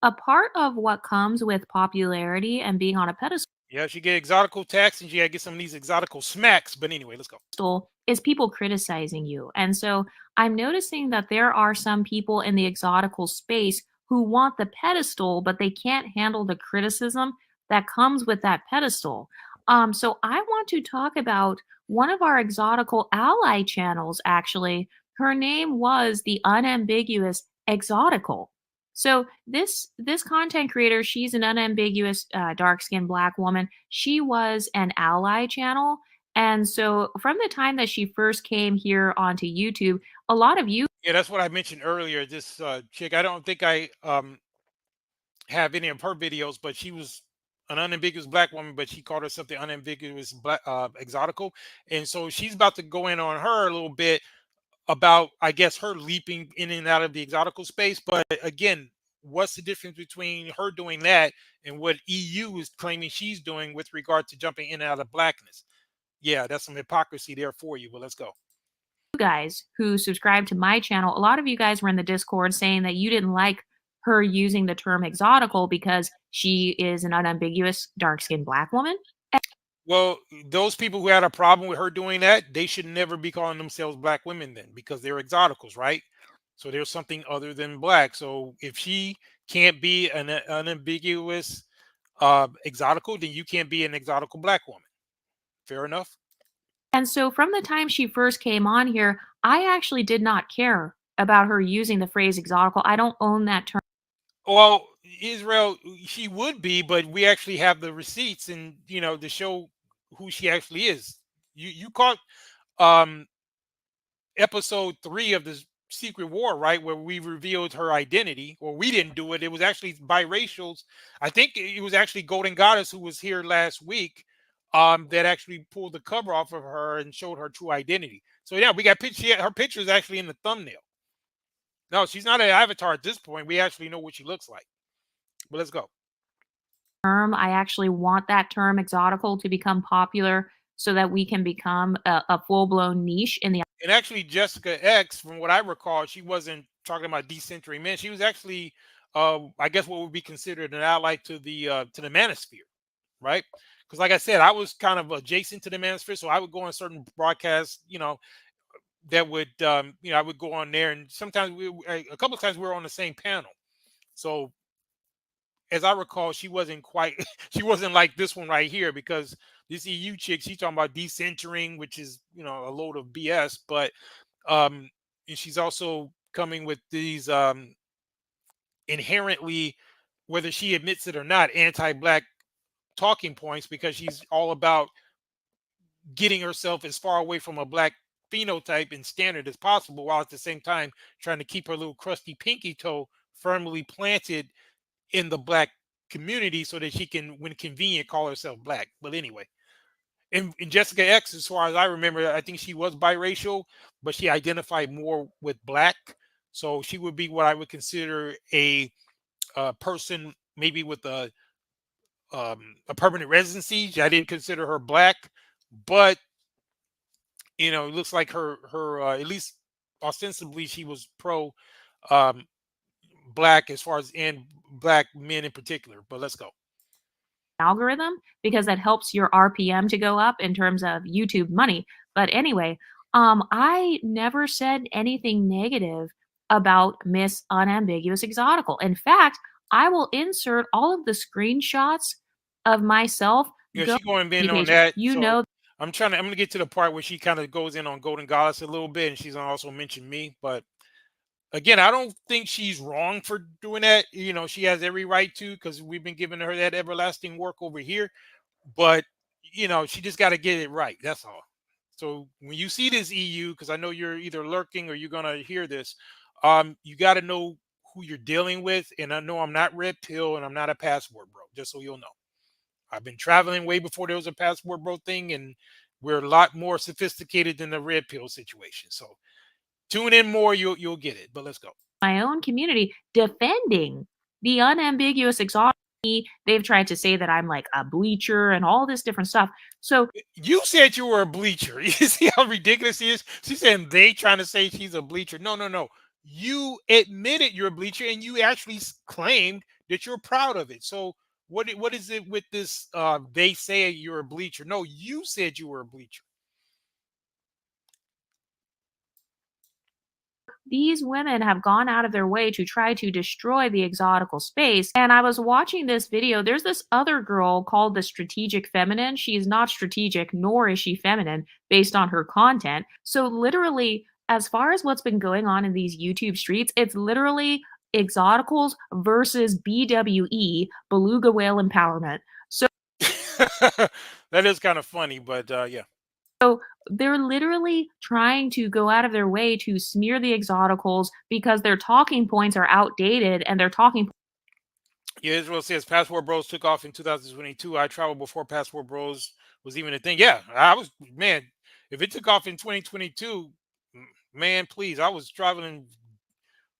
a part of what comes with popularity and being on a pedestal Yeah, she get exotical tax and she gotta get some of these exotical smacks. But anyway, let's go. is people criticizing you. And so I'm noticing that there are some people in the exotical space who want the pedestal, but they can't handle the criticism that comes with that pedestal. So I want to talk about one of our exotical ally channels, actually. Her name was the Unambiguous Exotical. So this content creator, she's an unambiguous dark-skinned black woman. She was an ally channel. And so from the time that she first came here onto YouTube, a lot of you Yeah, that's what I mentioned earlier. This chick, I don't think I have any of her videos, but she was an unambiguous black woman, but she called herself the unambiguous black exotical. And so she's about to go in on her a little bit about, I guess, her leaping in and out of the exotical space. But again, what's the difference between her doing that and what EU is claiming she's doing with regard to jumping in and out of blackness? Yeah, that's some hypocrisy there for you, but let's go. guys who subscribe to my channel, a lot of you guys were in the Discord saying that you didn't like her using the term exotical because she is an unambiguous dark-skinned black woman. Well, those people who had a problem with her doing that, they should never be calling themselves black women then, because they're exoticals, right? So there's something other than black. So if she can't be an unambiguous exotical, then you can't be an exotical black woman. Fair enough. And so from the time she first came on here, I actually did not care about her using the phrase exotical. I don't own that term. Well, Israel, she would be, but we actually have the receipts and, you know, to show who she actually is. You caught episode 3 of the Secret War, right, where we revealed her identity, or we didn't do it. It was actually biracials. I think it was actually Golden Goddess, who was here last week, that actually pulled the cover off of her and showed her true identity. So yeah, we got her picture is actually in the thumbnail. No, she's not an avatar at this point. We actually know what she looks like. But let's go. I actually want that term exotical to become popular so that we can become a full-blown niche in the. And actually, Jessica X, from what I recall, she wasn't talking about decentering men. She was actually, I guess, what would be considered an ally to the manosphere, right? Because, like I said, I was kind of adjacent to the manosphere, so I would go on certain broadcasts, you know, that would, you know, I would go on there, and sometimes a couple of times we were on the same panel. So, as I recall, she wasn't quite, she wasn't like this one right here, because this EU chick, she's talking about decentering, which is, you know, a load of BS. But and she's also coming with these inherently, whether she admits it or not, anti-black talking points, because she's all about getting herself as far away from a black phenotype and standard as possible, while at the same time trying to keep her little crusty pinky toe firmly planted in the black community so that she can, when convenient, call herself black. But anyway, in Jessica X, as far as I remember, I think she was biracial, but she identified more with black. So she would be what I would consider a person maybe with a permanent residency. I didn't consider her black, but it looks like her at least ostensibly she was pro um, black as far as and black men in particular. But let's go. Algorithm, because that helps your RPM to go up in terms of YouTube money. But anyway, I never said anything negative about Miss Unambiguous Exotical. In fact, I will insert all of the screenshots of myself. Yeah, she's going in on that. I'm gonna get to the part where she kind of goes in on Golden Goddess a little bit, and she's gonna also mention me. But again, I don't think she's wrong for doing that. She has every right to, because we've been giving her that everlasting work over here. But she just got to get it right. That's all. So when you see this EU, because I know you're either lurking or you're gonna hear this, you got to know who you're dealing with. And I know I'm not red pill and I'm not a passport bro. Just so you'll know, I've been traveling way before there was a passport bro thing, and we're a lot more sophisticated than the red pill situation. So tune in more, you'll get it. But let's go. My own community defending the unambiguous exotic. They've tried to say that I'm like a bleacher and all this different stuff. So you said you were a bleacher. You see how ridiculous he is? She's saying they trying to say she's a bleacher. No. You admitted you're a bleacher, and you actually claimed that you're proud of it. So what is it with this? They say you're a bleacher. No, you said you were a bleacher. These women have gone out of their way to try to destroy the exotical space. And I was watching this video. There's this other girl called the Strategic Feminine. She's not strategic, nor is she feminine based on her content. So literally, as far as what's been going on in these YouTube streets, it's literally exoticals versus BWE, beluga whale empowerment. So that is kind of funny, but yeah. So they're literally trying to go out of their way to smear the exoticals because their talking points are outdated, and their talking. Yeah, Israel says Passport Bros took off in 2022. I traveled before Passport Bros was even a thing. Yeah, I was, man, if it took off in 2022, man, please, I was traveling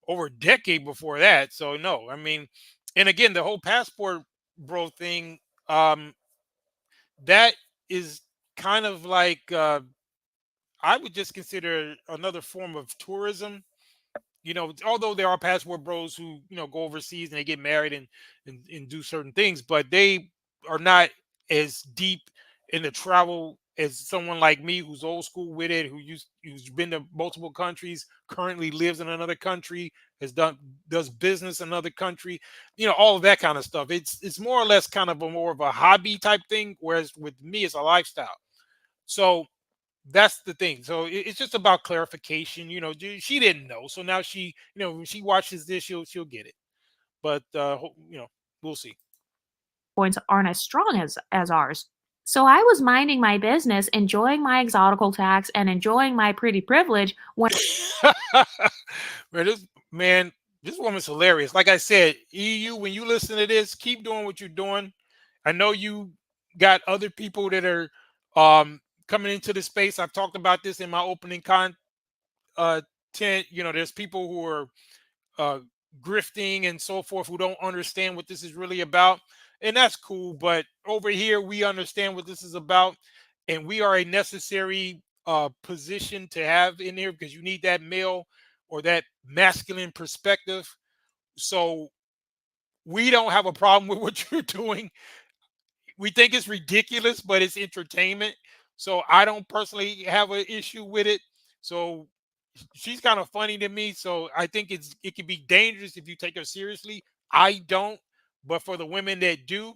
over a decade before that. So no, I mean, and again, the whole Passport Bro thing, that is kind of like I would just consider another form of tourism. Although there are passport bros who go overseas and they get married and do certain things, but they are not as deep in the travel as someone like me who's old school with it, who's been to multiple countries, currently lives in another country, does business in another country, all of that kind of stuff. It's more or less kind of more of a hobby type thing, whereas with me it's a lifestyle. So that's the thing. So it's just about clarification. She didn't know, so now she, when she watches this, she'll get it. But we'll see. Points aren't as strong as ours. So I was minding my business, enjoying my exotical tax and enjoying my pretty privilege when this woman's hilarious. Like I said, EU, when you listen to this, keep doing what you're doing. I know you got other people that are coming into the space. I've talked about this in my opening content. There's people who are grifting and so forth who don't understand what this is really about, and that's cool. But over here, we understand what this is about, and we are a necessary position to have in here because you need that male or that masculine perspective. So we don't have a problem with what you're doing. We think it's ridiculous, but it's entertainment. So I don't personally have an issue with it. So she's kind of funny to me. So I think it can be dangerous if you take her seriously. I don't, but for the women that do,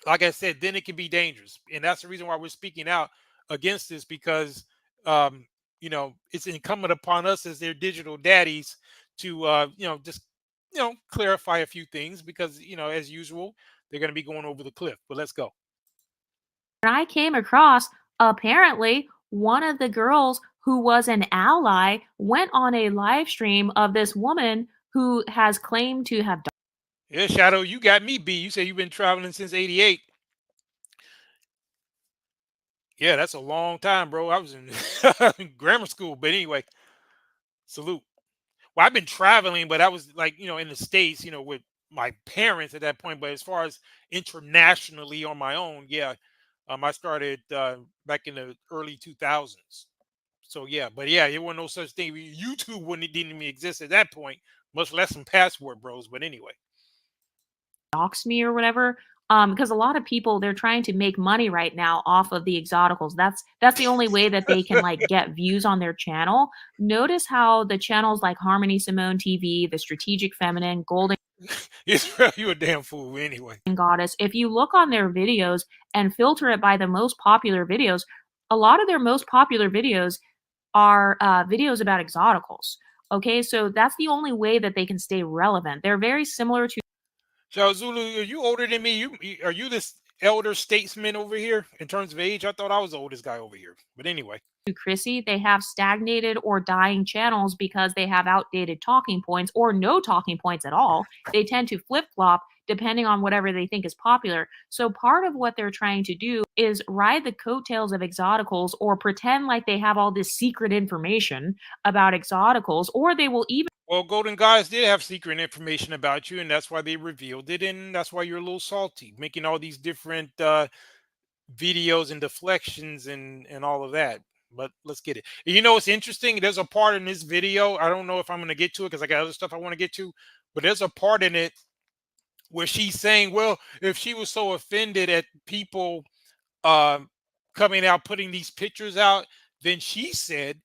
like I said, then it can be dangerous. And that's the reason why we're speaking out against this, because it's incumbent upon us as their digital daddies to just clarify a few things, because as usual, they're going to be going over the cliff. But let's go. I came across, apparently, one of the girls who was an ally went on a live stream of this woman who has claimed to have Yeah, Shadow, you got me beat. You say you've been traveling since '88. Yeah, that's a long time, bro. I was in grammar school, but anyway, salute. Well, I've been traveling, but I was like, in the States, with my parents at that point. But as far as internationally on my own, yeah, I started back in the early 2000s. So yeah, but yeah, there wasn't no such thing. YouTube didn't even exist at that point, much less some password bros. But anyway. dox me or whatever. Because a lot of people, they're trying to make money right now off of the exoticals. That's the only way that they can like get views on their channel. Notice how the channels like Harmony Simone TV, the Strategic Feminine, Golden Israel, you a damn fool anyway. Goddess. If you look on their videos and filter it by the most popular videos, a lot of their most popular videos are videos about exoticals. Okay, so that's the only way that they can stay relevant. They're very similar to So Zulu, are you older than me? Are you this elder statesman over here in terms of age? I thought I was the oldest guy over here. But anyway. Chrissy. They have stagnated or dying channels because they have outdated talking points or no talking points at all. They tend to flip-flop depending on whatever they think is popular. So part of what they're trying to do is ride the coattails of exoticals or pretend like they have all this secret information about exoticals, or they will even Well, Golden Guys did have secret information about you, and that's why they revealed it, and that's why you're a little salty, making all these different videos and deflections and all of that. But let's get it. You know what's interesting? There's a part in this video. I don't know if I'm going to get to it because I got other stuff I want to get to. But there's a part in it where she's saying, well, if she was so offended at people coming out, putting these pictures out, then she said,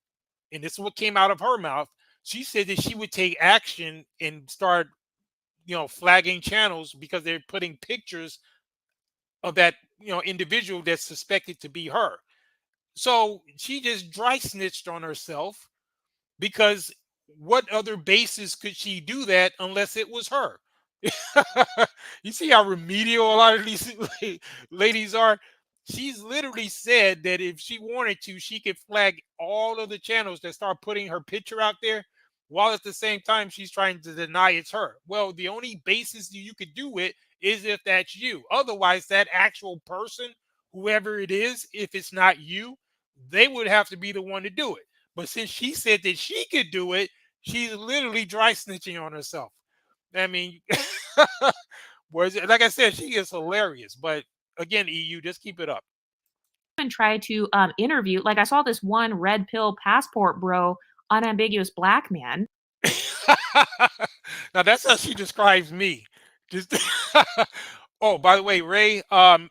and this is what came out of her mouth, she said that she would take action and start, flagging channels because they're putting pictures of that, individual that's suspected to be her. So she just dry snitched on herself because what other basis could she do that unless it was her? You see how remedial a lot of these ladies are? She's literally said that if she wanted to, she could flag all of the channels that start putting her picture out there, while at the same time she's trying to deny it's her. Well, the only basis you could do it is if that's you. Otherwise, that actual person, whoever it is, if it's not you, they would have to be the one to do it. But since she said that she could do it, she's literally dry snitching on herself. I mean, like I said, she is hilarious. But again, EU, just keep it up. And try to interview. Like I saw this one red pill passport bro, unambiguous black man. Now that's how she describes me. Just oh, by the way, Ray,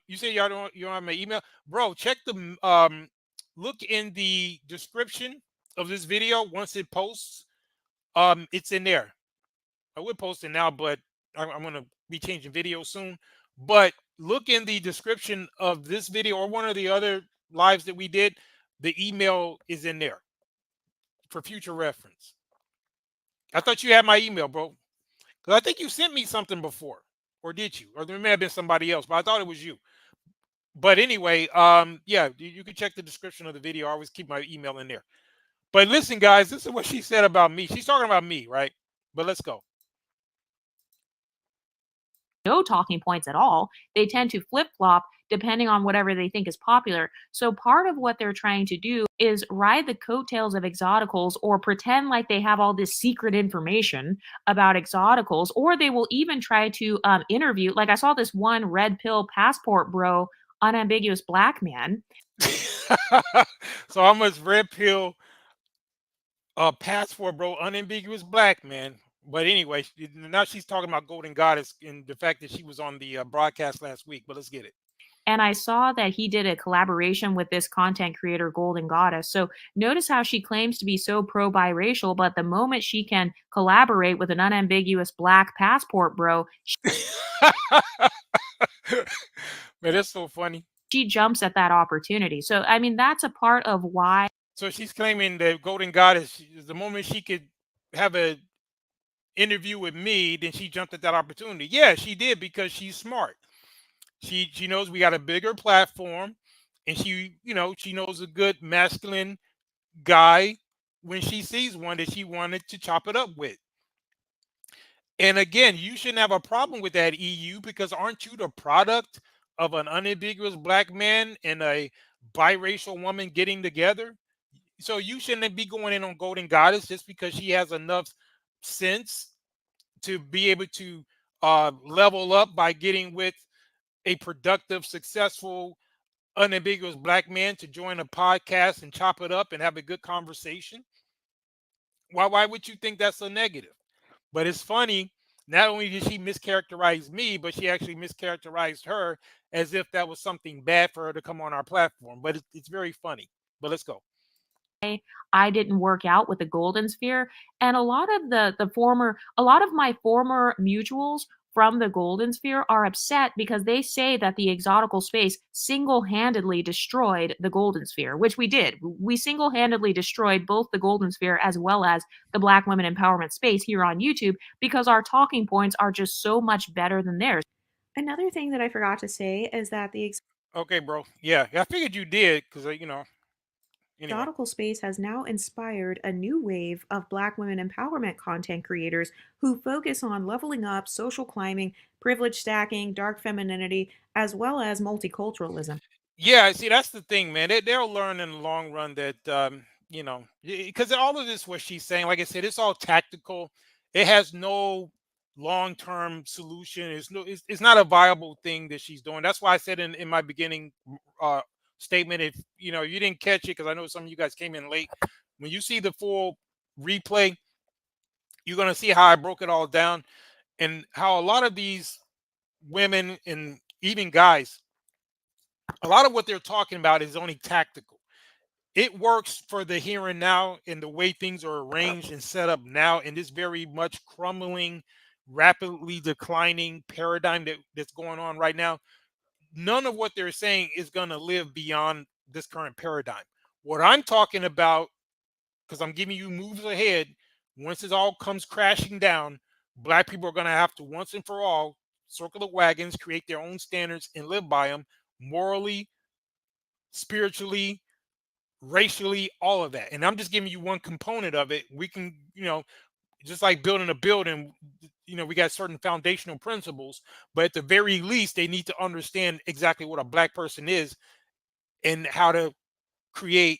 you say you don't have my email, bro. Check the look in the description of this video once it posts. It's in there. I would post it now, but I'm gonna be changing video soon. But look in the description of this video or one of the other lives that we did. The email is in there for future reference. I thought you had my email, bro. Because I think you sent me something before. Or did you? Or there may have been somebody else, but I thought it was you. But anyway, yeah, you can check the description of the video. I always keep my email in there. But listen, guys, this is what she said about me. She's talking about me, right? But let's go. No talking points at all. They tend to flip-flop depending on whatever they think is popular. So part of what they're trying to do is ride the coattails of exoticals or pretend like they have all this secret information about exoticals, or they will even try to interview. Like I saw this one red pill passport bro, unambiguous black man. So how much red pill passport bro, unambiguous black man? But anyway, now she's talking about Golden Goddess and the fact that she was on the broadcast last week. But let's get it. And I saw that he did a collaboration with this content creator, Golden Goddess. So notice how she claims to be so pro-biracial, but the moment she can collaborate with an unambiguous black passport bro, Man, that's so funny. She jumps at that opportunity. So, I mean, that's a part of why. So she's claiming that Golden Goddess, the moment she could have a interview with me, then she jumped at that opportunity. Yeah, she did because she's smart. She knows we got a bigger platform, and she knows a good masculine guy when she sees one that she wanted to chop it up with. And again, you shouldn't have a problem with that, EU, because aren't you the product of an unambiguous black man and a biracial woman getting together? So you shouldn't be going in on Golden Goddess just because she has enough sense to be able to level up by getting with a productive, successful, unambiguous black man to join a podcast and chop it up and have a good conversation. Why would you think that's a negative? But it's funny, not only did she mischaracterize me, but she actually mischaracterized her as if that was something bad for her to come on our platform. But it's very funny. But let's go. I didn't work out with the golden sphere, and a lot of my former mutuals from the golden sphere are upset because they say that the exotical space single-handedly destroyed the golden sphere, which we did. We single-handedly destroyed both the golden sphere as well as the Black women empowerment space here on YouTube because our talking points are just so much better than theirs. Another thing that I forgot to say is that the Okay, bro. Yeah, I figured you did because, Anyway. Exotical space has now inspired a new wave of Black women empowerment content creators who focus on leveling up, social climbing, privilege stacking, dark femininity, as well as multiculturalism. Yeah, see, that's the thing, man. They'll learn in the long run that, because all of this, what she's saying, like I said, it's all tactical. It has no long-term solution. It's not a viable thing that she's doing. That's why I said in my beginning statement, if you didn't catch it, because I know some of you guys came in late, when you see the full replay, you're going to see how I broke it all down and how a lot of these women and even guys, a lot of what they're talking about is only tactical. It works for the here and now and the way things are arranged and set up now in this very much crumbling, rapidly declining paradigm that's going on right now. None of what they're saying is going to live beyond this current paradigm. What I'm talking about, because I'm giving you moves ahead, once it all comes crashing down, Black people are going to have to once and for all circle the wagons, create their own standards, and live by them morally, spiritually, racially, all of that. And I'm just giving you one component of it. We can, just like building a building, we got certain foundational principles, but at the very least, they need to understand exactly what a Black person is and how to create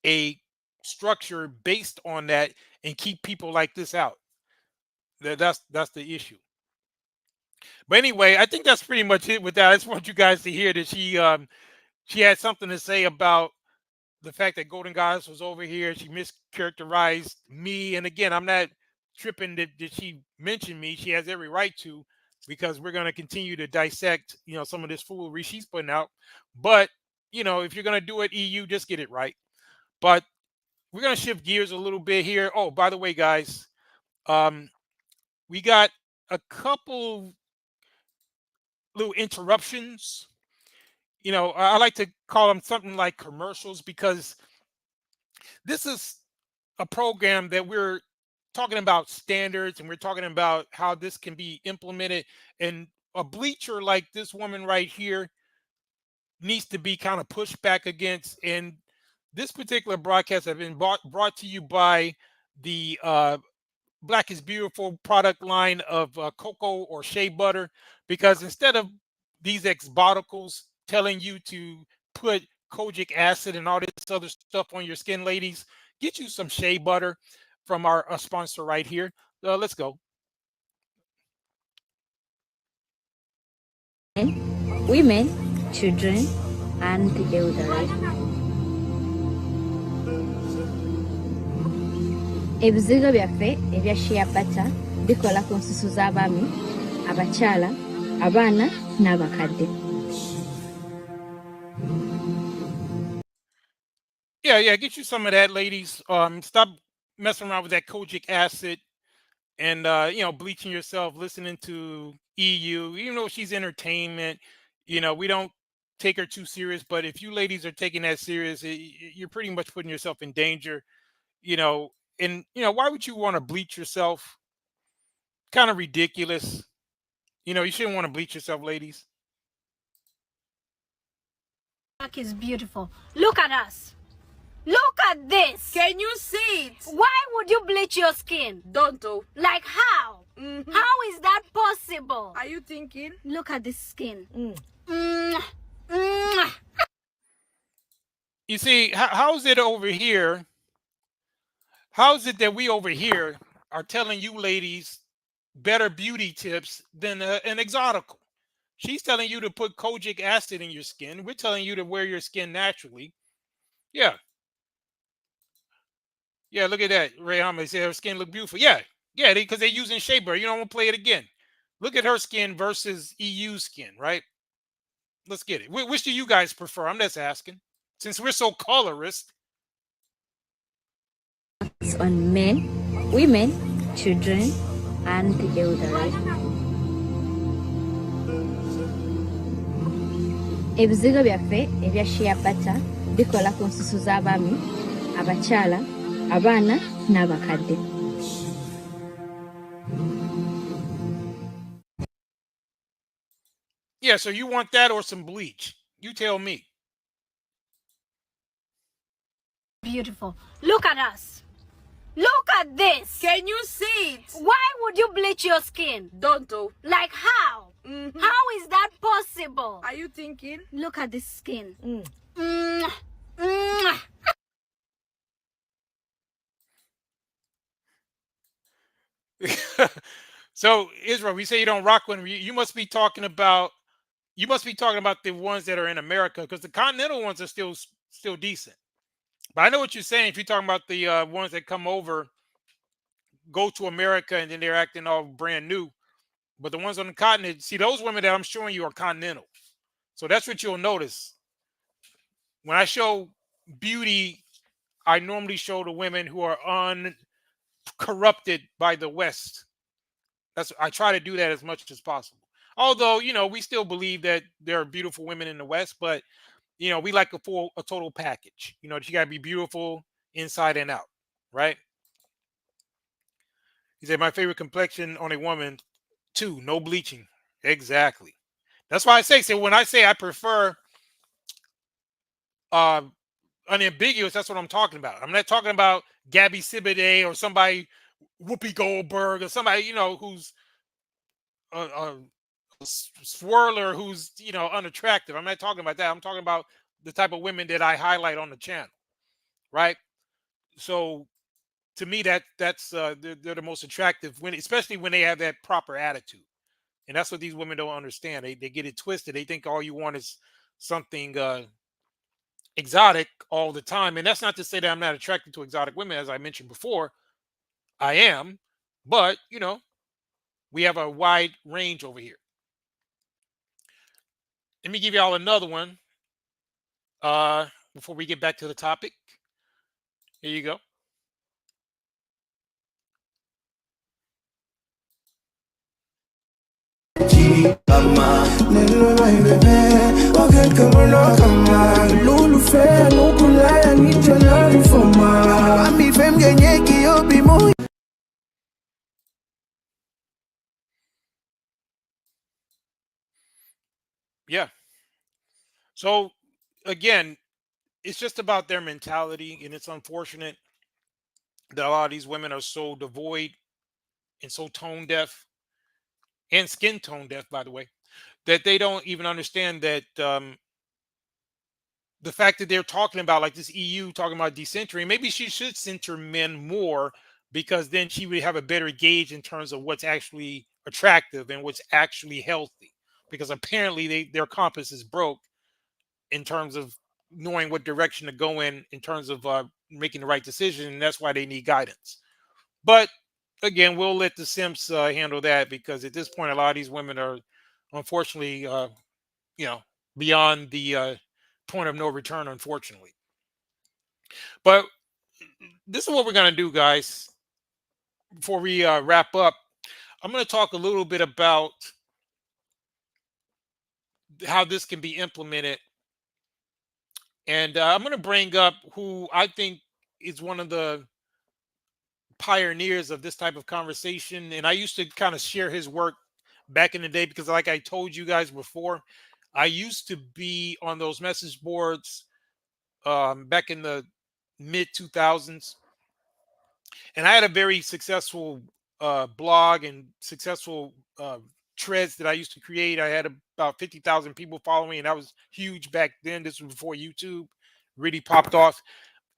a structure based on that and keep people like this out. That's the issue. But anyway, I think that's pretty much it with that. I just want you guys to hear that she had something to say about the fact that Golden Goddess was over here. She mischaracterized me. And again, I'm not tripping that she mentioned me. She has every right to, because we're going to continue to dissect, some of this foolery she's putting out. But, if you're going to do it, EU, just get it right. But we're going to shift gears a little bit here. Oh, by the way, guys, we got a couple little interruptions. I like to call them something like commercials, because this is a program that we're talking about standards and we're talking about how this can be implemented. And a bleacher like this woman right here needs to be kind of pushed back against. And this particular broadcast has been brought to you by the Black is Beautiful product line of cocoa or shea butter, because instead of these Exoticals telling you to put kojic acid and all this other stuff on your skin, ladies, get you some shea butter from our sponsor right here. Let's go. Women, children, and the elderly. Ebizigo byaffe ebya shea butter bikola ku nsusu z'abaami, abakyala, abaana n'abakadde. Yeah, get you some of that, ladies. Stop messing around with that kojic acid and bleaching yourself, listening to EU. Even though she's entertainment, we don't take her too serious. But if you ladies are taking that serious, you're pretty much putting yourself in danger. And why would you want to bleach yourself? Kind of ridiculous. You shouldn't want to bleach yourself, ladies. Black is beautiful. Look at us. Look at this. Can you see it? Why would you bleach your skin? Don't do. Like how? How is that possible? Are you thinking? Look at the skin. You see, how's it over here? How's it that we over here are telling you ladies better beauty tips than an exotical? She's telling you to put kojic acid in your skin. We're telling you to wear your skin naturally. Yeah. Yeah, look at that. Ray Hama said her skin look beautiful. Yeah. Yeah, because they're using shea butter. You don't want to play it again. Look at her skin versus EU skin, right? Let's get it. Which do you guys prefer? I'm just asking. Since we're so colorist. It's on men, women, children, and the elderly. Ebizigo byaffe ebya shea butter bikola ku nsusu z'abaami, abakyala, abaana n'abakadde. Yeah, so you want that or some bleach? You tell me. Beautiful. Look at us. Look at this. Can you see it? Why would you bleach your skin? Don't do. Like how? How is that possible? Are you thinking? Look at the skin. So Israel, we say you don't rock one. You must be talking about the ones that are in America, because the continental ones are still decent. But I know what you're saying. If you're talking about the ones that come over, go to America, and then they're acting all brand new. But the ones on the continent, see, those women that I'm showing you are continental. So that's what you'll notice. When I show beauty, I normally show the women who are uncorrupted by the West. I try to do that as much as possible. Although, we still believe that there are beautiful women in the West, but we like a total package. She got to be beautiful inside and out, right? He said, my favorite complexion on a woman, 2, no bleaching. Exactly. That's why I say, when I say I prefer unambiguous, that's what I'm talking about. I'm not talking about Gabby Sidibe or somebody, Whoopi Goldberg, or somebody, who's a swirler who's, unattractive. I'm not talking about that. I'm talking about the type of women that I highlight on the channel, right? So to me, that's they're the most attractive, especially when they have that proper attitude. And that's what these women don't understand. They get it twisted. They think all you want is something exotic all the time. And that's not to say that I'm not attracted to exotic women. As I mentioned before, I am. But, we have a wide range over here. Let me give y'all another one before we get back to the topic. Here you go. Yeah. So again, it's just about their mentality, and it's unfortunate that a lot of these women are so devoid and so tone deaf and skin tone deaf, by the way, that they don't even understand that the fact that they're talking about, like this EU talking about decentering, maybe she should center men more, because then she would have a better gauge in terms of what's actually attractive and what's actually healthy, because apparently their compass is broke in terms of knowing what direction to go in terms of making the right decision, and that's why they need guidance. But again, we'll let the simps handle that, because at this point, a lot of these women are unfortunately, beyond the point of no return, unfortunately. But this is what we're going to do, guys. Before we wrap up, I'm going to talk a little bit about how this can be implemented. And I'm going to bring up who I think is one of the pioneers of this type of conversation. And I used to kind of share his work back in the day, because like I told you guys before, I used to be on those message boards back in the mid 2000s. And I had a very successful blog and successful threads that I used to create. I had about 50,000 people following, and I was huge back then. This was before YouTube really popped off.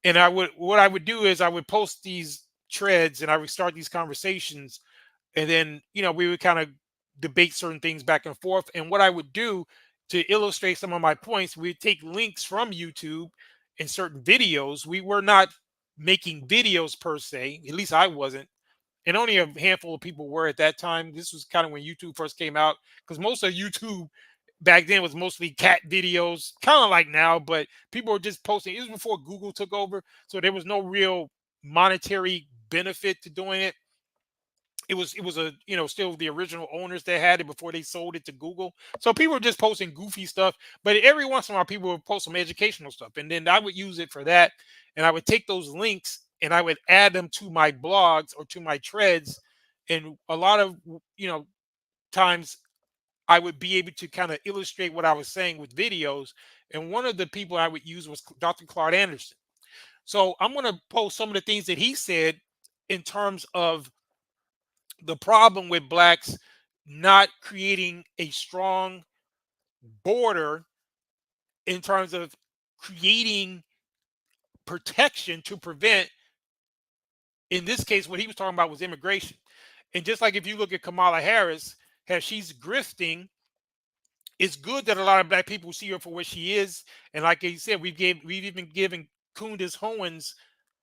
And what I would do is I would post these threads and I would start these conversations, and then we would kind of debate certain things back and forth. And what I would do to illustrate some of my points, we'd take links from YouTube and certain videos. We were not making videos per se, at least I wasn't, and only a handful of people were at that time. This was kind of when YouTube first came out, because most of YouTube back then was mostly cat videos, kind of like now, but people were just posting. It was before Google took over, so there was no real monetary benefit to doing it. It was a still the original owners that had it before they sold it to Google. So people were just posting goofy stuff, but every once in a while people would post some educational stuff, and then I would use it for that, and I would take those links and I would add them to my blogs or to my threads, and a lot of times I would be able to kind of illustrate what I was saying with videos. And one of the people I would use was Dr. Clark Anderson. So I'm going to post some of the things that he said in terms of the problem with blacks not creating a strong border in terms of creating protection to prevent, in this case, what he was talking about was immigration. And just like if you look at Kamala Harris, how she's grifting, it's good that a lot of black people see her for what she is. And like he said, we've even given Candace Owens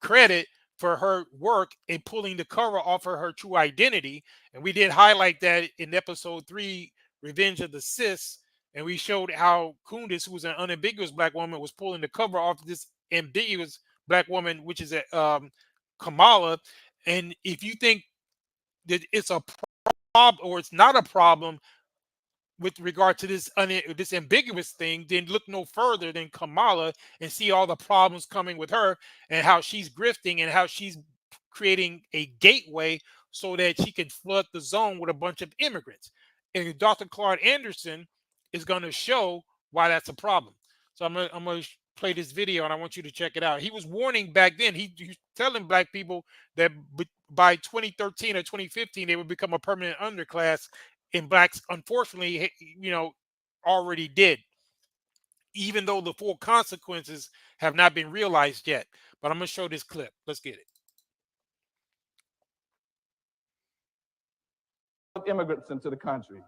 credit for her work in pulling the cover off of her true identity. And we did highlight that in episode 3, Revenge of the Sis. And we showed how Candace, who was an unambiguous black woman, was pulling the cover off this ambiguous black woman, which is Kamala. And if you think that it's a problem or it's not a problem with regard to this ambiguous thing, then look no further than Kamala and see all the problems coming with her and how she's grifting and how she's creating a gateway so that she can flood the zone with a bunch of immigrants. And Dr. Clark Anderson is going to show why that's a problem. So I'm going to play this video and I want you to check it out. He was warning back then. He was telling black people that by 2013 or 2015 they would become a permanent underclass. And blacks, unfortunately, already did, even though the full consequences have not been realized yet. But I'm going to show this clip. Let's get it. Immigrants into the country.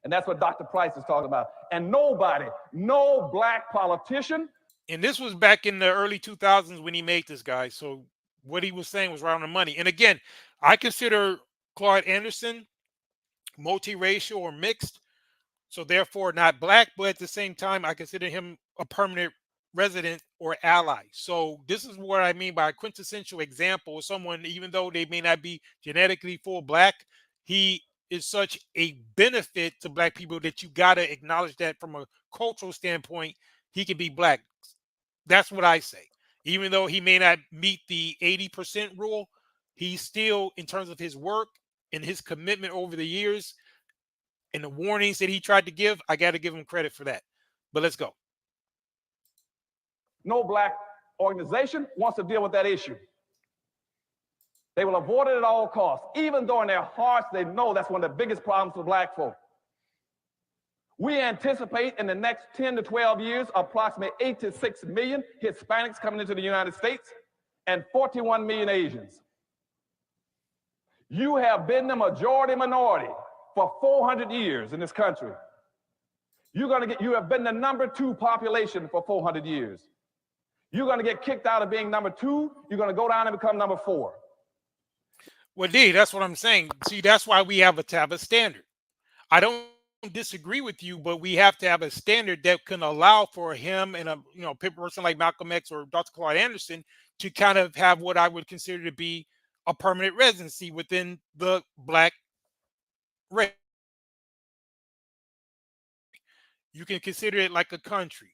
And that's what Dr. Price is talking about. And nobody, no black politician. And this was back in the early 2000s when he made this, guy. So what he was saying was right on the money. And again, I consider Clark Anderson multiracial or mixed, so therefore not black, but at the same time I consider him a permanent resident or ally. So this is what I mean by a quintessential example of someone, even though they may not be genetically full black, he is such a benefit to black people that you got to acknowledge that from a cultural standpoint he can be black. That's what I say. Even though he may not meet the 80% rule, he's still, in terms of his work and his commitment over the years and the warnings that he tried to give, I got to give him credit for that. But let's go. No black organization wants to deal with that issue. They will avoid it at all costs, even though in their hearts they know that's one of the biggest problems for black folk. We anticipate in the next 10 to 12 years, approximately 8 to 6 million Hispanics coming into the United States and 41 million Asians. You have been the majority minority for 400 years in this country. You have been the number 2 population for 400 years. You're going to get kicked out of being number 2. You're going to go down and become number 4. Well, D, that's what I'm saying. See, that's why we have to have a standard. I don't disagree with you, but we have to have a standard that can allow for him and a person like Malcolm X or Dr. Clark Anderson to kind of have what I would consider to be a permanent residency within the black race. You can consider it like a country.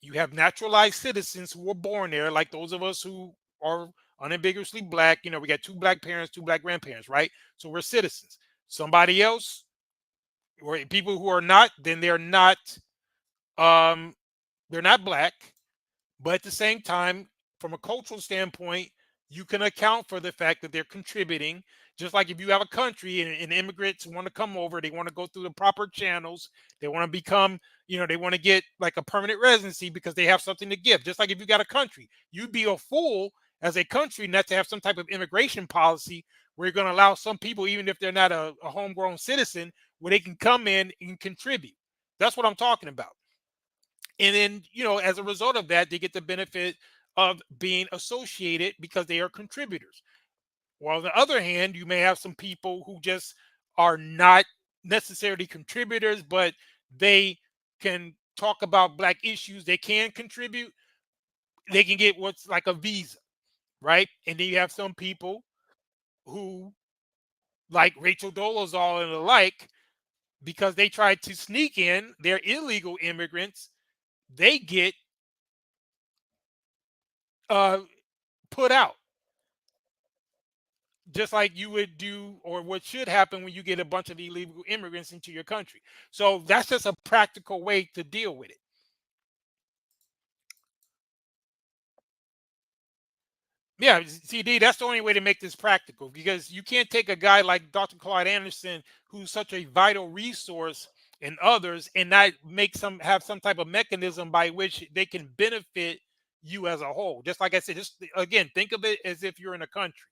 You have naturalized citizens who were born there, like those of us who are unambiguously black. We got 2 black parents, 2 black grandparents, right? So we're citizens. Somebody else, or people who are not, then they're not black. But at the same time, from a cultural standpoint, you can account for the fact that they're contributing. Just like if you have a country and immigrants want to come over, they want to go through the proper channels, they want to become, they want to get like a permanent residency because they have something to give. Just like if you got a country, you'd be a fool as a country not to have some type of immigration policy where you're going to allow some people, even if they're not a homegrown citizen, where they can come in and contribute. That's what I'm talking about. And then, as a result of that, they get the benefit of being associated because they are contributors. While on the other hand, you may have some people who just are not necessarily contributors, but they can talk about Black issues. They can contribute. They can get what's like a visa, right? And then you have some people who, like Rachel Dolezal and the like, because they tried to sneak in, they're illegal immigrants, they get put out. Just like you would do, or what should happen when you get a bunch of illegal immigrants into your country. So that's just a practical way to deal with it. Yeah, CD, that's the only way to make this practical, because you can't take a guy like Dr. Claude Anderson, who's such a vital resource, and others, and not have some type of mechanism by which they can benefit you as a whole. Just like I said, just again, think of it as if you're in a country.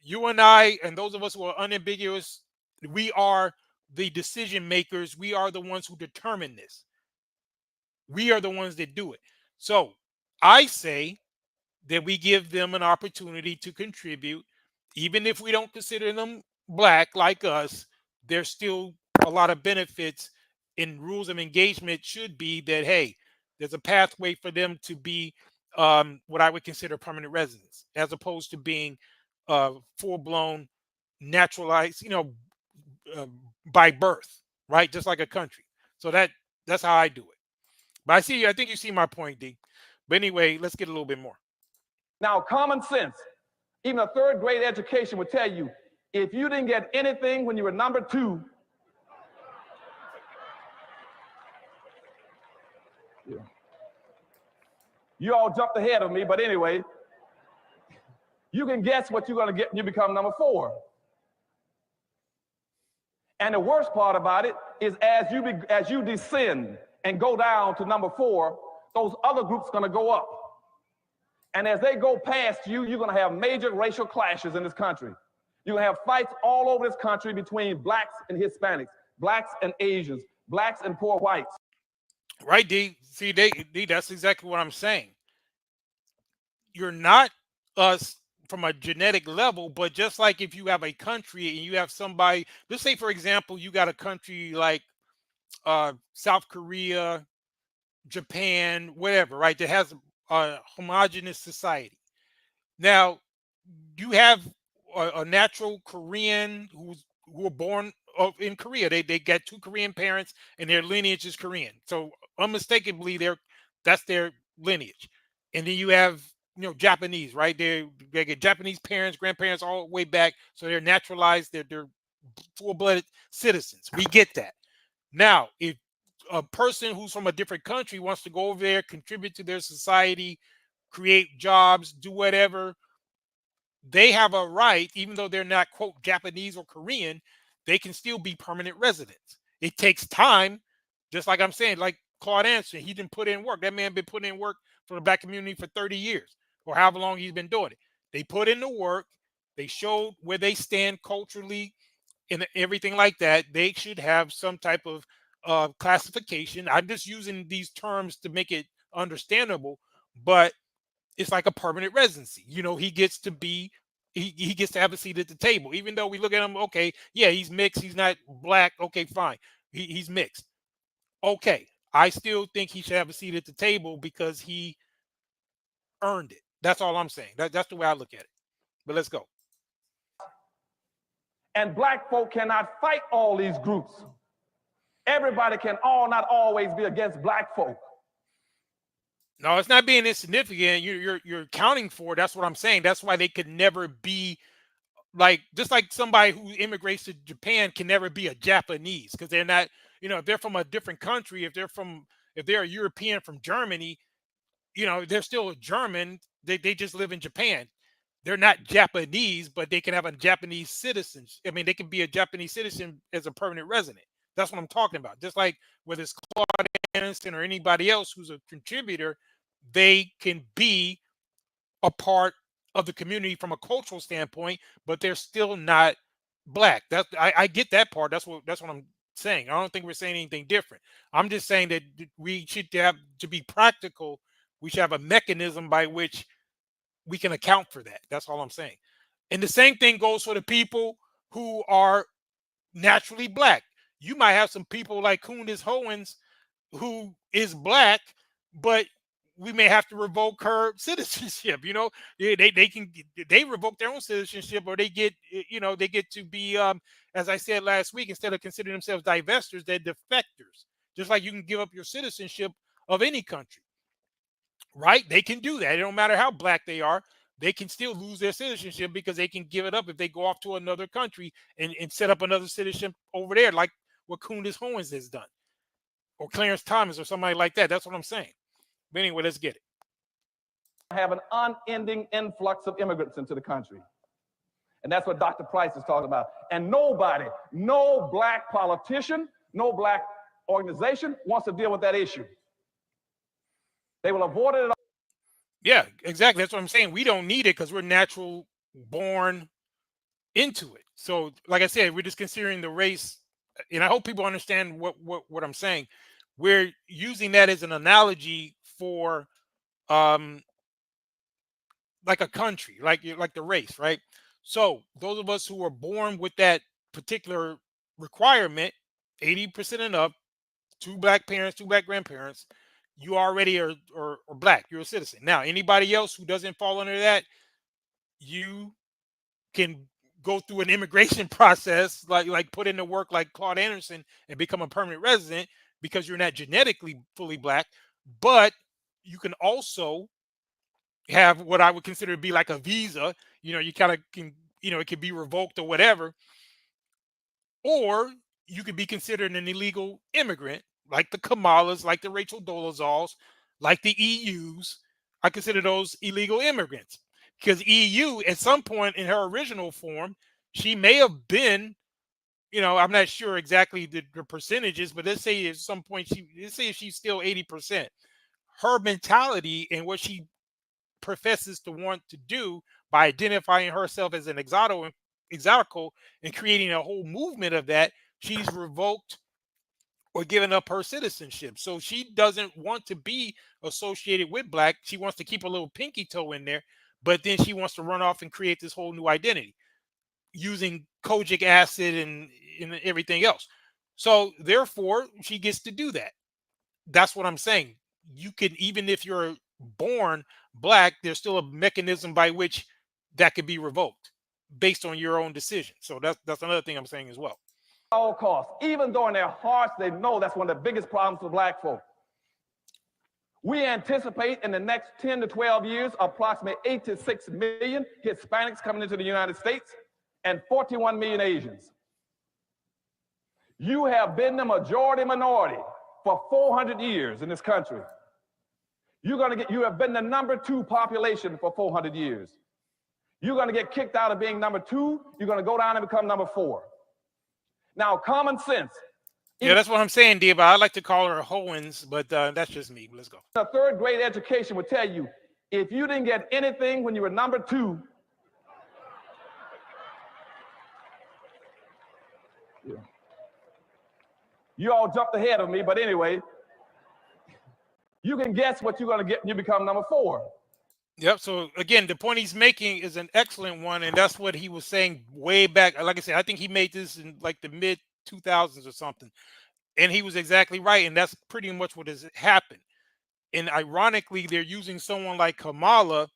You and I, and those of us who are unambiguous, we are the decision makers. We are the ones who determine this. We are the ones that do it. So I say that we give them an opportunity to contribute. Even if we don't consider them Black like us, there's still a lot of benefits, and rules of engagement should be that, hey, there's a pathway for them to be what I would consider permanent residents, as opposed to being full-blown naturalized, by birth, right? Just like a country. So that's how I do it. But I think you see my point, D. But anyway, let's get a little bit more. Now, common sense, even a third grade education would tell you, if you didn't get anything when you were number 2, you all jumped ahead of me, but anyway, you can guess what you're going to get when you become number 4. And the worst part about it is as you descend and go down to number 4, those other groups are going to go up. And as they go past you, you're going to have major racial clashes in this country. You're going to have fights all over this country between Blacks and Hispanics, Blacks and Asians, Blacks and poor whites. Right, D. See, D, that's exactly what I'm saying. You're not us from a genetic level, but just like if you have a country and you have somebody, let's say, for example, you got a country like South Korea, Japan, whatever, right, that has a homogenous society. Now, you have a natural Korean who were born in Korea. They get 2 Korean parents, and their lineage is Korean. So unmistakably, that's their lineage. And then you have Japanese, right? They get Japanese parents, grandparents, all the way back. So they're naturalized. They're full-blooded citizens. We get that. Now, if a person who's from a different country wants to go over there, contribute to their society, create jobs, do whatever, they have a right, even though they're not, quote, Japanese or Korean, they can still be permanent residents. It takes time, just like I'm saying, like Claude Anderson, he didn't put in work. That man been putting in work for the Black community for 30 years, or however long he's been doing it. They put in the work. They showed where they stand culturally and everything like that. They should have some type of classification. I'm just using these terms to make it understandable, but it's like a permanent residency. He gets to be, he gets to have a seat at the table, even though we look at him, okay, yeah, he's mixed, he's not Black, okay, fine, he's mixed. Okay, I still think he should have a seat at the table because he earned it. That's all I'm saying. That's the way I look at it. But let's go. And Black folk cannot fight all these groups. Everybody can not always be against Black folk. No, it's not being insignificant. You're accounting for it. That's what I'm saying. That's why they could never be just like somebody who immigrates to Japan can never be a Japanese, because they're not, if they're from a different country, if they're a European from Germany, they're still a German. They just live in Japan. they're not Japanese, but they can have a Japanese citizen. I mean, they can be a Japanese citizen as a permanent resident. That's what I'm talking about. Just like whether it's Claude Anderson or anybody else who's a contributor, they can be a part of the community from a cultural standpoint, but they're still not black. That's I get that part. That's what I'm saying. I don't think we're saying anything different. I'm just saying that we should have, to be practical, we should have a mechanism by which we can account for that. That's all I'm saying. And the same thing goes for the people who are naturally black. You might have some people like Candace Owens who is black, but we may have to revoke her citizenship. You know, they revoke their own citizenship, or they get, you know, they get to be, as I said last week, instead of considering themselves divestors, they're defectors. Just like you can give up your citizenship of any country, right? They can do that. It don't matter how black they are. They can still lose their citizenship because they can give it up if they go off to another country and set up another citizenship over there, like what Candace Owens has done, or Clarence Thomas, or somebody like that. That's what I'm saying. But anyway, let's get it. Have an unending influx of immigrants into the country. And that's what Dr. Price is talking about. And nobody, no black politician, no black organization wants to deal with that issue. They will avoid it at all. Yeah, exactly. That's what I'm saying. We don't need it because we're natural born into it. So, like I said, we're just considering the race, and I hope people understand what I'm saying. We're using that as an analogy for like a country, like the race, right? So those of us who are born with that particular requirement, 80% and up, 2 black parents, 2 black grandparents, you already are black. You're a citizen. Now, anybody else who doesn't fall under that, you can go through an immigration process, like put in the work like Claude Anderson and become a permanent resident because you're not genetically fully black. But you can also have what I would consider to be like a visa. You know, you kind of can, you know, it can be revoked or whatever. Or you could be considered an illegal immigrant, like the Kamalas, like the Rachel Dolezals, like the EUs. I consider those illegal immigrants because EU, at some point in her original form, she may have been, you know, I'm not sure exactly the percentages, but let's say at some point let's say she's still 80%. Her mentality and what she professes to want to do by identifying herself as an exotical and creating a whole movement of that, she's revoked or given up her citizenship. So she doesn't want to be associated with black. She wants to keep a little pinky toe in there, but then she wants to run off and create this whole new identity using kojic acid and everything else. So therefore, she gets to do that. That's what I'm saying. You can, even if you're born black, there's still a mechanism by which that could be revoked based on your own decision. So that's another thing I'm saying as well. At all costs, even though in their hearts they know that's one of the biggest problems for black folk. We anticipate in the next 10 to 12 years, approximately 8 to 6 million Hispanics coming into the United States and 41 million Asians. You have been the majority minority for 400 years in this country. You have been the #2 population for 400 years. You're going to get kicked out of being #2. You're going to go down and become #4. Now, common sense. Yeah, that's what I'm saying, Diva. I like to call her Owens, but that's just me. Let's go. A third grade education would tell you, if you didn't get anything when you were #2, you all jumped ahead of me, but anyway, you can guess what you're going to get when you become #4. Yep. So again, the point he's making is an excellent one, and that's what he was saying way back. Like I said, I think he made this in like the mid 2000s or something, and he was exactly right. And that's pretty much what has happened. And ironically, they're using someone like Kamala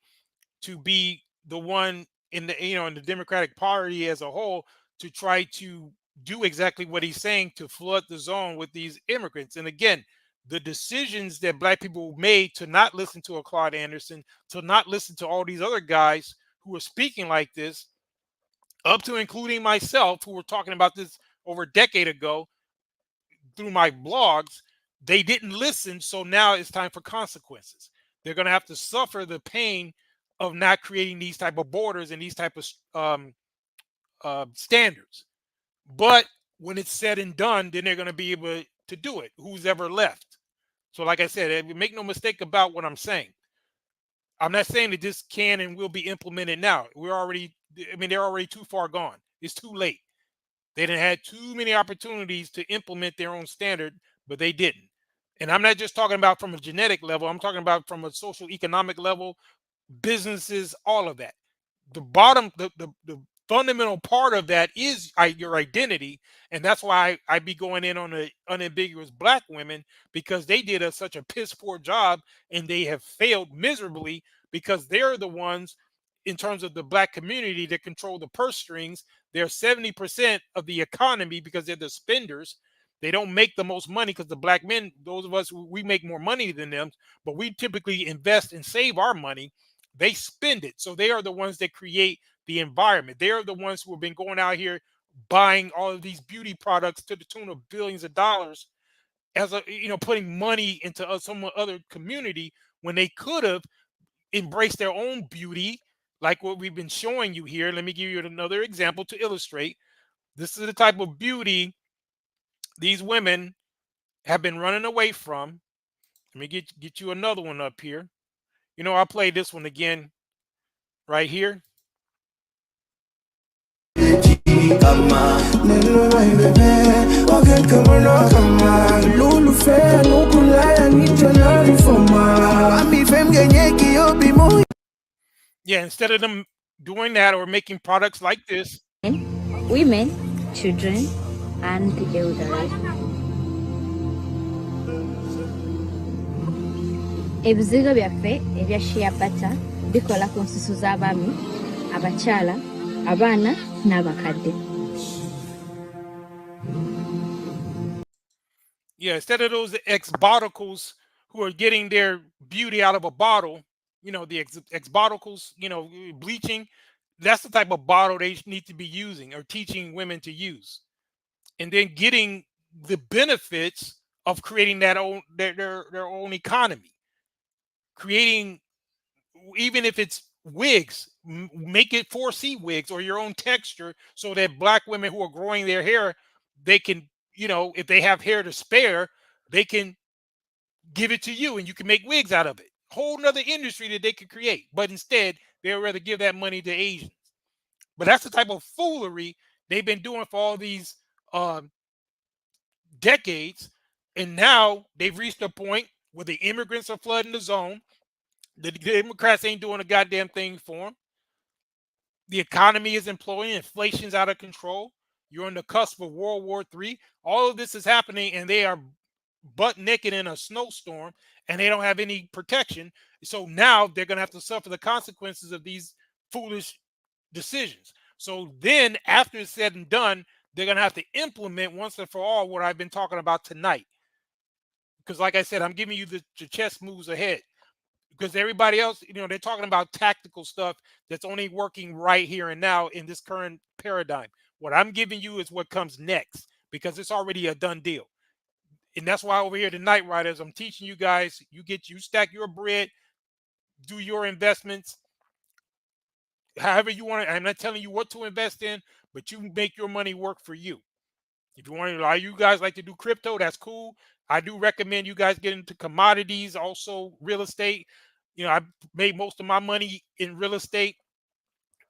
to be the one in the, you know, in the Democratic Party as a whole to try to do exactly what he's saying, to flood the zone with these immigrants. And again, the decisions that black people made to not listen to a Claude Anderson, to not listen to all these other guys who were speaking like this, up to including myself, who were talking about this over a decade ago through my blogs, they didn't listen. So now it's time for consequences. They're going to have to suffer the pain of not creating these type of borders and these type of standards. But when it's said and done, then they're going to be able to do it. Who's ever left? So, like I said, make no mistake about what I'm saying. I'm not saying that this can and will be implemented now. They're already too far gone. It's too late. They didn't had too many opportunities to implement their own standard, but they didn't. And I'm not just talking about from a genetic level. I'm talking about from a social economic level, businesses, all of that. The fundamental part of that is your identity, and that's why I be going in on the unambiguous black women, because they did such a piss poor job, and they have failed miserably, because they're the ones in terms of the black community that control the purse strings. They're 70% of the economy because they're the spenders. They don't make the most money because the black men, those of us, we make more money than them, but we typically invest and save our money. They spend it. So they are the ones that create the environment. They are the ones who have been going out here buying all of these beauty products to the tune of billions of dollars, as a, putting money into some other community, when they could have embraced their own beauty, like what we've been showing you here. Let me give you another example to illustrate. This is the type of beauty these women have been running away from. Let me get you another one up here. I'll play this one again right here. Yeah, instead of them doing that or making products like this. Women, children, and the elderly. Ebizigo byaffe ebyashiyapata bikola ku nsusu z'abaami, abakyala, abaana n'abakadde. Yeah, instead of those exoticals who are getting their beauty out of a bottle, the exoticals, bleaching, that's the type of bottle they need to be using or teaching women to use. And then getting the benefits of creating their own economy. Creating, even if it's wigs, make it 4C wigs or your own texture, so that black women who are growing their hair, they can, if they have hair to spare, they can give it to you and you can make wigs out of it. Whole nother industry that they could create. But instead, they'd rather give that money to Asians. But that's the type of foolery they've been doing for all these decades. And now they've reached a point where the immigrants are flooding the zone. The Democrats ain't doing a goddamn thing for them. The economy is imploding. Inflation's out of control. You're on the cusp of World War III. All of this is happening, and they are butt naked in a snowstorm, and they don't have any protection. So now they're going to have to suffer the consequences of these foolish decisions. So then, after it's said and done, they're going to have to implement once and for all what I've been talking about tonight. Because like I said, I'm giving you the chess moves ahead. Because everybody else, they're talking about tactical stuff that's only working right here and now in this current paradigm. What I'm giving you is what comes next, because it's already a done deal. And that's why over here at the Night Riders, I'm teaching you guys, you stack your bread, do your investments however you want it. I'm not telling you what to invest in, but you make your money work for you. If you want to, you guys like to do crypto, that's cool. I do recommend you guys get into commodities, also real estate. I made most of my money in real estate.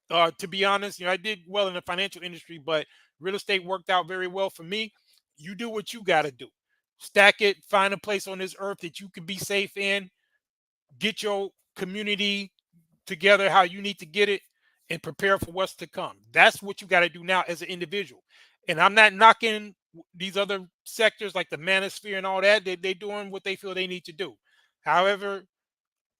To be honest, I did well in the financial industry, but real estate worked out very well for me. You do what you got to do. Stack it, find a place on this earth that you can be safe in, get your community together how you need to get it, and prepare for what's to come. That's what you got to do now as an individual. And I'm not knocking these other sectors like the manosphere and all that. They're doing what they feel they need to do. However,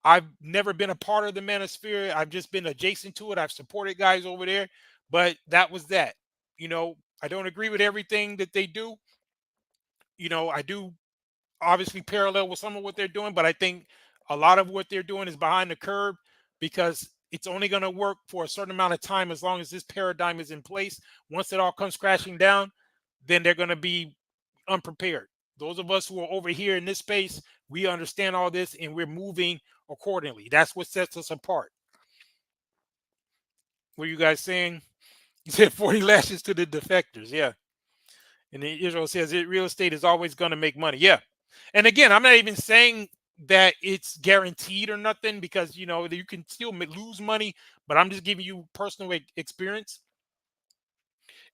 I've never been a part of the manosphere. I've just been adjacent to it. I've supported guys over there, but that was that. I don't agree with everything that they do. I do obviously parallel with some of what they're doing, but I think a lot of what they're doing is behind the curve, because it's only going to work for a certain amount of time as long as this paradigm is in place. Once it all comes crashing down, then they're going to be unprepared. Those of us who are over here in this space, we understand all this and we're moving accordingly. That's what sets us apart. What are you guys saying? You said 40 lashes to the defectors. Yeah. And then Israel says real estate is always going to make money. Yeah. And again, I'm not even saying that it's guaranteed or nothing, because, you know, you can still lose money, but I'm just giving you personal experience.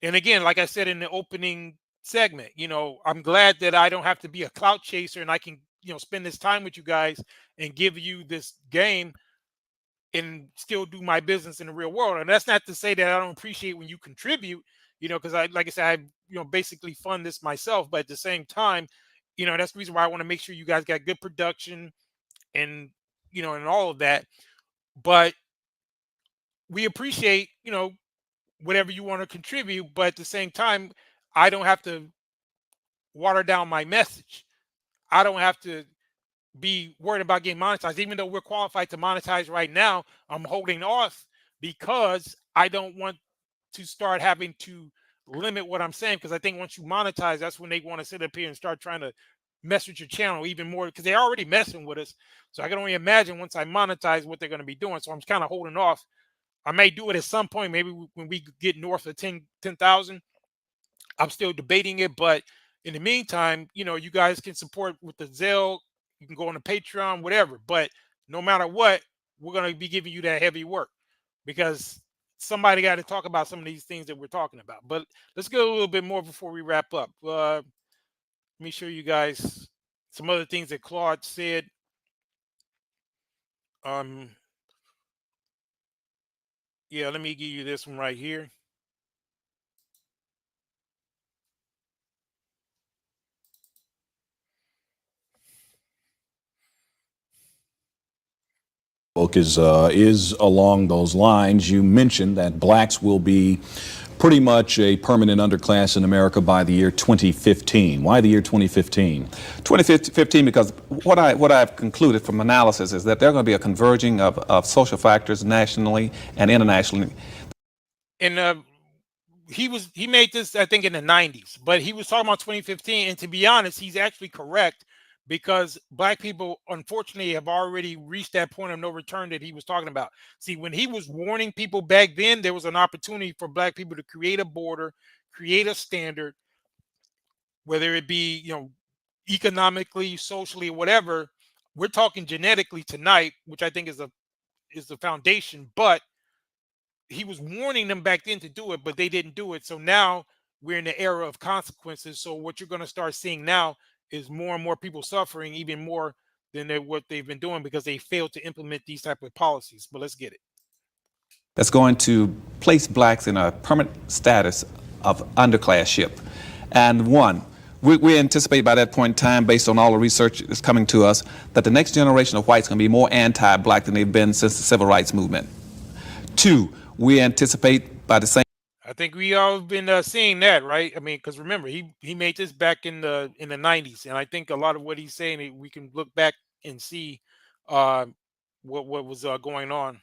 And again, like I said in the opening segment, you know, I'm glad that I don't have to be a clout chaser, and I can, you know, spend this time with you guys and give you this game and still do my business in the real world. And that's not to say that I don't appreciate when you contribute, you know, because like I said, I, you know, basically fund this myself. But at the same time, you know, that's the reason why I want to make sure you guys got good production and, you know, and all of that. But we appreciate, you know, whatever you want to contribute. But at the same time, I don't have to water down my message. I don't have to be worried about getting monetized. Even though we're qualified to monetize right now, I'm holding off because I don't want to start having to limit what I'm saying, because I think once you monetize, that's when they want to sit up here and start trying to mess with your channel even more, because they're already messing with us. So I can only imagine once I monetize what they're going to be doing. So I'm kind of holding off. I may do it at some point, maybe when we get north of 10,000. I'm still debating it, but in the meantime, you know, you guys can support with the Zelle. You can go on the Patreon, whatever. But no matter what, we're going to be giving you that heavy work, because somebody got to talk about some of these things that we're talking about. But let's go a little bit more before we wrap up. Let me show you guys some other things that Claude said. Yeah, let me give you this one right here. Book is along those lines. You mentioned that blacks will be pretty much a permanent underclass in America by the year 2015. Why the year 2015? 2015 because what I've concluded from analysis is that there are going to be a converging of social factors nationally and internationally. And he made this, I think, in the 90s, but he was talking about 2015. And to be honest, he's actually correct, because black people, unfortunately, have already reached that point of no return that he was talking about. See, when he was warning people back then, there was an opportunity for black people to create a border, create a standard, whether it be, you know, economically, socially, whatever. We're talking genetically tonight, which I think is the foundation. But he was warning them back then to do it, but they didn't do it. So now we're in the era of consequences. So what you're going to start seeing now is more and more people suffering, even more than what they've been doing, because they failed to implement these type of policies. But let's get it. That's going to place blacks in a permanent status of underclassship. And we anticipate by that point in time, based on all the research that's coming to us, that the next generation of whites is going to be more anti-black than they've been since the civil rights movement. 2, we anticipate by the same. I think we all have been seeing that, right? I mean, because remember, he made this back in the 90s, and I think a lot of what he's saying, we can look back and see what was going on.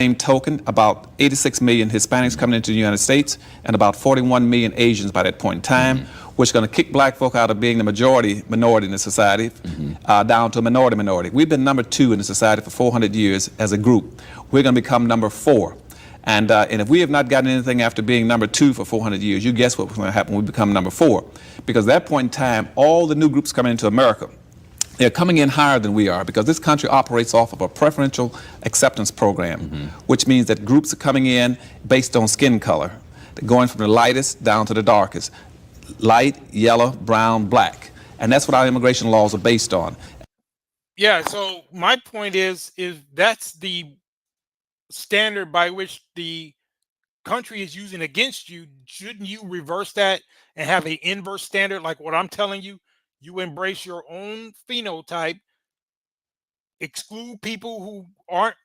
Same token, about 86 million Hispanics coming into the United States, and about 41 million Asians by that point in time, which is going to kick black folk out of being the minority in the society, down to a minority. We've been number 2 in the society for 400 years as a group. We're going to become number 4. And if we have not gotten anything after being number 2 for 400 years, you guess what's going to happen when we become number 4. Because at that point in time, all the new groups coming into America, they're coming in higher than we are, because this country operates off of a preferential acceptance program, which means that groups are coming in based on skin color. They're going from the lightest down to the darkest. Light, yellow, brown, black. And that's what our immigration laws are based on. Yeah, so my point is that's the standard by which the country is using against you. Shouldn't you reverse that and have an inverse standard, like what I'm telling you? You embrace your own phenotype, exclude people who aren't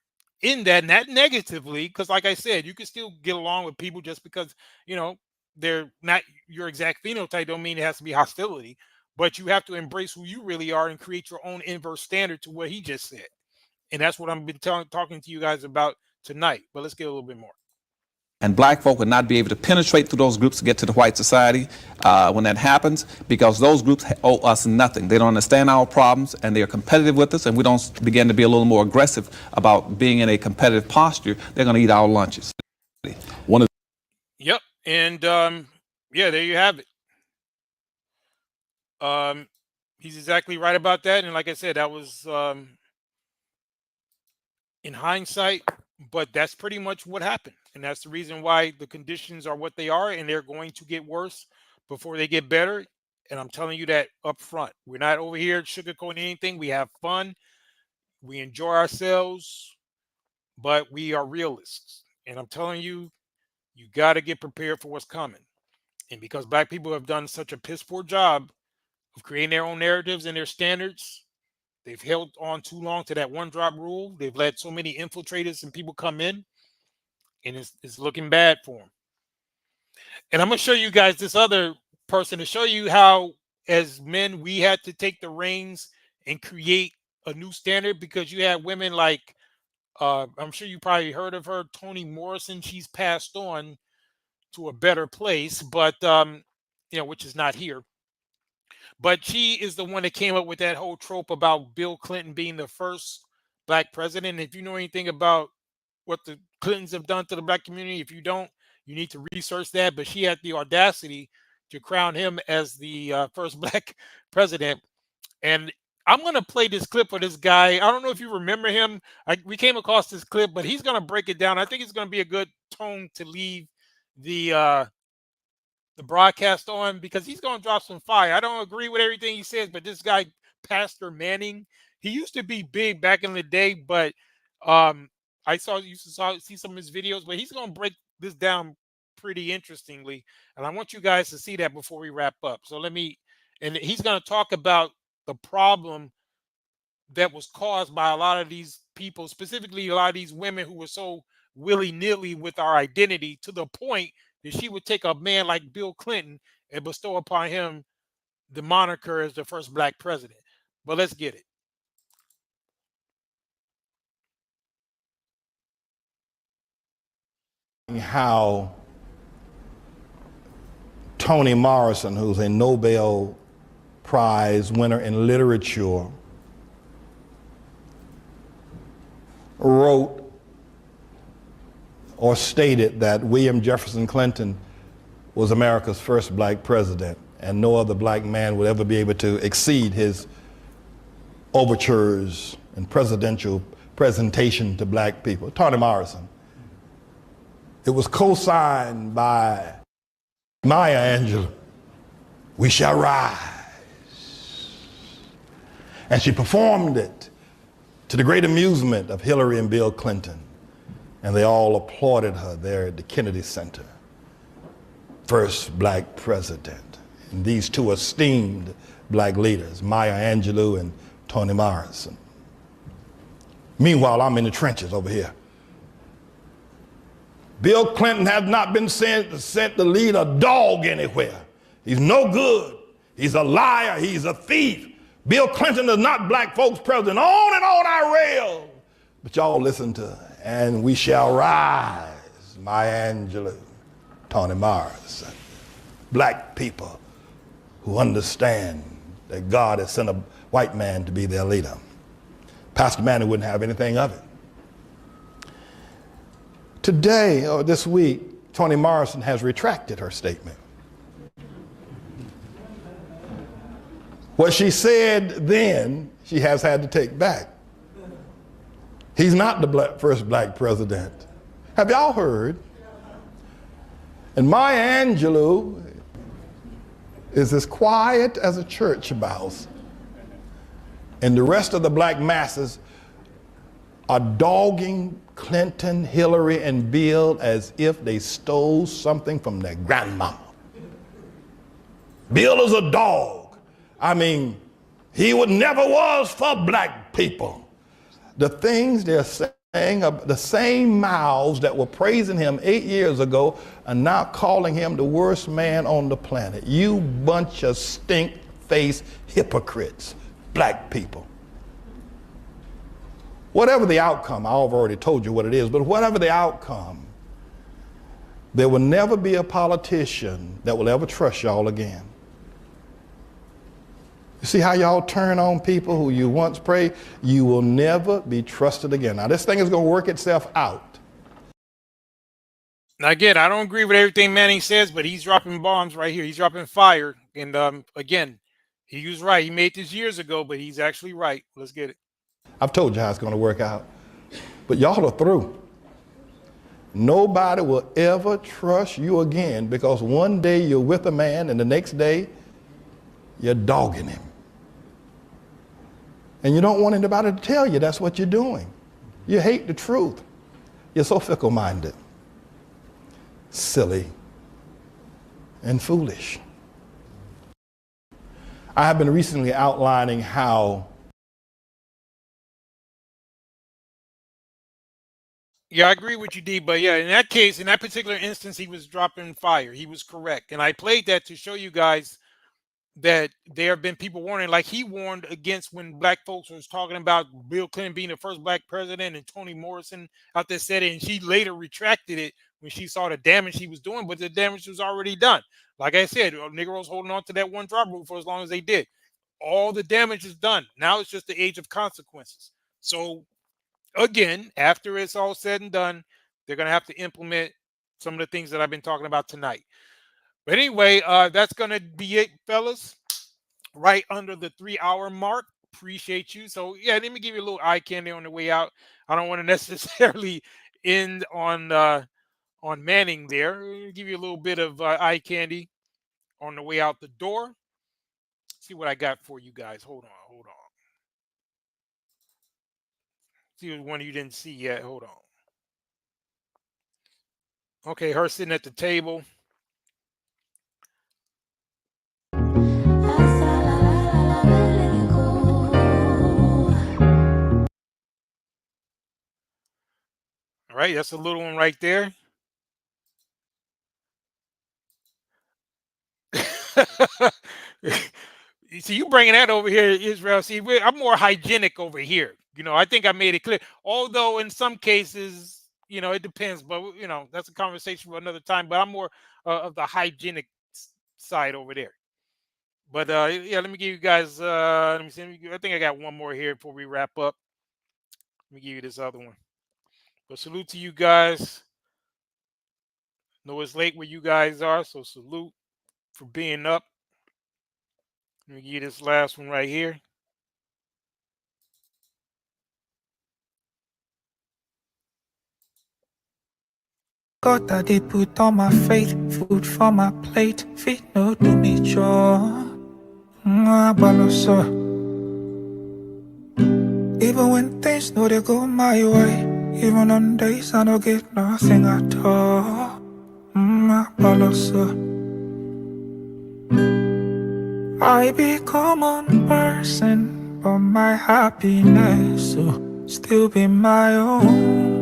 in that, not negatively, because like I said, you can still get along with people just because, you know, they're not your exact phenotype. Don't mean it has to be hostility, but you have to embrace who you really are and create your own inverse standard to what he just said. And that's what I've been talking to you guys about tonight. But let's get a little bit more. And black folk would not be able to penetrate through those groups to get to the white society when that happens, because those groups owe us nothing. They don't understand our problems, and they are competitive with us, and we don't begin to be a little more aggressive about being in a competitive posture. They're going to eat our lunches. Yep. And yeah, there you have it. He's exactly right about that. And like I said, that was in hindsight, but that's pretty much what happened. And that's the reason why the conditions are what they are, and they're going to get worse before they get better. And I'm telling you that up front. We're not over here sugarcoating anything. We have fun. We enjoy ourselves, but we are realists. And I'm telling you, you got to get prepared for what's coming. And because black people have done such a piss poor job of creating their own narratives and their standards, they've held on too long to that one drop rule. They've let so many infiltrators and people come in, and it's looking bad for them. And I'm going to show you guys this other person to show you how, as men, we had to take the reins and create a new standard, because you had women like, I'm sure you probably heard of her, Toni Morrison. She's passed on to a better place, but, you know, which is not here. But she is the one that came up with that whole trope about Bill Clinton being the first black president. If you know anything about what the Clintons have done to the black community, if you don't, you need to research that. But she had the audacity to crown him as the first black president. And I'm going to play this clip of this guy. I don't know if you remember him. We came across this clip, but he's going to break it down. I think it's going to be a good tone to leave the broadcast on, because he's going to drop some fire. I don't agree with everything he says, but this guy, Pastor Manning, he used to be big back in the day, but I used to see some of his videos, but he's going to break this down pretty interestingly. And I want you guys to see that before we wrap up. So and he's going to talk about the problem that was caused by a lot of these people, specifically a lot of these women who were so willy-nilly with our identity, to the point that she would take a man like Bill Clinton and bestow upon him the moniker as the first black president. But let's get it. How Toni Morrison, who's a Nobel Prize winner in literature, wrote or stated that William Jefferson Clinton was America's first black president, and no other black man would ever be able to exceed his overtures and presidential presentation to black people. Toni Morrison. It was co-signed by Maya Angelou, "We Shall Rise." And she performed it to the great amusement of Hillary and Bill Clinton. And they all applauded her there at the Kennedy Center. First black president. And these two esteemed black leaders, Maya Angelou and Toni Morrison. Meanwhile, I'm in the trenches over here. Bill Clinton has not been sent to lead a dog anywhere. He's no good. He's a liar. He's a thief. Bill Clinton is not black folks' president. On and on I rail. But y'all listen to "And We Shall Rise," Maya Angelou, Toni Morrison. Black people who understand that God has sent a white man to be their leader. Pastor Manning wouldn't have anything of it. Today, or this week, Toni Morrison has retracted her statement. What she said then, she has had to take back. He's not the first black president. Have y'all heard? And Maya Angelou is as quiet as a church mouse. And the rest of the black masses are dogging Clinton, Hillary, and Bill as if they stole something from their grandma. Bill is a dog. I mean, he never was for black people. The things they're saying, the same mouths that were praising him 8 years ago are now calling him the worst man on the planet. You bunch of stink-faced hypocrites, black people. Whatever the outcome, I've already told you what it is, but whatever the outcome, There will never be a politician that will ever trust y'all again. You see how y'all turn on people who you once prayed? You will never be trusted again. Now this thing is going to work itself out. Now again, I don't agree with everything Manning says, but he's dropping bombs right here. He's dropping fire. And again, he was right. He made this years ago, but he's actually right. Let's get it. I've told you how it's going to work out. But y'all are through. Nobody will ever trust you again because one day you're with a man and the next day you're dogging him. And you don't want anybody to tell you that's what you're doing. You hate the truth. You're so fickle-minded, silly, and foolish. I have been recently outlining how Yeah, I agree with you, D. But yeah, in that case, in that particular instance, he was dropping fire. He was correct. And I played that to show you guys that there have been people warning, like he warned against when black folks was talking about Bill Clinton being the first black president and Toni Morrison out there said it, and she later retracted it when she saw the damage he was doing, but the damage was already done. Like I said, Negroes holding on to that one drop rule for as long as they did. All the damage is done. Now it's just the age of consequences. So again, after it's all said and done, they're going to have to implement some of the things that I've been talking about tonight. But anyway, that's going to be it, fellas. Right under the 3-hour mark. Appreciate you. So, yeah, let me give you a little eye candy on the way out. I don't want to necessarily end on Manning there. Give you a little bit of eye candy on the way out the door. See what I got for you guys. Hold on. See one you didn't see yet. Hold on. Okay, her sitting at the table. All right, that's a little one right there. See, you bringing that over here, Israel. See, I'm more hygienic over here. You know, I think I made it clear. Although in some cases, you know, it depends. But, you know, that's a conversation for another time. But I'm more of the hygienic side over there. But, yeah, let me give you guys, let me see. I think I got one more here before we wrap up. Let me give you this other one. But salute to you guys. Know it's late where you guys are, so salute for being up. Let me give you this last one right here. God, I did put on my faith, food for my plate, feet no do me joy. Even when things know they go my way, even on days I don't get nothing at all. I be common person, but my happiness will still be my own.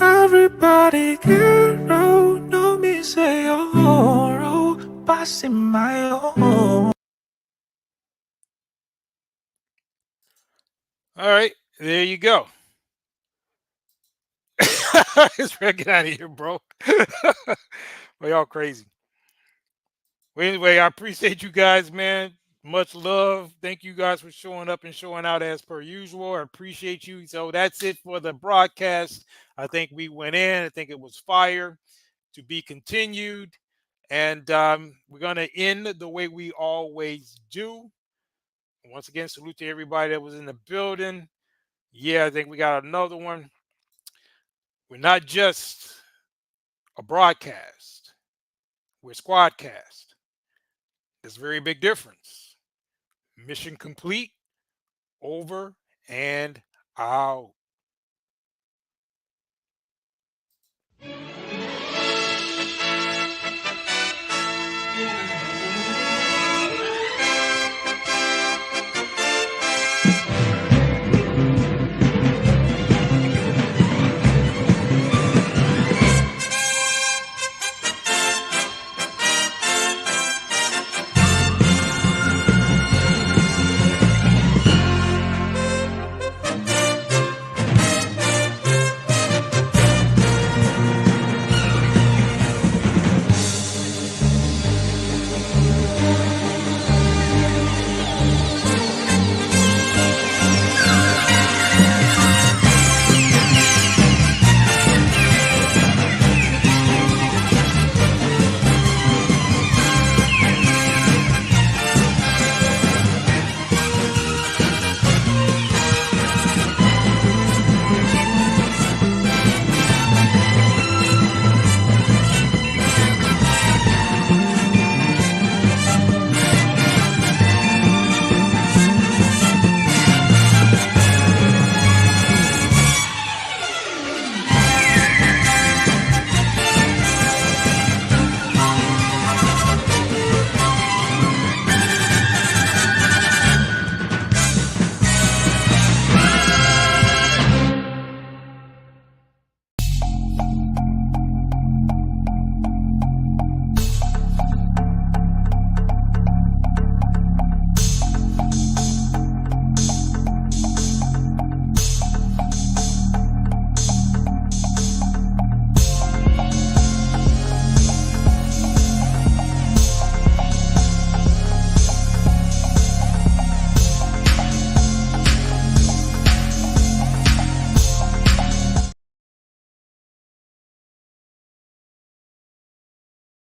Everybody get round, no me say oh, passing my own. All right, there you go. It's ready to get out of here, bro. Well, y'all crazy. Well, anyway, I appreciate you guys, man. Much love. Thank you guys for showing up and showing out as per usual. I appreciate you. So that's it for the broadcast. I think we went in. I think it was fire. To be continued. And we're going to end the way we always do. Once again, salute to everybody that was in the building. Yeah, I think we got another one. We're not just a broadcast. We're a squadcast. There's a very big difference. Mission complete. Over and out.